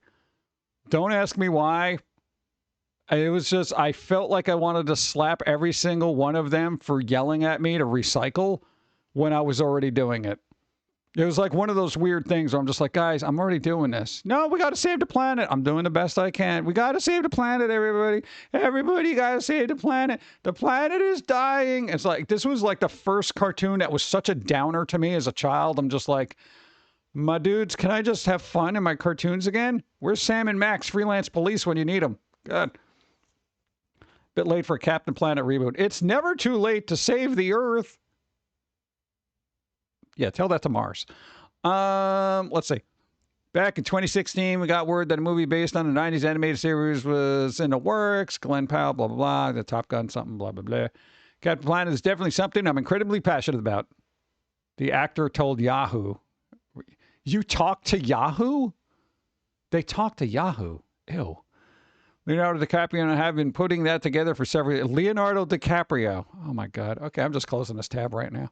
Don't ask me why. It was just, I felt like I wanted to slap every single one of them for yelling at me to recycle when I was already doing it. It was like one of those weird things where I'm just like, guys, I'm already doing this. No, we got to save the planet. I'm doing the best I can. We got to save the planet, everybody. Everybody got to save the planet. The planet is dying. It's like, this was like the first cartoon that was such a downer to me as a child. I'm just like, my dudes, can I just have fun in my cartoons again? Where's Sam and Max, freelance police, when you need them? God. Bit late for a Captain Planet reboot. It's never too late to save the Earth. Yeah, tell that to Mars. Let's see. Back in 2016, we got word that a movie based on the 90s animated series was in the works. Glenn Powell, blah, blah, blah. The Top Gun, something, blah, blah, blah. Captain Planet is definitely something I'm incredibly passionate about. The actor told Yahoo. You talk to Yahoo? They talk to Yahoo. Ew. Leonardo DiCaprio and I have been putting that together for several... Leonardo DiCaprio. Oh, my God. Okay, I'm just closing this tab right now.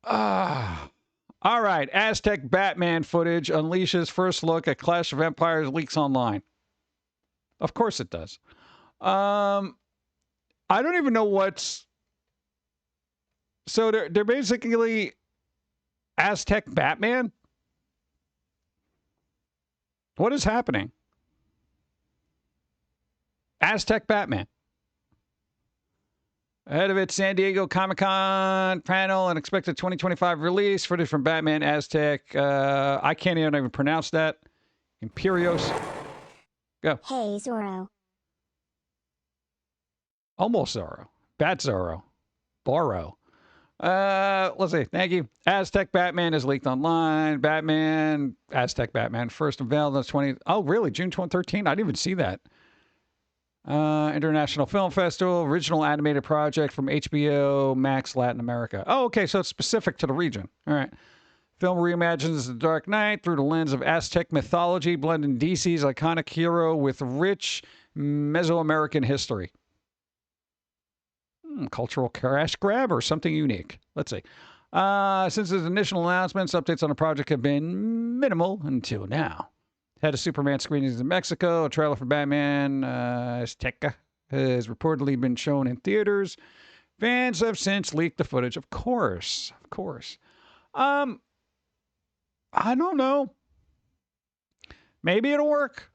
All right. Aztec Batman footage unleashes first look at Clash of Empires leaks online. Of course it does. I don't even know what's... So they're basically Aztec Batman? What is happening? Aztec Batman. Ahead of its San Diego Comic-Con panel and expected 2025 release, footage from Batman Aztec. I can't even pronounce that. Imperios. Go. Hey, Zorro. Almost Zorro. Bat Zorro. Borrow. Let's see. Thank you. Aztec Batman is leaked online. Batman, Aztec Batman, first unveiled on the 20th. Oh, really? June 2013? I didn't even see that. International Film Festival, original animated project from HBO Max Latin America. Oh, okay. So it's specific to the region. All right. Film reimagines The Dark Knight through the lens of Aztec mythology, blending DC's iconic hero with rich Mesoamerican history. Cultural cash grab or something unique. Let's see. Since its initial announcements, updates on the project have been minimal until now. Had a Superman screenings in Mexico. A trailer for Batman Azteca has reportedly been shown in theaters. Fans have since leaked the footage. Of course. I don't know. Maybe it'll work.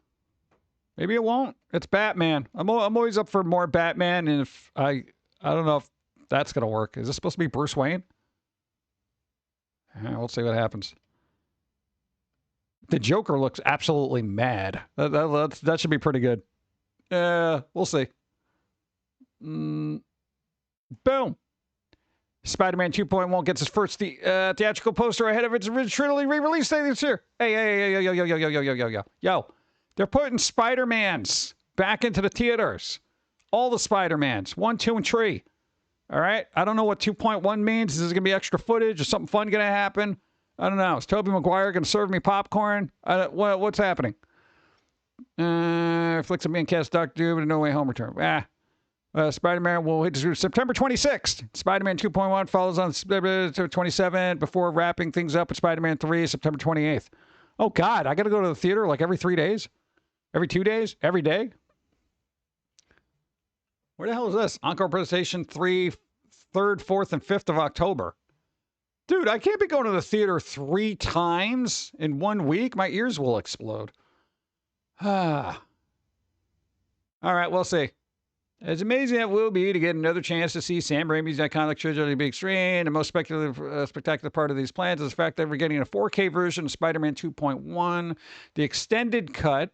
Maybe it won't. It's Batman. I'm always up for more Batman, and if I don't know if that's gonna work. Is this supposed to be Bruce Wayne? We'll see what happens. The Joker looks absolutely mad. That should be pretty good. We'll see. Boom. Spider-Man 2.1 gets its first theatrical poster ahead of its originally re-release date this year. Hey, yo. They're putting Spider-Mans back into the theaters. All the Spider-Mans. 1, 2, and 3. All right? I don't know what 2.1 means. Is this going to be extra footage? Is something fun going to happen? I don't know. Is Tobey Maguire going to serve me popcorn? What's happening? Flicks of being cast Doctor Doom and No Way Home return. Spider-Man will hit September 26th. Spider-Man 2.1 follows on September 27th before wrapping things up with Spider-Man 3, September 28th. Oh, God. I got to go to the theater like every 3 days? Every 2 days? Every day? Where the hell is this? Encore presentation 3rd, 4th, and 5th of October. Dude, I can't be going to the theater 3 times in 1 week. My ears will explode. All right, we'll see. As amazing as it will be to get another chance to see Sam Raimi's iconic trilogy on the big screen, the most spectacular part of these plans is the fact that we're getting a 4K version of Spider-Man 2.1, the extended cut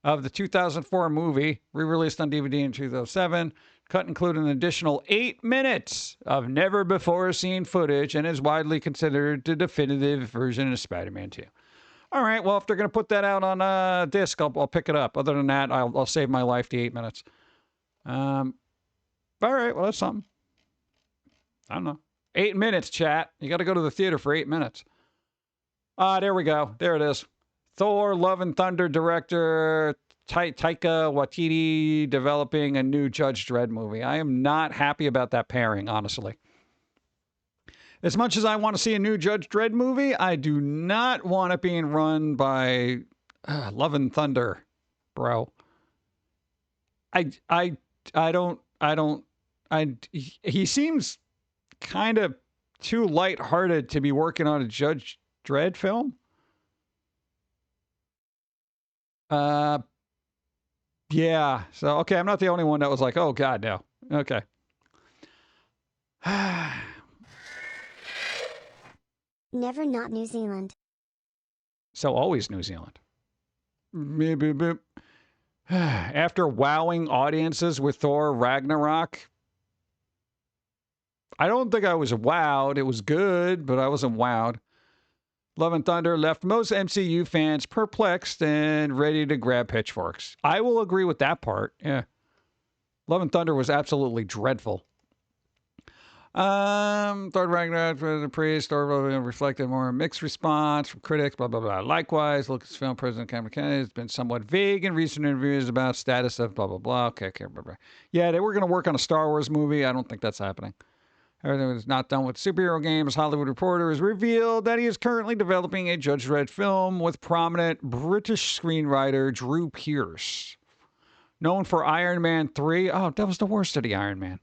of the 2004 movie, re-released on DVD in 2007. Cut included an additional 8 minutes of never-before-seen footage and is widely considered the definitive version of Spider-Man 2. All right, well, if they're going to put that out on disc, I'll pick it up. Other than that, I'll save my life the 8 minutes. All right, well, that's something. I don't know. 8 minutes, chat. You got to go to the theater for 8 minutes. There we go. There it is. Thor, Love and Thunder director Taika Waititi developing a new Judge Dredd movie. I am not happy about that pairing, honestly. As much as I want to see a new Judge Dredd movie, I do not want it being run by Love and Thunder, bro. He seems kind of too lighthearted to be working on a Judge Dredd film. Yeah. So, okay, I'm not the only one that was like, oh, God, no. Okay. Never not New Zealand. So always New Zealand. After wowing audiences with Thor Ragnarok, I don't think I was wowed. It was good, but I wasn't wowed. Love and Thunder left most MCU fans perplexed and ready to grab pitchforks. I will agree with that part. Yeah. Love and Thunder was absolutely dreadful. Thor Ragnarok for the priest, Thor reflected more mixed response from critics, blah, blah, blah. Likewise, Lucasfilm President Cameron Kennedy has been somewhat vague in recent interviews about status of blah, blah, blah. Okay, blah, blah. Yeah, they were going to work on a Star Wars movie. I don't think that's happening. Everything was not done with superhero games. Hollywood Reporter has revealed that he is currently developing a Judge Dredd film with prominent British screenwriter Drew Pearce. Known for Iron Man 3. Oh, that was the worst of the Iron Man.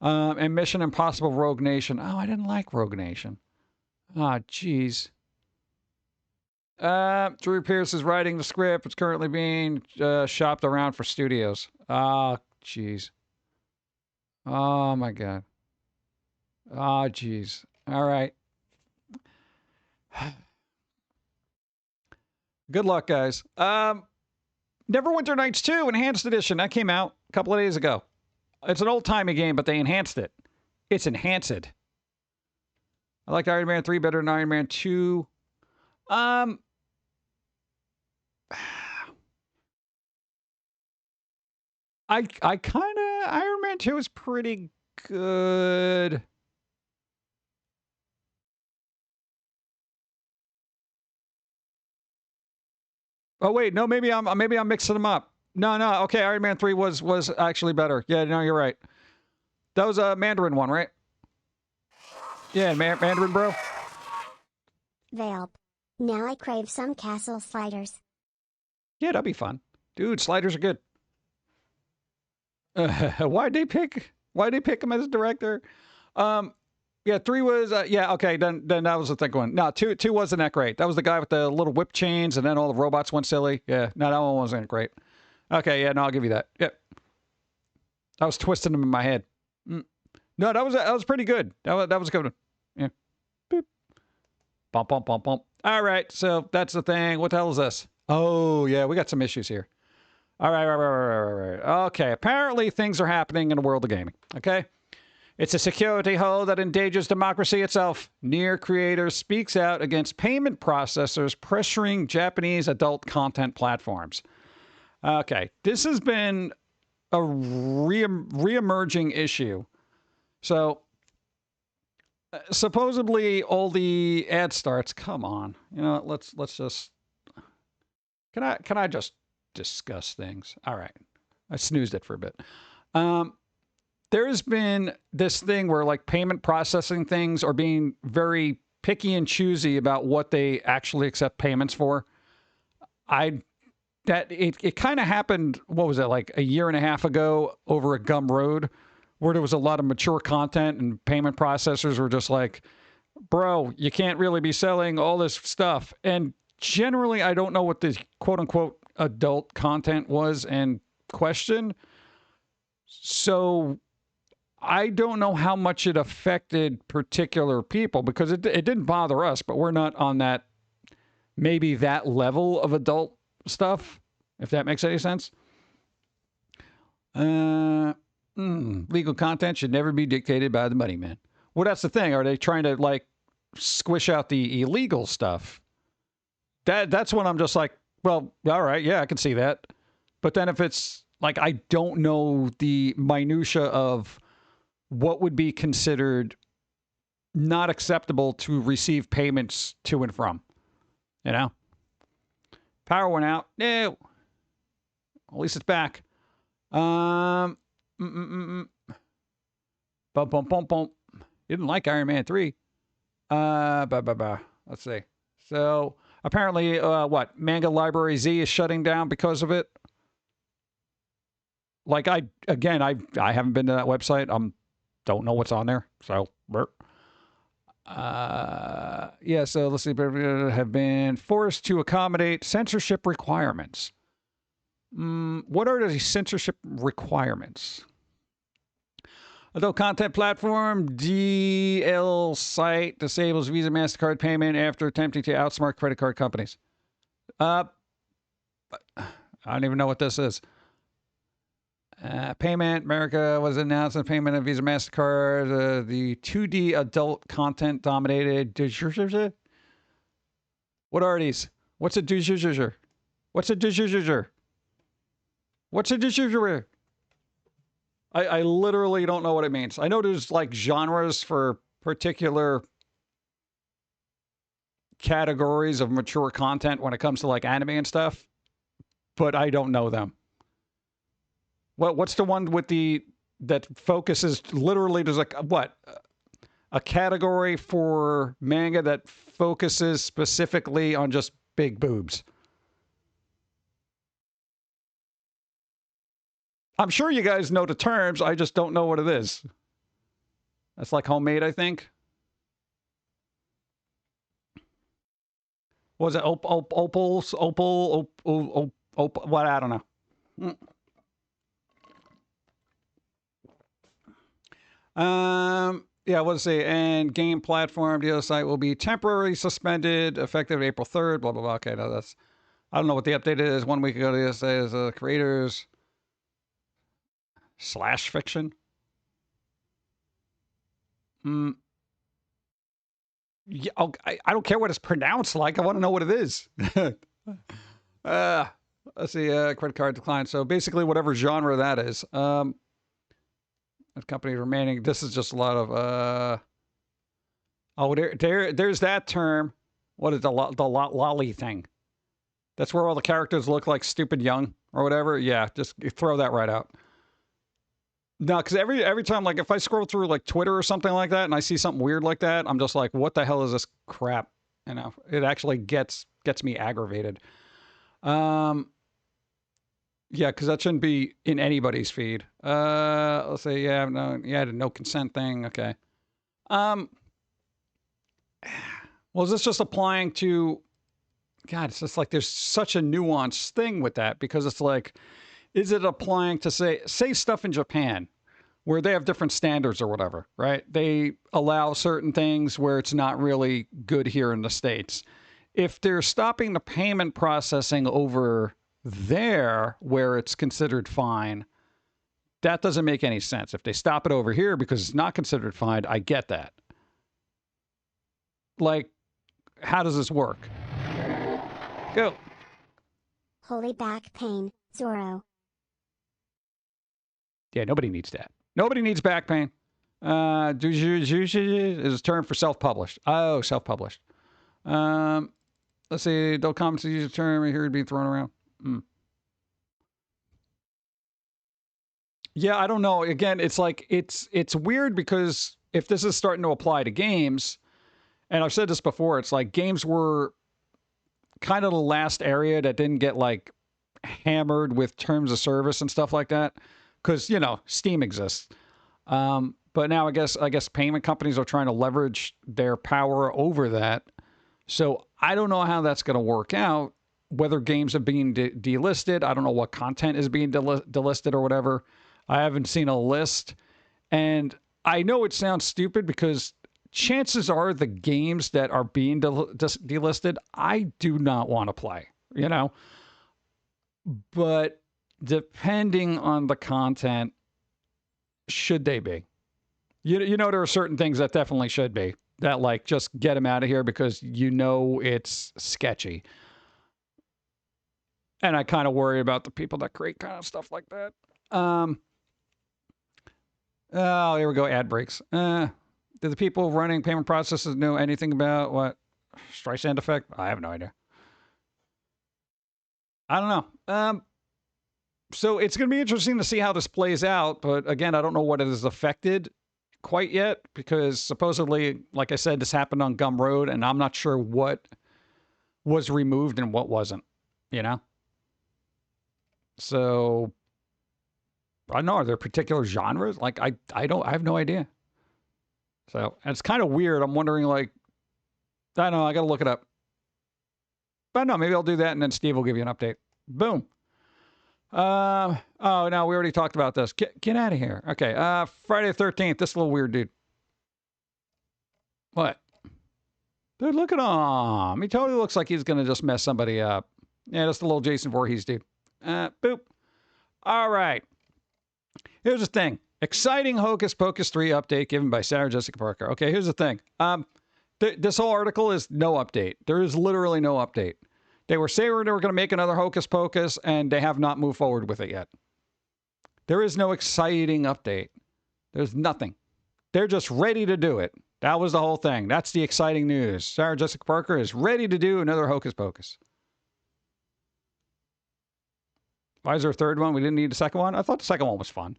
And Mission Impossible Rogue Nation. Oh, I didn't like Rogue Nation. Ah, jeez. Drew Pierce is writing the script. It's currently being shopped around for studios. Ah, jeez. Oh, my God. Ah, jeez. All right. Good luck, guys. Neverwinter Nights 2 Enhanced Edition. That came out a couple of days ago. It's an old-timey game, but they enhanced it. It's enhanced. I like Iron Man 3 better than Iron Man 2. I kind of... Iron Man 2 is pretty good. Oh, wait. No, maybe I'm mixing them up. No. Okay, Iron Man 3 was actually better. Yeah, no, you're right. That was a Mandarin one, right? Yeah, Mandarin, bro. Velp. Now I crave some castle sliders. Yeah, that'd be fun. Dude, sliders are good. Why'd they pick him as director? Yeah, 3 was yeah, okay, then that was the thick one. No, 2 wasn't that great. That was the guy with the little whip chains and then all the robots went silly. Yeah, no, that one wasn't great. Okay, yeah, no, I'll give you that. Yep. I was twisting them in my head. No, that was pretty good. That was a good one. Yeah. Boop. Bump, bump, bump, bump. All right, so that's the thing. What the hell is this? Oh, yeah, we got some issues here. All right. Okay, apparently things are happening in the world of gaming. Okay? It's a security hole that endangers democracy itself. Nier creator speaks out against payment processors pressuring Japanese adult content platforms. Okay, this has been a re-emerging issue. So, supposedly all the ad starts. Come on, you know, let's just. Can I just discuss things? All right, I snoozed it for a bit. There's been this thing where like payment processing things are being very picky and choosy about what they actually accept payments for. It kind of happened, what was it, like a year and a half ago over at Gumroad, where there was a lot of mature content and payment processors were just like, bro, you can't really be selling all this stuff. And generally, I don't know what the quote unquote adult content was in question. So I don't know how much it affected particular people because it didn't bother us, but we're not on that, maybe that level of adult stuff, if that makes any sense. Legal content should never be dictated by the money man. Well, that's the thing. Are they trying to like squish out the illegal stuff? That's when I'm just like, well, all right, yeah, I can see that. But then if it's like, I don't know the minutia of what would be considered not acceptable to receive payments to and from, you know? Power went out. No. At least it's back. Bum, bum, bum, bum. You didn't like Iron Man 3. Let's see. So apparently, what? Manga Library Z is shutting down because of it. Like I haven't been to that website. Don't know what's on there. So, yeah, so let's see, have been forced to accommodate censorship requirements. What are the censorship requirements? Adult content platform DL site disables Visa MasterCard payment after attempting to outsmart credit card companies. I don't even know what this is. Payment, America was announcing payment of Visa MasterCard. The 2D adult content dominated. What are these? What's a duzhuzhuzher? What's a duzhuzhuzher? What's a duzhuzhuzher? I literally don't know what it means. I know there's like genres for particular categories of mature content when it comes to like anime and stuff, but I don't know them. What's the one with that focuses literally, there's like, what? A category for manga that focuses specifically on just big boobs. I'm sure you guys know the terms. I just don't know what it is. That's like Homemade, I think. What was it? Opal, what? I don't know. Yeah, what does it say? And game platform, the other site will be temporarily suspended, effective April 3rd, blah, blah, blah. Okay, no, that's, I don't know what the update is. 1 week ago, this says creators / fiction. Yeah, I don't care what it's pronounced like. I want to know what it is. Let's see, credit card decline. So basically, whatever genre that is. The company remaining. This is just a lot of. There's that term. What is the lolly thing? That's where all the characters look like stupid young or whatever. Yeah, just throw that right out. No, because every time, like, if I scroll through, like, Twitter or something like that, and I see something weird like that, I'm just like, what the hell is this crap? You know, it actually gets me aggravated. Yeah, because that shouldn't be in anybody's feed. Let's say, the no consent thing. Okay. Well, is this just applying to... God, it's just like there's such a nuanced thing with that, because it's like, is it applying to say stuff in Japan where they have different standards or whatever, right? They allow certain things where it's not really good here in the States. If they're stopping the payment processing over there where it's considered fine, that doesn't make any sense. If they stop it over here because it's not considered fine, I get that. Like, how does this work? Go. Holy back pain, Zoro. Yeah, nobody needs that. Nobody needs back pain. Is a term for self-published. Oh, self-published. Let's see. Don't comment to use a term. I hear it being thrown around. Yeah, I don't know. Again, it's like, it's weird because if this is starting to apply to games, and I've said this before, it's like games were kind of the last area that didn't get like hammered with terms of service and stuff like that. Because, you know, Steam exists. But now I guess payment companies are trying to leverage their power over that. So I don't know how that's going to work out, whether games are being delisted. I don't know what content is being delisted or whatever. I haven't seen a list. And I know it sounds stupid because chances are the games that are being delisted, I do not want to play, you know? But depending on the content, should they be? You know, there are certain things that definitely should be. That, like, just get them out of here because you know it's sketchy. And I kind of worry about the people that create kind of stuff like that. Oh, here we go, ad breaks. Do the people running payment processes know anything about what? Streisand effect? I have no idea. I don't know. So it's going to be interesting to see how this plays out. But again, I don't know what it has affected quite yet because supposedly, like I said, this happened on Gumroad, and I'm not sure what was removed and what wasn't, you know? So I don't know. Are there particular genres? Like, I have no idea. So and it's kind of weird. I'm wondering, like, I don't know. I got to look it up. But no, maybe I'll do that, and then Steve will give you an update. Boom. Oh, no, we already talked about this. Get out of here. Okay, Friday the 13th. This little weird dude. What? Dude, look at him. He totally looks like he's going to just mess somebody up. Yeah, that's the little Jason Voorhees dude. Boop. All right. Here's the thing. Exciting Hocus Pocus 3 update given by Sarah Jessica Parker. Okay, here's the thing. This whole article is no update. There is literally no update. They were saying they were going to make another Hocus Pocus, and they have not moved forward with it yet. There is no exciting update. There's nothing. They're just ready to do it. That was the whole thing. That's the exciting news. Sarah Jessica Parker is ready to do another Hocus Pocus. Why is there a third one? We didn't need a second one? I thought the second one was fun.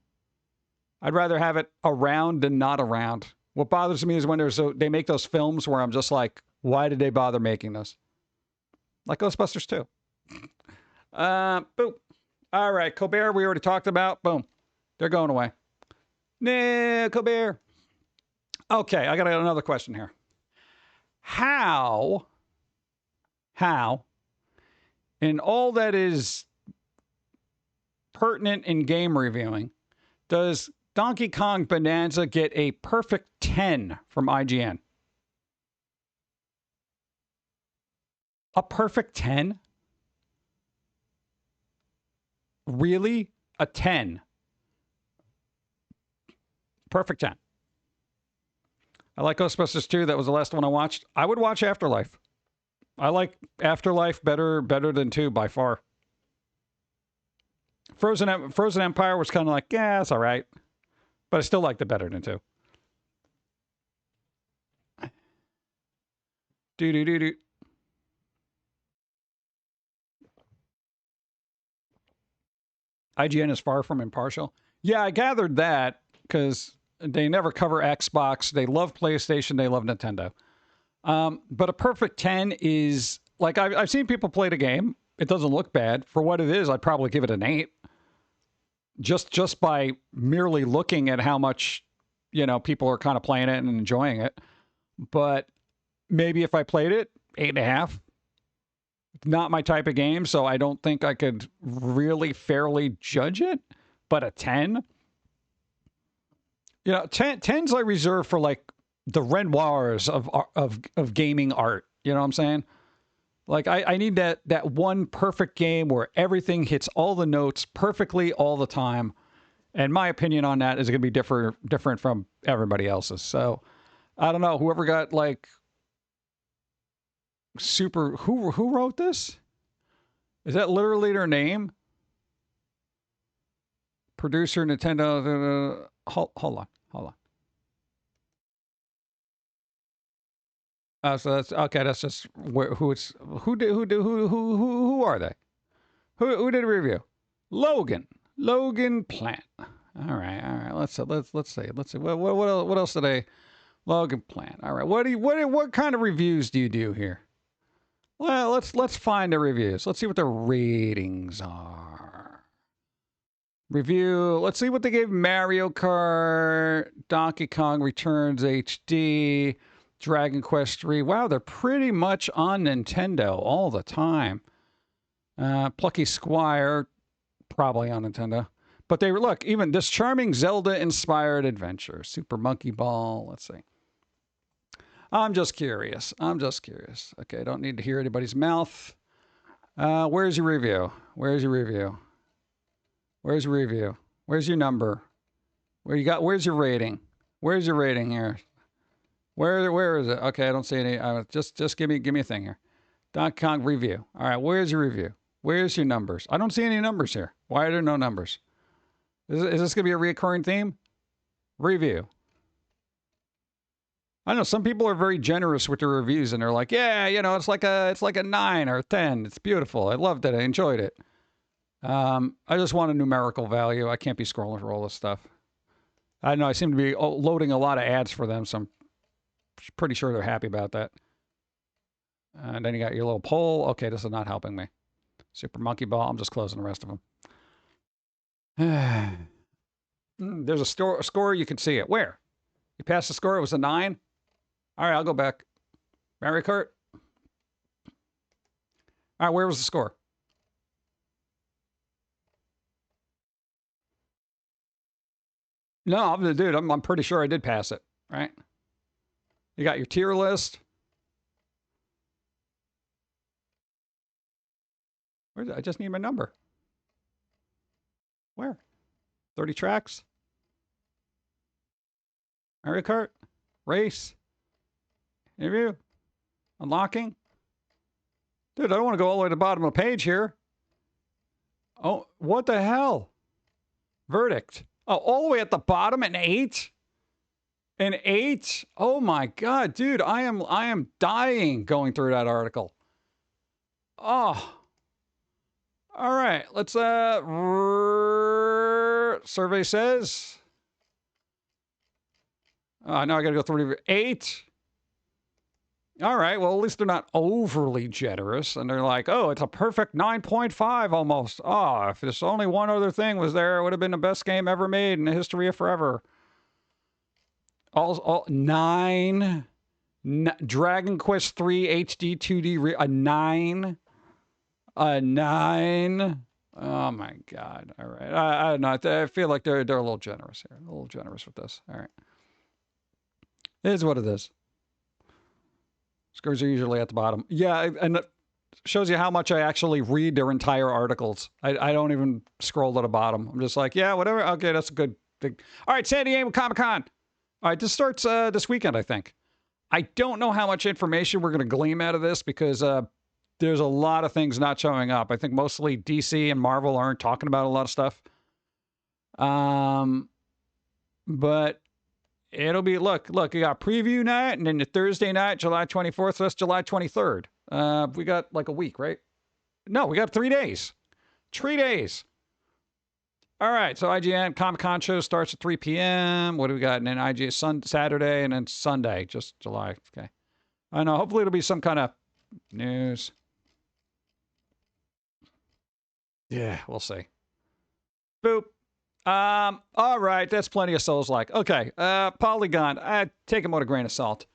I'd rather have it around than not around. What bothers me is when they make those films where I'm just like, why did they bother making this? Like Ghostbusters 2. Boom. All right, Colbert, we already talked about. Boom. They're going away. Nah, Colbert. Okay, I got another question here. How how, in all that is pertinent in game reviewing, does Donkey Kong Bonanza get a perfect 10 from IGN? A perfect 10? Really? A 10? Perfect 10. I like Ghostbusters 2. That was the last one I watched. I would watch Afterlife. I like Afterlife better than 2 by far. Frozen Empire was kind of like, yeah, it's all right. But I still liked it better than 2. Do. IGN is far from impartial. Yeah, I gathered that because they never cover Xbox. They love PlayStation. They love Nintendo. But a perfect 10 is, like, I've seen people play the game. It doesn't look bad. For what it is, I'd probably give it an 8. Just by merely looking at how much, people are kind of playing it and enjoying it. But maybe if I played it, 8.5. Not my type of game, so I don't think I could really fairly judge it. But a 10? 10s I reserve for, like, the Renoirs of gaming art. You know what I'm saying? Like, I need that one perfect game where everything hits all the notes perfectly all the time. And my opinion on that is going to be different from everybody else's. So, I don't know. Whoever got, like, super... Who wrote this? Is that literally their name? Producer, Nintendo... Hold on. So that's okay. That's just who are they? Who did a review? Logan Plant. All right. Let's see. What else did they? Logan Plant. All right. What kind of reviews do you do here? Well, let's find the reviews. Let's see what the ratings are. Review. Let's see what they gave Mario Kart, Donkey Kong Returns HD. Dragon Quest 3. Wow, they're pretty much on Nintendo all the time. Plucky Squire, probably on Nintendo. But they look, even this charming Zelda-inspired adventure. Super Monkey Ball. Let's see. I'm just curious. Okay, I don't need to hear anybody's mouth. Where's your review? Where's your number? Where's your rating? Where's your rating here? Where is it? Okay, I don't see any. Just give me a thing here. Donkey Kong review. All right, where's your review? Where's your numbers? I don't see any numbers here. Why are there no numbers? Is this going to be a recurring theme? Review. I know some people are very generous with their reviews, and they're like, yeah, it's like a 9 or a 10. It's beautiful. I loved it. I enjoyed it. I just want a numerical value. I can't be scrolling through all this stuff. I know I seem to be loading a lot of ads for them, so I'm pretty sure they're happy about that. And then you got your little poll. Okay, this is not helping me. Super Monkey Ball. I'm just closing the rest of them. There's a score. You can see it. Where? You passed the score. It was a 9. All right, I'll go back. Mario Kart. All right, where was the score? No, dude, I'm pretty sure I did pass it, right? You got your tier list. I just need my number. Where? 30 tracks? Mario Kart? Race? Interview? Unlocking? Dude, I don't want to go all the way to the bottom of the page here. Oh, what the hell? Verdict. Oh, all the way at the bottom, an 8? An 8? Oh my God, dude, I am dying going through that article. Oh. All right, let's survey says. Now I gotta go through 8. All right, well, at least they're not overly generous. And they're like, oh, it's a perfect 9.5 almost. Oh, if there's only one other thing was there, it would have been the best game ever made in the history of forever. All 9. Dragon Quest 3 HD 2D, a 9? A 9? Oh my God. All right. I don't know. I feel like they're a little generous here. A little generous with this. All right. It is what it is. Scores are usually at the bottom. Yeah, and it shows you how much I actually read their entire articles. I don't even scroll to the bottom. I'm just like, yeah, whatever. Okay, that's a good thing. All right, San Diego Comic-Con. All right, this starts this weekend, I think. I don't know how much information we're going to glean out of this because there's a lot of things not showing up. I think mostly DC and Marvel aren't talking about a lot of stuff. But it'll be, look, you got preview night and then the Thursday night, July 24th, so that's July 23rd. We got like a week, right? No, we got 3 days. 3 days. All right, so IGN Comic-Con show starts at 3 p.m. What do we got? And then IGN Saturday and then Sunday, just July. Okay. I know, hopefully it'll be some kind of news. Yeah, we'll see. Boop. All right, that's plenty of Souls-like. Okay, Polygon, I take them with a grain of salt.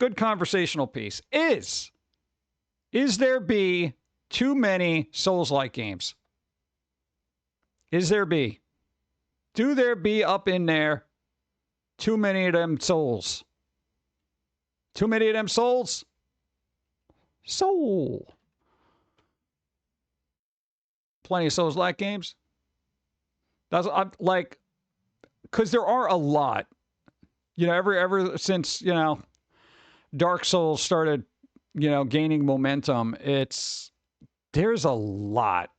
Good conversational piece. Is there be too many Souls-like games? Is there be? Do there be up in there too many of them Souls? Too many of them Souls? Soul. Plenty of Souls-like games. That's like, because there are a lot. You know, ever since, you know, Dark Souls started, you know, gaining momentum, there's a lot.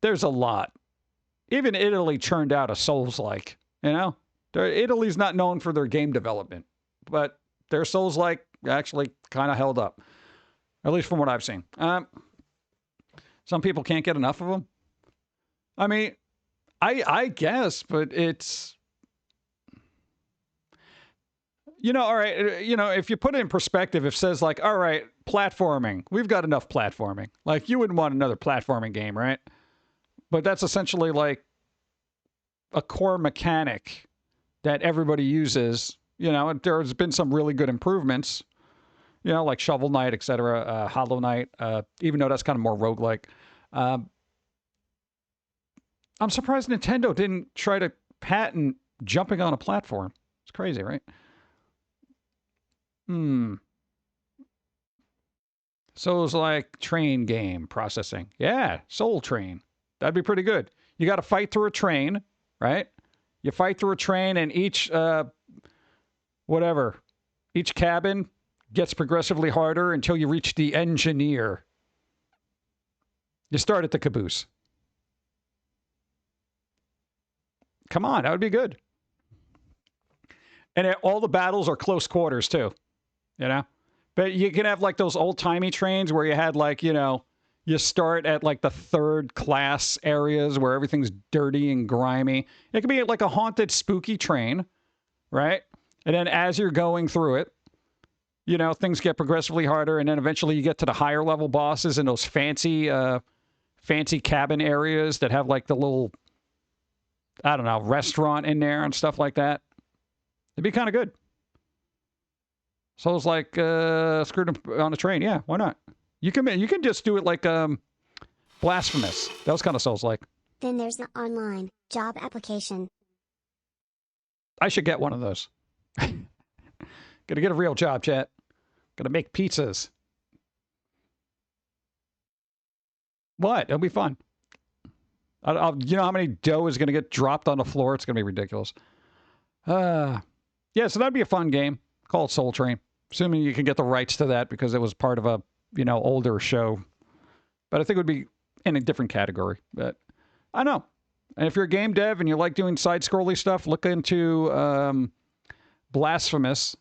There's a lot. Even Italy churned out a Souls-like, you know? Italy's not known for their game development, but their Souls-like actually kind of held up, at least from what I've seen. Some people can't get enough of them. I mean, I guess, but it's, you know, all right, you know, if you put it in perspective, it says like, all right, platforming, we've got enough platforming. Like, you wouldn't want another platforming game, right? But that's essentially like a core mechanic that everybody uses. You know, and there's been some really good improvements, you know, like Shovel Knight, etc., Hollow Knight, even though that's kind of more roguelike. I'm surprised Nintendo didn't try to patent jumping on a platform. It's crazy, right? Souls like train game processing. Yeah, Soul Train. That'd be pretty good. You got to fight through a train, right? You fight through a train and each, each cabin gets progressively harder until you reach the engineer. You start at the caboose. Come on, that would be good. And all the battles are close quarters, too. You know? But you can have, like, those old-timey trains where you had, like, you know, you start at, like, the third-class areas where everything's dirty and grimy. It could be, like, a haunted, spooky train, right? And then as you're going through it, you know, things get progressively harder, and then eventually you get to the higher-level bosses in those fancy cabin areas that have, like, the little, I don't know, restaurant in there and stuff like that. It'd be kind of good. Souls like screwed on a train. Yeah, why not? You can just do it like Blasphemous. That was kind of Souls like. Then there's the online job application. I should get one of those. Gonna get a real job, chat. Gonna make pizzas. What? It'll be fun. You know how many dough is gonna get dropped on the floor? It's gonna be ridiculous. Yeah, so that'd be a fun game. Call it Soul Train. Assuming you can get the rights to that because it was part of a, you know, older show. But I think it would be in a different category. But I don't know. And if you're a game dev and you like doing side-scrolly stuff, look into Blasphemous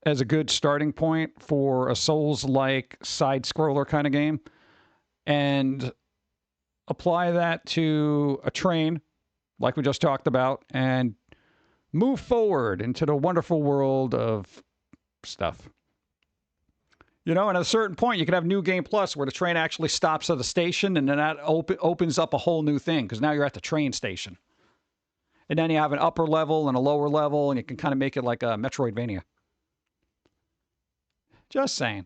as a good starting point for a Souls-like side-scroller kind of game. And apply that to a train, like we just talked about, and move forward into the wonderful world of stuff. You know, and at a certain point, you can have New Game Plus where the train actually stops at the station, and then that opens up a whole new thing, because now you're at the train station. And then you have an upper level and a lower level, and you can kind of make it like a Metroidvania. Just saying.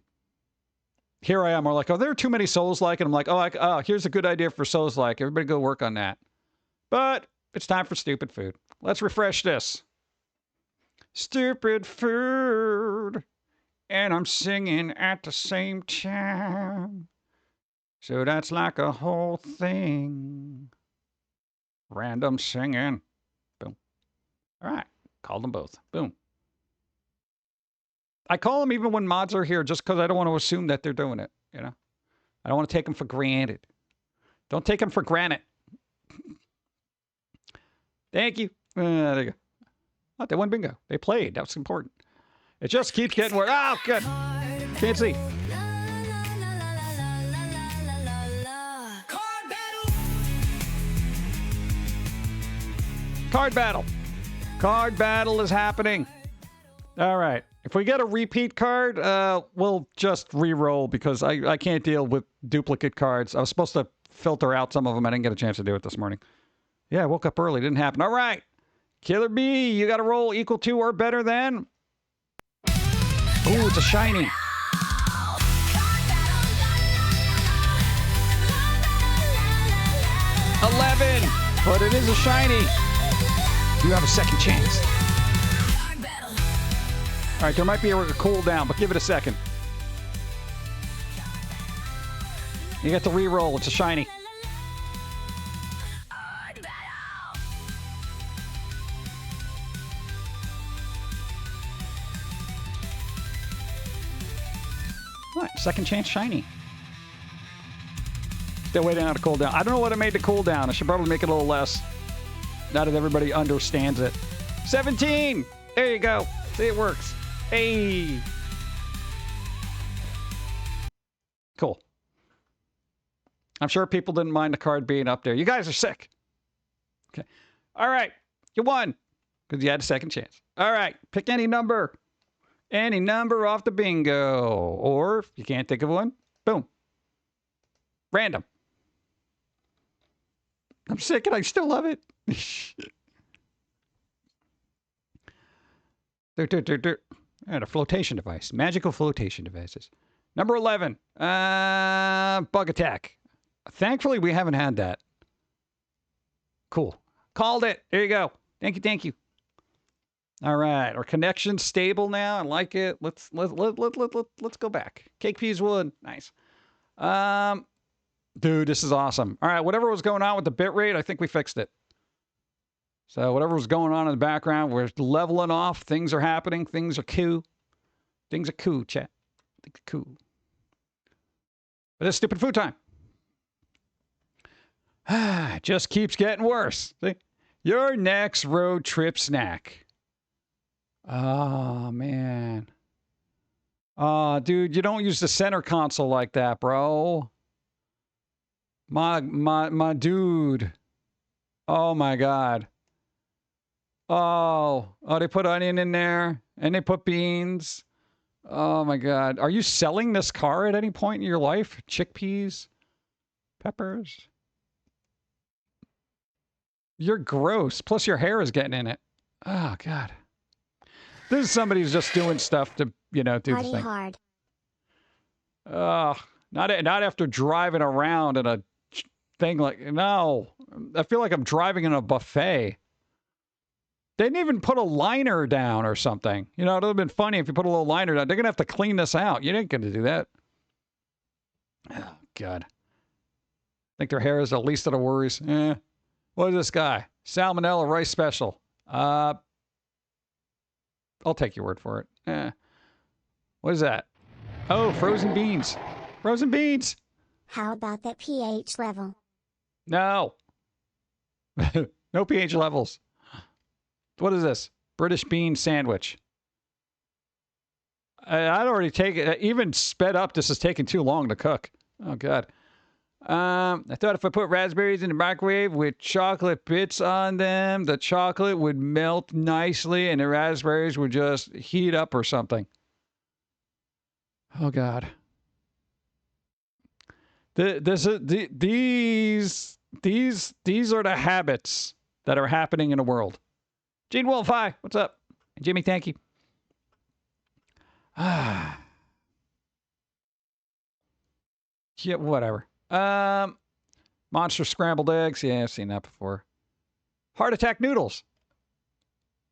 Here I am. We're like, oh, there are too many Souls-like. And I'm like, oh, here's a good idea for Souls-like. Everybody go work on that. But it's time for stupid food. Let's refresh this. Stupid food. And I'm singing at the same time. So that's like a whole thing. Random singing. Boom. All right. Call them both. Boom. I call them even when mods are here just because I don't want to assume that they're doing it, you know? I don't want to take them for granted. Don't take them for granted. Thank you. There you go. Oh, they won bingo. They played. That's important. It just keeps getting worse. Oh, good. Can't see. Card battle. Card battle is happening. All right. If we get a repeat card, we'll just re-roll because I can't deal with duplicate cards. I was supposed to filter out some of them. I didn't get a chance to do it this morning. Yeah, I woke up early. Didn't happen. All right. Killer B, you got to roll equal to or better than. Ooh, it's a shiny. $11, but it is a shiny. You have a second chance. All right, there might be a cooldown, but give it a second. You got the re-roll. It's a shiny. What? Second chance shiny. Still waiting on a cooldown. I don't know what it made the cooldown. I should probably make it a little less. Now that everybody understands it. 17! There you go. See, it works. Hey! Cool. I'm sure people didn't mind the card being up there. You guys are sick. Okay. All right. You won. Because you had a second chance. All right. Pick any number. Any number off the bingo. Or, if you can't think of one, boom. Random. I'm sick and I still love it. And a flotation device. Magical flotation devices. Number 11. Bug attack. Thankfully, we haven't had that. Cool. Called it. There you go. Thank you. Thank you. All right. Our connection's stable now. I like it. Let's go back. Cake Peas Wood. Nice. Dude, this is awesome. All right. Whatever was going on with the bitrate, I think we fixed it. So whatever was going on in the background, we're leveling off. Things are happening. Things are cool. Things are cool, chat. Things are cool. But it's stupid food time. It just keeps getting worse. See? Your next road trip snack. Oh, man. Oh, dude, you don't use the center console like that, bro. My dude. Oh, my God. Oh, they put onion in there, and they put beans. Oh, my God. Are you selling this car at any point in your life? Chickpeas? Peppers? You're gross. Plus, your hair is getting in it. Oh, God. This is somebody who's just doing stuff to, do the thing. Hard. Not after driving around in a thing like... No. I feel like I'm driving in a buffet. They didn't even put a liner down or something. It would have been funny if you put a little liner down. They're going to have to clean this out. You ain't going to do that. Oh, God. I think their hair is the least of the worries. What is this guy? Salmonella rice special. I'll take your word for it. What is that? Oh, frozen beans. Frozen beans. How about that pH level? No. No pH levels. What is this? British bean sandwich. I'd already taken it. Even sped up, this is taking too long to cook. Oh, God. I thought if I put raspberries in the microwave with chocolate bits on them, the chocolate would melt nicely and the raspberries would just heat up or something. Oh, God. These are the habits that are happening in the world. Gene Wolf, hi. What's up? Jimmy, thank you. Yeah, whatever. Monster scrambled eggs. Yeah, I've seen that before. Heart attack noodles.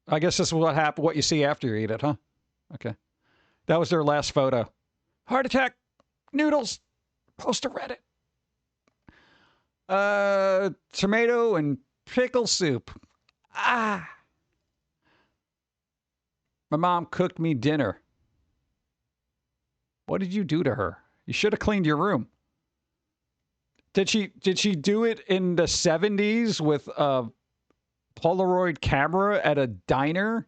I guess this is what happened. What you see after you eat it, huh? Okay. That was their last photo. Heart attack noodles. Post to Reddit. Tomato and pickle soup. Ah. My mom cooked me dinner. What did you do to her? You should have cleaned your room. Did she do it in the 70s with a Polaroid camera at a diner?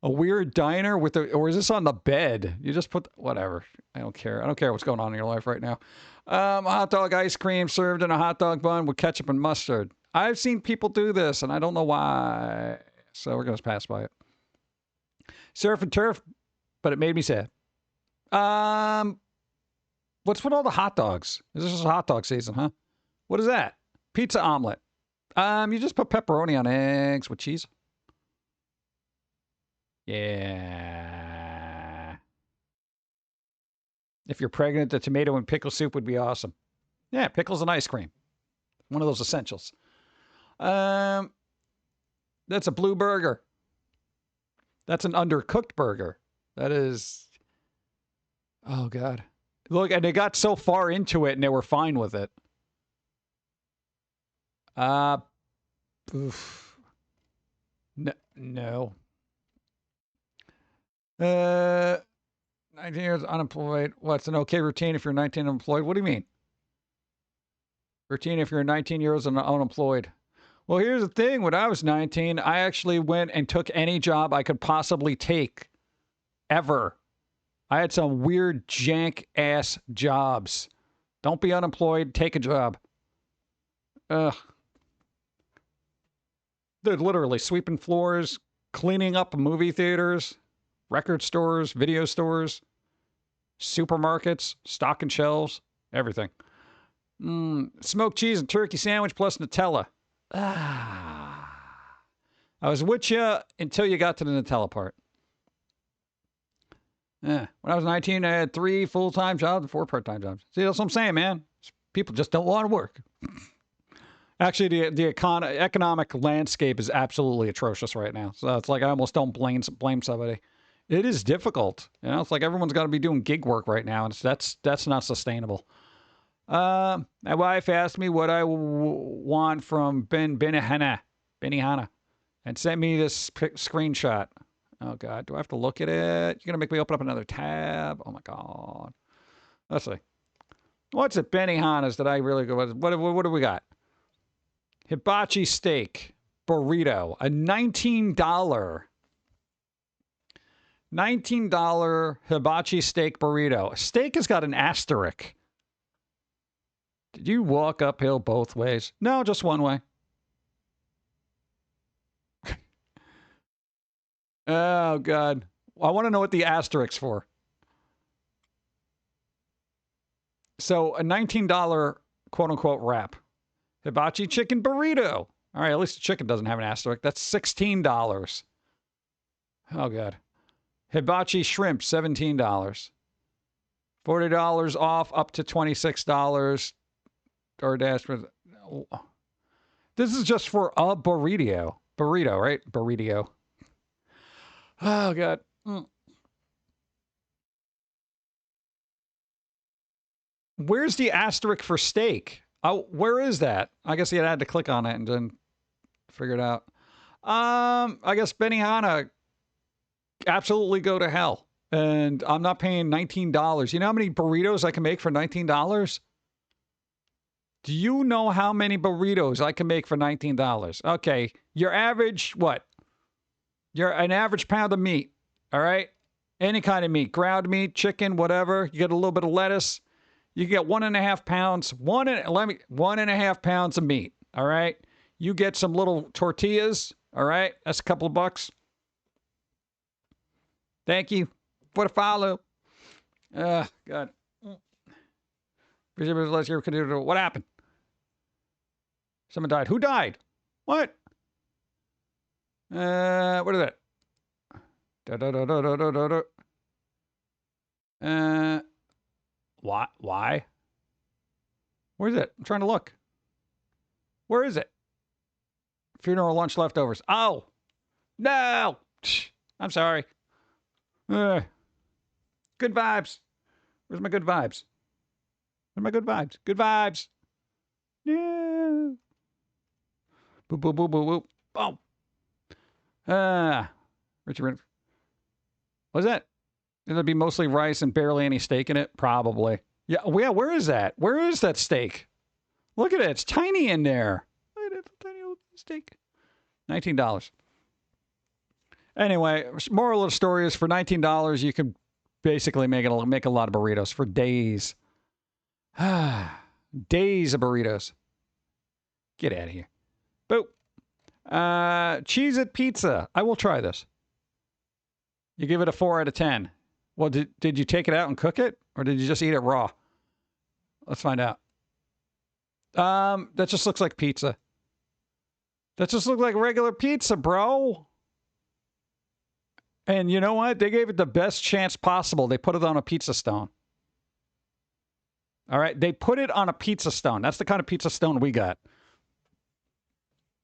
A weird diner with a, or is this on the bed? You just put, whatever. I don't care. I don't care what's going on in your life right now. A hot dog ice cream served in a hot dog bun with ketchup and mustard. I've seen people do this, and I don't know why. So we're going to pass by it. Surf and turf, but it made me sad. What's with all the hot dogs? Is this just hot dog season, huh? What is that? Pizza omelet. You just put pepperoni on eggs with cheese. Yeah. If you're pregnant, the tomato and pickle soup would be awesome. Yeah, pickles and ice cream. One of those essentials. That's a blue burger. That's an undercooked burger. That is... Oh, God. Look, and they got so far into it and they were fine with it. Oof. No. 19 years unemployed. What's an okay routine if you're 19 unemployed? What do you mean? Routine if you're 19 years unemployed. Well, here's the thing. When I was 19, I actually went and took any job I could possibly take. Ever. I had some weird jank-ass jobs. Don't be unemployed. Take a job. Ugh. They're literally sweeping floors, cleaning up movie theaters, record stores, video stores, supermarkets, stocking shelves, everything. Smoked cheese and turkey sandwich plus Nutella. I was with you until you got to the Nutella part. Yeah. When I was 19, I had 3 full-time jobs and 4 part-time jobs. See, that's what I'm saying, man. People just don't want to work. Actually, the economic landscape is absolutely atrocious right now. So it's like I almost don't blame somebody. It is difficult. You know, it's like everyone's got to be doing gig work right now, and that's not sustainable. My wife asked me what I want from Benihana, and sent me this screenshot. Oh, God. Do I have to look at it? You're going to make me open up another tab? Oh, my God. Let's see. What's at Benihana's that I really go with? What do we got? Hibachi steak burrito. A $19 hibachi steak burrito. Steak has got an asterisk. Did you walk uphill both ways? No, just one way. Oh, God. I want to know what the asterisks for. So, a $19 quote-unquote wrap. Hibachi chicken burrito. All right, at least the chicken doesn't have an asterisk. That's $16. Oh, God. Hibachi shrimp, $17. $40 off, up to $26. DoorDash. This is just for a burrito. Burrito, right? Burrito. Oh, God. Where's the asterisk for steak? Oh, where is that? I guess you had to click on it and then figure it out. I guess Benihana, absolutely go to hell. And I'm not paying $19. You know how many burritos I can make for $19? Do you know how many burritos I can make for $19? Okay, your average, what? You're an average pound of meat, all right? Any kind of meat, ground meat, chicken, whatever. You get a little bit of lettuce. You get 1.5 pounds, 1.5 pounds of meat, all right? You get some little tortillas, all right? That's a couple of bucks. Thank you for the follow. God. What happened? Someone died. Who died? What? What is that? Why? Where is it? I'm trying to look. Where is it? Funeral lunch leftovers. Oh, no. I'm sorry. Good vibes. Where's my good vibes? Where's my good vibes? Good vibes. Yeah. Boop, boop, boop, boop, boop. Oh. Richard. What's that? It'll be mostly rice and barely any steak in it? Probably. Yeah, where is that? Where is that steak? Look at it. It's tiny in there. Look at it. Tiny old steak. $19. Anyway, moral of the story is for $19, you can basically make a lot of burritos for days. Days of burritos. Get out of here. Boop. Cheez-It pizza. I will try this. You give it a 4 out of 10. Well, did you take it out and cook it? Or did you just eat it raw? Let's find out. That just looks like pizza. That just looks like regular pizza, bro. And you know what? They gave it the best chance possible. They put it on a pizza stone. All right? They put it on a pizza stone. That's the kind of pizza stone we got.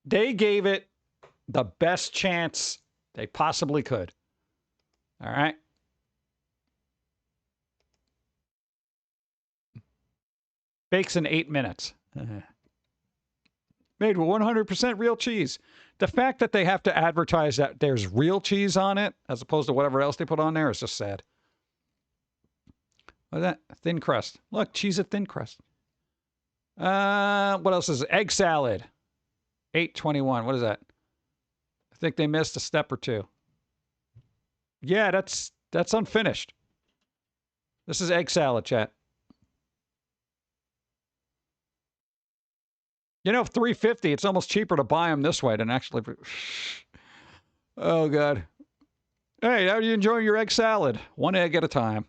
They gave it the best chance they possibly could. All right? Bakes in 8 minutes. Made with 100% real cheese. The fact that they have to advertise that there's real cheese on it, as opposed to whatever else they put on there, is just sad. What's that? Thin crust. Look, cheese at thin crust. What else is it? Egg salad. $8.21. What is that? I think they missed a step or two. Yeah, that's unfinished. This is egg salad, chat. You know, $3.50. It's almost cheaper to buy them this way than actually. Oh God. Hey, how are you enjoying your egg salad? One egg at a time.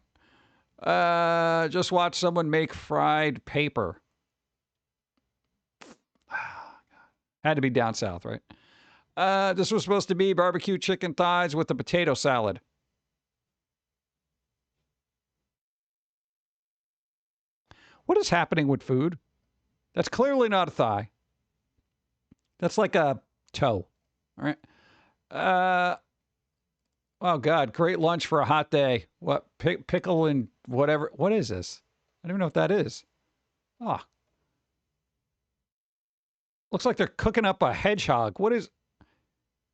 Just watch someone make fried paper. Had to be down south, right? This was supposed to be barbecue chicken thighs with a potato salad. What is happening with food? That's clearly not a thigh. That's like a toe. All right. Oh, God. Great lunch for a hot day. What? Pickle and whatever. What is this? I don't even know what that is. Oh. Looks like they're cooking up a hedgehog. What is...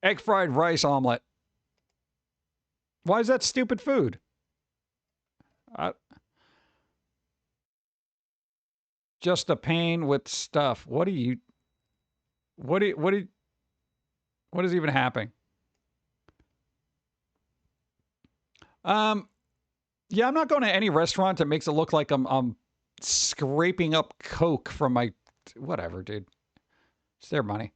Egg fried rice omelet. Why is that stupid food? Just a pain with stuff. What is even happening? Yeah, I'm not going to any restaurant that makes it look like I'm scraping up Coke from my whatever, dude. It's their money.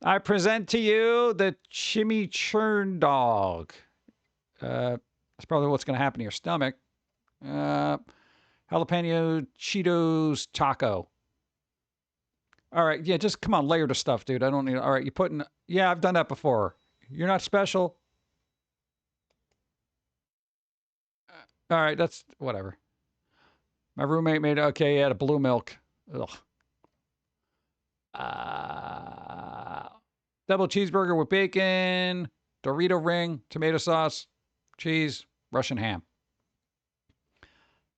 I present to you the chimichurn dog. That's probably what's going to happen to your stomach. Jalapeno Cheetos taco. All right, yeah, just come on, layer the stuff, dude. I don't need. All right, you putting. Yeah, I've done that before. You're not special. All right, that's whatever. My roommate made. Okay, he had a blue milk. Ugh. Double cheeseburger with bacon, Dorito ring, tomato sauce, cheese, Russian ham.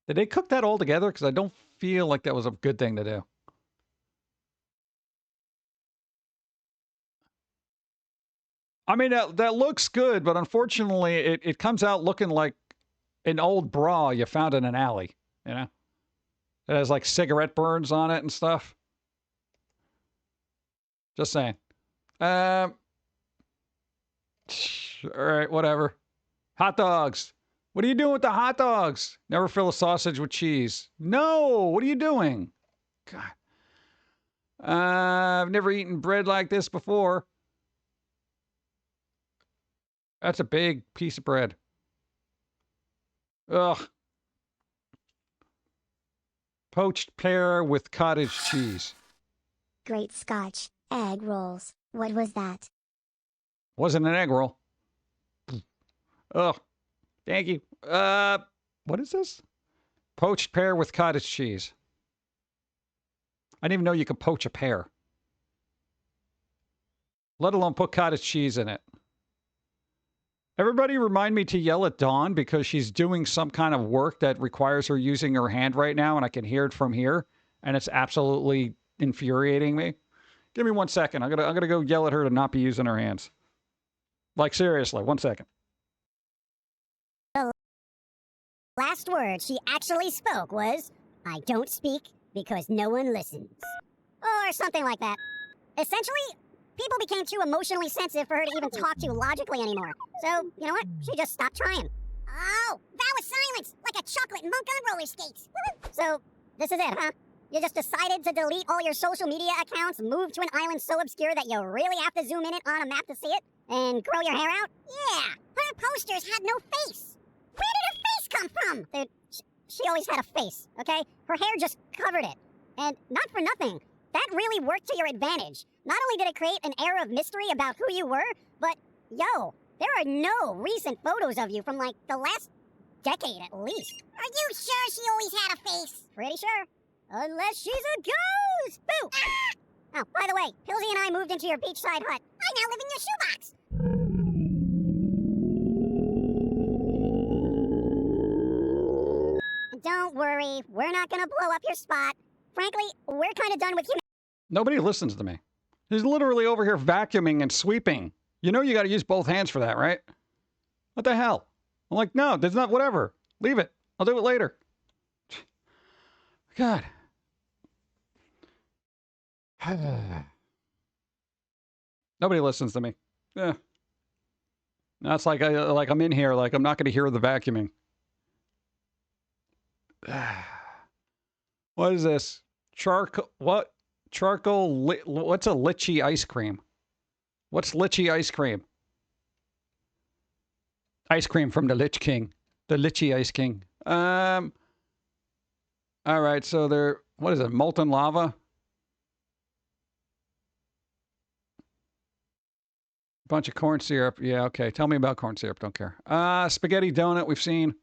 Did they cook that all together? Because I don't feel like that was a good thing to do. I mean, that looks good, but unfortunately, it comes out looking like an old bra you found in an alley, you know? It has like cigarette burns on it and stuff. Just saying. All right, whatever. Hot dogs. What are you doing with the hot dogs? Never fill a sausage with cheese. No, what are you doing? God. I've never eaten bread like this before. That's a big piece of bread. Ugh. Poached pear with cottage cheese. Great Scotch, egg rolls. What was that? Wasn't an egg roll. Oh, thank you. What is this? Poached pear with cottage cheese. I didn't even know you could poach a pear. Let alone put cottage cheese in it. Everybody remind me to yell at Dawn because she's doing some kind of work that requires her using her hand right now, and I can hear it from here, and it's absolutely infuriating me. Give me 1 second. I'm gonna go yell at her to not be using her hands. Like seriously, 1 second. The last word she actually spoke was, "I don't speak because no one listens." Or something like that. Essentially, people became too emotionally sensitive for her to even talk to logically anymore. So, you know what? She just stopped trying. Oh, that was silence! Like a chocolate monk on roller skates! So, this is it, huh? You just decided to delete all your social media accounts, move to an island so obscure that you really have to zoom in it on a map to see it, and grow your hair out? Yeah, her posters had no face. Where did her face come from? Dude, she always had a face, okay? Her hair just covered it. And not for nothing. That really worked to your advantage. Not only did it create an air of mystery about who you were, but, yo, there are no recent photos of you from, like, the last decade at least. Are you sure she always had a face? Pretty sure. Unless she's a ghost! Boo! Ah! Oh, by the way, Pilz-E and I moved into your beachside hut. I now live in your shoebox. Don't worry, we're not gonna blow up your spot. Frankly, we're kind of done with human. Nobody listens to me. He's literally over here vacuuming and sweeping. You know you got to use both hands for that, right? What the hell? I'm like, no, there's not, whatever. Leave it. I'll do it later. God. Nobody listens to me. Yeah. That's like I'm in here, like I'm not going to hear the vacuuming. What is this? Charcoal? What? Charcoal? What's a lychee ice cream? What's lychee ice cream? Ice cream from the Lich King. The Lychee Ice King. All right, so they're, what is it? Molten lava? Bunch of corn syrup. Yeah, okay. Tell me about corn syrup. Don't care. Spaghetti donut we've seen.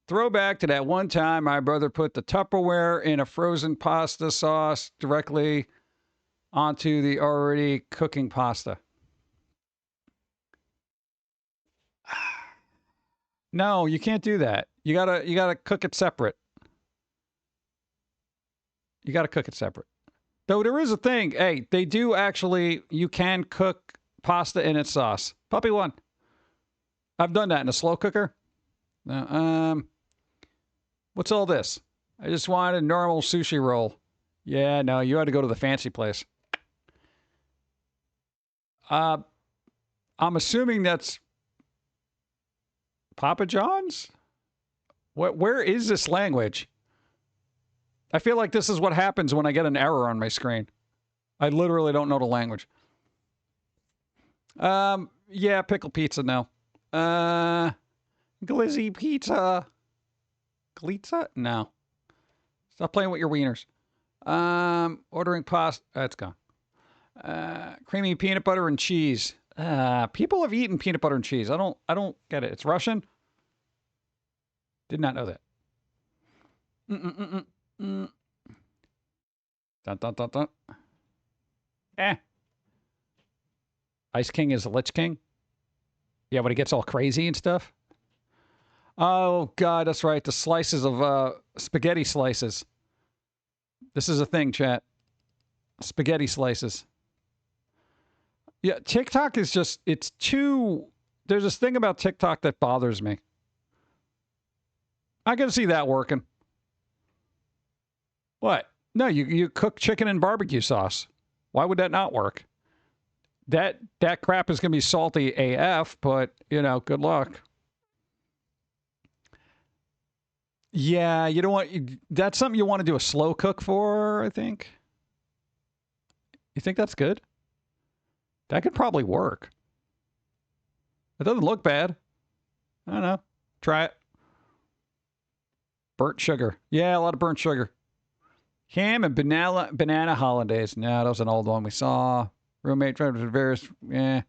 Throwback to that one time my brother put the Tupperware in a frozen pasta sauce directly onto the already cooking pasta. No, you can't do that. You gotta cook it separate. You gotta cook it separate. Though there is a thing. Hey, they do actually. You can cook pasta in its sauce. Puppy one. I've done that in a slow cooker. What's all this? I just wanted a normal sushi roll. Yeah, no, you had to go to the fancy place. I'm assuming that's Papa John's? Where is this language? I feel like this is what happens when I get an error on my screen. I literally don't know the language. Yeah, pickle pizza now. Glizzy pizza. Glitza? No. Stop playing with your wieners. Ordering pasta. That's gone. Creamy peanut butter and cheese. People have eaten peanut butter and cheese. I don't get it. It's Russian? Did not know that. Dun, dun, dun, dun. Ice King is a Lich King? Yeah, but he gets all crazy and stuff? Oh, God, that's right. The slices of spaghetti slices. This is a thing, chat. Spaghetti slices. Yeah, TikTok is just, it's too, there's this thing about TikTok that bothers me. I can see that working. What? No, you cook chicken in barbecue sauce. Why would that not work? That crap is going to be salty AF, but, you know, good luck. Yeah, you don't want, that's something you want to do a slow cook for, I think. You think that's good? That could probably work. It doesn't look bad. I don't know. Try it. Burnt sugar. Yeah, a lot of burnt sugar. Ham and banana hollandaise. No, that was an old one we saw. Roommate tried with various. Yeah.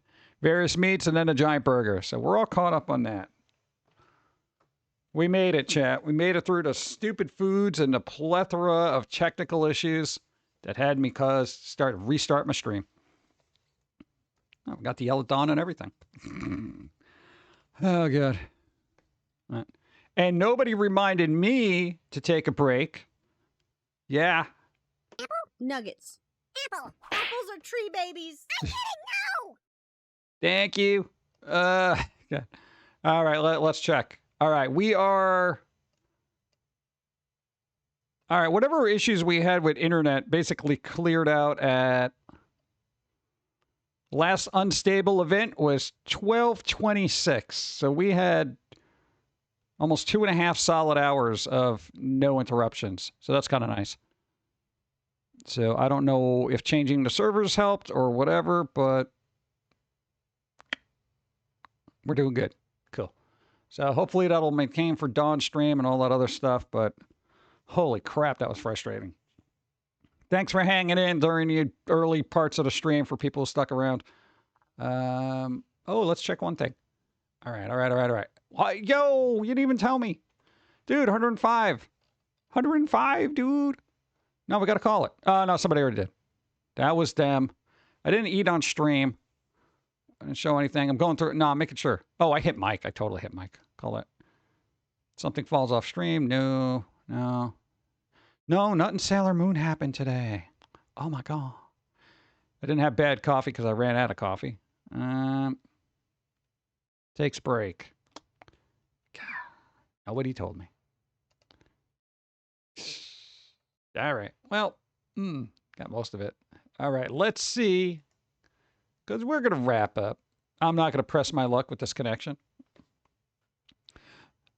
various meats, and then a giant burger. So we're all caught up on that. We made it, chat. We made it through the stupid foods and the plethora of technical issues that had me restart my stream. Oh, we got the yellow dawn and everything. Oh, God. Right. And nobody reminded me to take a break. Yeah. Nuggets. Apple. Apples are tree babies. I'm kidding. No. Thank you. Good. All right, let's check. All right, all right, whatever issues we had with internet basically cleared out at last unstable event was 12:26. So we had almost 2.5 solid hours of no interruptions. So that's kind of nice. So I don't know if changing the servers helped or whatever, but we're doing good. Cool. So hopefully that'll maintain for Dawn stream and all that other stuff, but holy crap, that was frustrating. Thanks for hanging in during the early parts of the stream for people who stuck around. Oh, let's check one thing. All right. What? Yo, you didn't even tell me. Dude, 105. 105, dude. No, we got to call it. Oh, no, somebody already did. That was them. I didn't eat on stream. I didn't show anything. I'm going through it. No, I'm making sure. Oh, I hit Mike. I totally hit Mike. Call it. Something falls off stream. No. Nothing Sailor Moon happened today. Oh, my God. I didn't have bad coffee because I ran out of coffee. Takes break. Nobody told me. All right. Well, got most of it. All right. Let's see. Because we're going to wrap up. I'm not going to press my luck with this connection.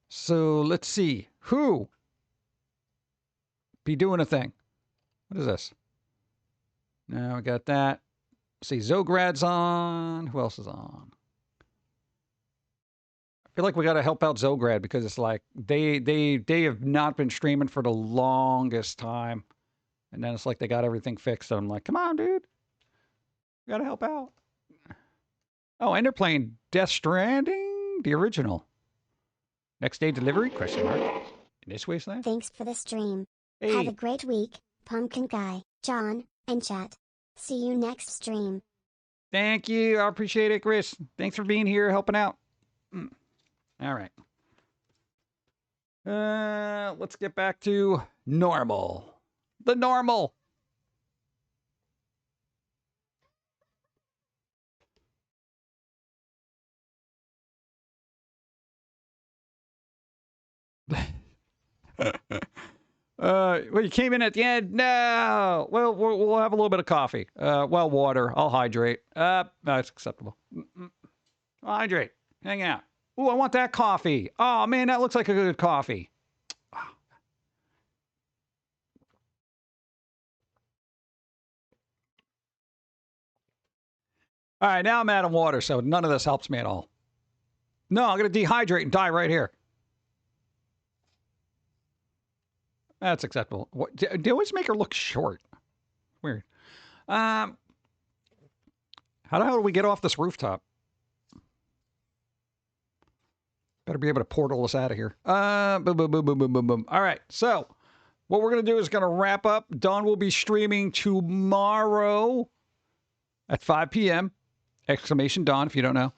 So let's see. Who be doing a thing? What is this? Now we got that. Let's see. Zograd's on. Who else is on? I feel like we got to help out Zograd because it's like they have not been streaming for the longest time. And then it's like they got everything fixed. And I'm like, come on, dude. We got to help out. Oh, and they're playing Death Stranding, the original. Next day delivery? Question mark. In this wasteland? Thanks for the stream. Hey. Have a great week, Pumpkin Guy, John, and chat. See you next stream. Thank you. I appreciate it, Chris. Thanks for being here, helping out. All right. Let's get back to normal. The normal. Well, you came in at the end. No. Well, we'll have a little bit of coffee. Well, water. I'll hydrate. That's acceptable. I'll hydrate. Hang out. Ooh, I want that coffee. Oh, man, that looks like a good coffee. All right, now I'm out of water, so none of this helps me at all. No, I'm going to dehydrate and die right here. That's acceptable. What, they always make her look short. Weird. How the hell do we get off this rooftop? Better be able to portal us out of here. Boom. All right, so what we're going to do is going to wrap up. Dawn will be streaming tomorrow at 5 p.m. Exclamation Dawn, if you don't know.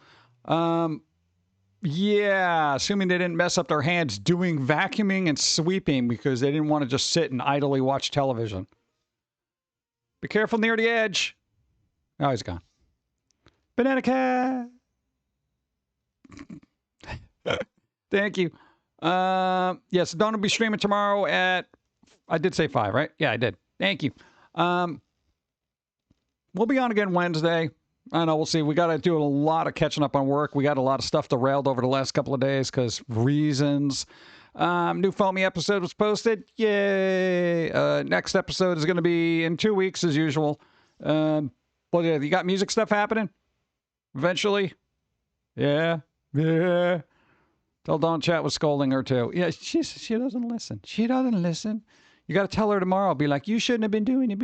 Yeah, assuming they didn't mess up their hands doing vacuuming and sweeping because they didn't want to just sit and idly watch television. Be careful near the edge. Oh, he's gone. Banana cat. Thank you. Yes, Dawn will be streaming tomorrow at, I did say 5, right? Yeah, I did. Thank you. We'll be on again Wednesday. I know, we'll see. We got to do a lot of catching up on work. We got a lot of stuff derailed over the last couple of days because reasons. New Foamy episode was posted. Yay. Next episode is going to be in 2 weeks as usual. Well, yeah, you got music stuff happening? Eventually? Yeah. Tell Dawn chat was scolding her too. Yeah, she doesn't listen. She doesn't listen. You got to tell her tomorrow. Be like, you shouldn't have been doing it.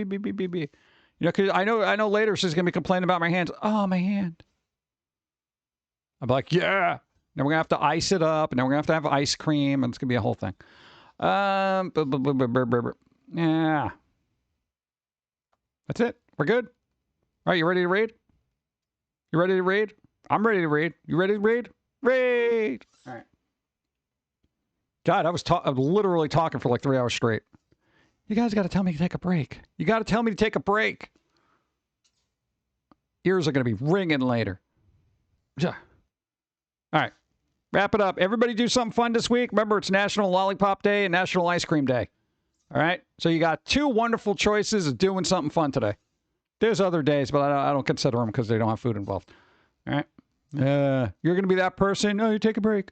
You know, because I know later she's going to be complaining about my hands. Oh, my hand. I'm like, yeah. Then we're going to have to ice it up, and then we're going to have ice cream, and it's going to be a whole thing. Yeah. That's it. We're good. All right, you ready to read? You ready to read? I'm ready to read. You ready to read? Read! All right. God, I was literally talking for like 3 hours straight. You guys got to tell me to take a break. You got to tell me to take a break. Ears are going to be ringing later. All right. Wrap it up. Everybody do something fun this week. Remember, it's National Lollipop Day and National Ice Cream Day. All right? So you got 2 wonderful choices of doing something fun today. There's other days, but I don't consider them because they don't have food involved. All right? You're going to be that person. Oh, you take a break.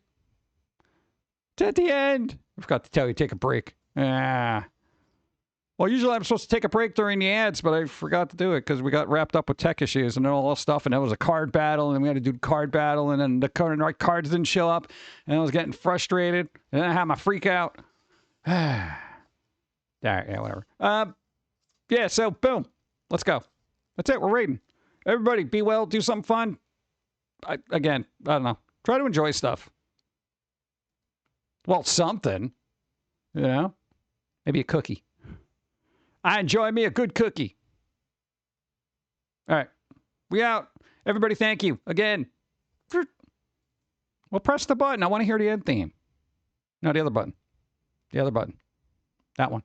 It's at the end. I forgot to tell you, take a break. Well, usually I'm supposed to take a break during the ads, but I forgot to do it because we got wrapped up with tech issues and all that stuff. And there was a card battle, and we had to do card battle, and then the cards didn't show up, and I was getting frustrated, and then I had my freak out. All right, yeah, whatever. Yeah, so boom, let's go. That's it. We're raiding. Everybody, be well. Do something fun. I don't know. Try to enjoy stuff. Well, something. You know? Maybe a cookie. I enjoy me a good cookie. All right. We out. Everybody, thank you. Again. Well, press the button. I want to hear the end theme. No, the other button. The other button. That one.